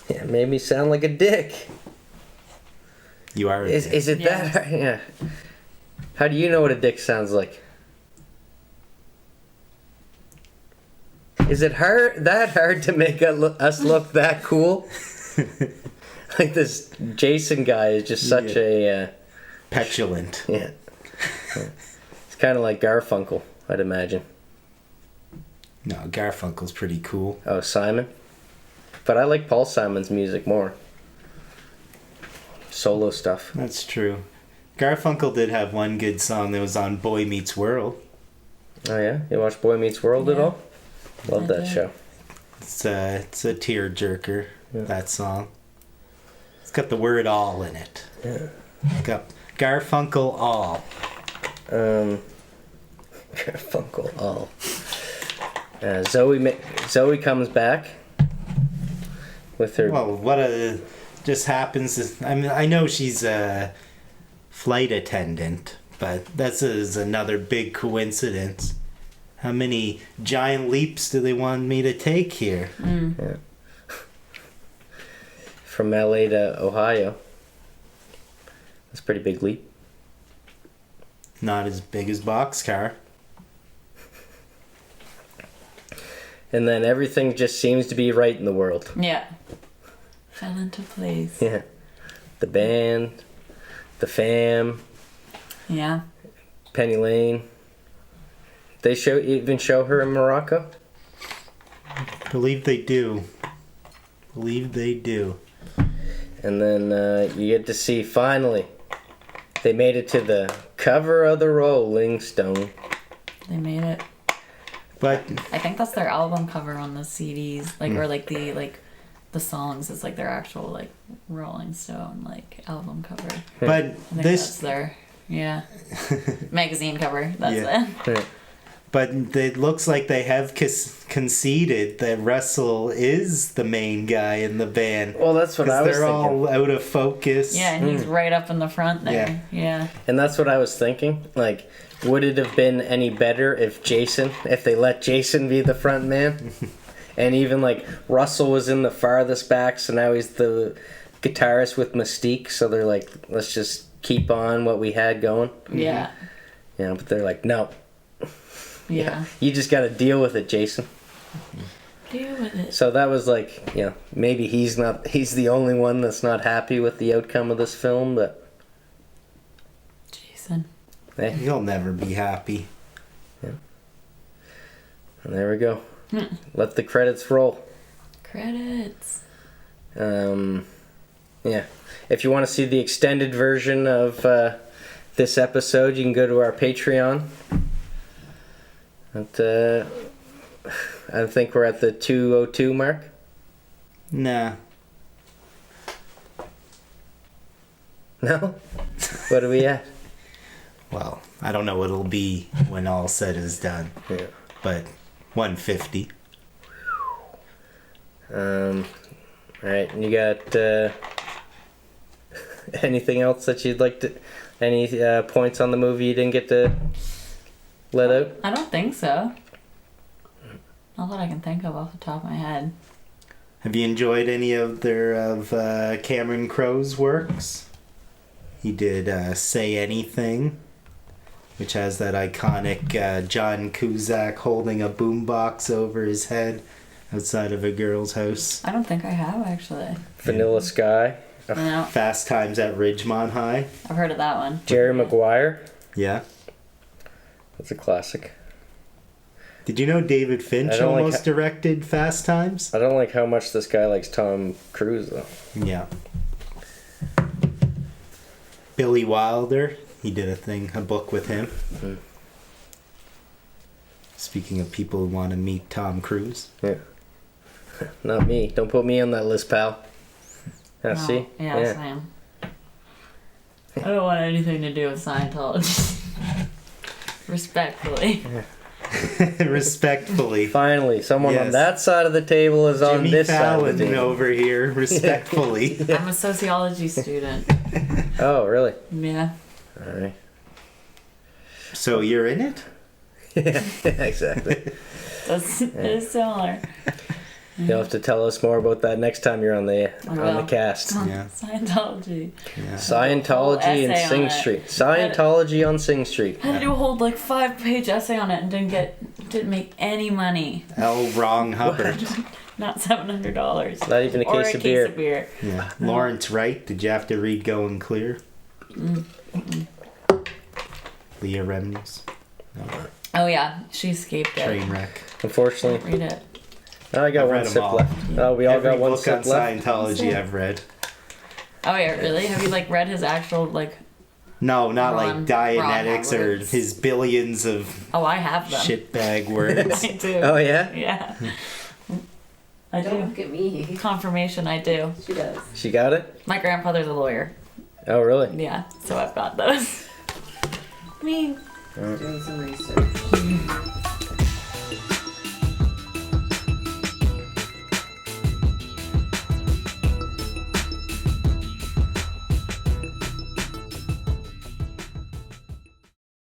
Speaker 1: Yeah, it made me sound like a dick.
Speaker 3: You are a dick.
Speaker 1: Is it that? Yeah. How do you know what a dick sounds like? Is it that hard to make us look that cool? Like, this Jason guy is just such a...
Speaker 3: petulant.
Speaker 1: Yeah. It's kind of like Garfunkel, I'd imagine.
Speaker 3: No, Garfunkel's pretty cool.
Speaker 1: Oh, Simon? But I like Paul Simon's music more. Solo stuff.
Speaker 3: That's true. Garfunkel did have one good song that was on Boy Meets World.
Speaker 1: Oh, yeah? You watch Boy Meets World at all? Love that show.
Speaker 3: It's a tearjerker, that song. It's got the word all in it.
Speaker 1: Yeah.
Speaker 3: Got Garfunkel all.
Speaker 1: Garfunkel all. Zoe comes back with her...
Speaker 3: Well, just happens is, I mean, I know she's a flight attendant, but that's another big coincidence. How many giant leaps do they want me to take here?
Speaker 1: Yeah. From LA to Ohio. That's a pretty big leap.
Speaker 3: Not as big as Boxcar.
Speaker 1: And then everything just seems to be right in the world.
Speaker 2: Yeah. Fell into place.
Speaker 1: Yeah. The band, the fam.
Speaker 2: Yeah.
Speaker 1: Penny Lane. They even show her in Morocco?
Speaker 3: Believe they do. Believe they do.
Speaker 1: And then you get to see, finally, they made it to the cover of the Rolling Stone.
Speaker 2: They made it.
Speaker 3: But
Speaker 2: I think that's their album cover on the CDs, like or like the songs is like their actual like Rolling Stone like album cover.
Speaker 3: But
Speaker 2: I think that's their magazine cover. That's it.
Speaker 1: Yeah.
Speaker 3: But it looks like they have conceded that Russell is the main guy in the band.
Speaker 1: Well, that's what I was thinking.
Speaker 3: They're all out of focus.
Speaker 2: Yeah, and he's right up in the front there. Yeah.
Speaker 1: And that's what I was thinking. Like, would it have been any better if they let Jason be the front man? And even, like, Russell was in the farthest back, so now he's the guitarist with Mystique, so they're like, let's just keep on what we had going.
Speaker 2: Yeah.
Speaker 1: Yeah, but they're like, no.
Speaker 2: Yeah.
Speaker 1: You just gotta deal with it, Jason.
Speaker 2: Deal with it.
Speaker 1: So that was like, you know, maybe he's the only one that's not happy with the outcome of this film, but...
Speaker 2: Jason.
Speaker 3: He'll never be happy.
Speaker 1: Yeah. And there we go. Let the credits roll.
Speaker 2: Credits.
Speaker 1: Yeah. If you want to see the extended version of this episode, you can go to our Patreon. And, I think we're at the 202 mark.
Speaker 3: Nah.
Speaker 1: No? What are we at?
Speaker 3: Well, I don't know what it'll be when all said is done.
Speaker 1: Yeah.
Speaker 3: But 150.
Speaker 1: Alright, and you got anything else that you'd like to... Any points on the movie you didn't get to let out?
Speaker 2: I don't think so. Not that I can think of off the top of my head.
Speaker 3: Have you enjoyed any of Cameron Crowe's works? He did Say Anything, which has that iconic John Cusack holding a boombox over his head outside of a girl's house.
Speaker 2: I don't think I have, actually.
Speaker 1: Vanilla Sky.
Speaker 2: No,
Speaker 3: Fast Times at Ridgemont High.
Speaker 2: I've heard of that one.
Speaker 1: Jerry Maguire.
Speaker 3: Yeah.
Speaker 1: That's a classic.
Speaker 3: Did you know David Finch
Speaker 1: I don't like
Speaker 3: almost directed Fast Times?
Speaker 1: I don't like how much this guy likes Tom Cruise, though.
Speaker 3: Yeah. Billy Wilder, he did a book with him.
Speaker 1: Mm-hmm.
Speaker 3: Speaking of people who want to meet Tom Cruise.
Speaker 1: Yeah. Not me. Don't put me on that list, pal.
Speaker 2: No.
Speaker 1: See?
Speaker 2: Yeah, Sam. I don't want anything to do with Scientology. Respectfully.
Speaker 3: Respectfully.
Speaker 1: Finally, someone on
Speaker 3: Yes.
Speaker 1: that side of the table is on
Speaker 3: Jimmy
Speaker 1: this
Speaker 3: Fallon
Speaker 1: side of the table.
Speaker 3: over here, respectfully.
Speaker 2: I'm a sociology student.
Speaker 1: Oh, really?
Speaker 2: Yeah.
Speaker 1: All right.
Speaker 3: So you're in it?
Speaker 1: Yeah, exactly.
Speaker 2: It's similar.
Speaker 1: You'll have to tell us more about that next time you're on the
Speaker 2: will.
Speaker 1: cast.
Speaker 3: Yeah.
Speaker 2: Scientology.
Speaker 3: Yeah.
Speaker 1: Scientology and
Speaker 2: essay on
Speaker 1: Sing
Speaker 2: it.
Speaker 1: Street. Scientology on Sing Street.
Speaker 2: I had to do a whole 5-page essay on it and didn't make any money.
Speaker 3: L. Wrong Hubbard.
Speaker 2: Not $700.
Speaker 1: Not even a
Speaker 2: Or
Speaker 1: case
Speaker 2: a
Speaker 1: of
Speaker 2: case
Speaker 1: beer.
Speaker 2: of beer.
Speaker 3: Yeah. Lawrence Wright, did you have to read Going Clear? Leah Remini's. No.
Speaker 2: Oh yeah, she escaped it.
Speaker 3: Trainwreck.
Speaker 1: Unfortunately,
Speaker 2: Read it.
Speaker 1: I got
Speaker 3: I've
Speaker 1: one
Speaker 3: read 'em
Speaker 1: sip
Speaker 3: all.
Speaker 1: left. Oh, we all
Speaker 3: Every
Speaker 1: got one
Speaker 3: book on
Speaker 1: sip left.
Speaker 3: Scientology I've read.
Speaker 2: Oh yeah, really? Have you read his actual
Speaker 3: No, not
Speaker 2: Ron-
Speaker 3: like Dianetics
Speaker 2: Ron
Speaker 3: or
Speaker 2: Roberts.
Speaker 3: his billions of
Speaker 2: Oh, I have them.
Speaker 3: shitbag words.
Speaker 2: I do.
Speaker 1: Oh yeah,
Speaker 2: Yeah. I
Speaker 4: Don't
Speaker 2: do.
Speaker 4: look at me.
Speaker 2: Confirmation, I do.
Speaker 4: She does.
Speaker 1: she got it.
Speaker 2: My grandfather's a lawyer.
Speaker 1: Oh really?
Speaker 2: Yeah, so I've got those. Me.
Speaker 4: Doing some research.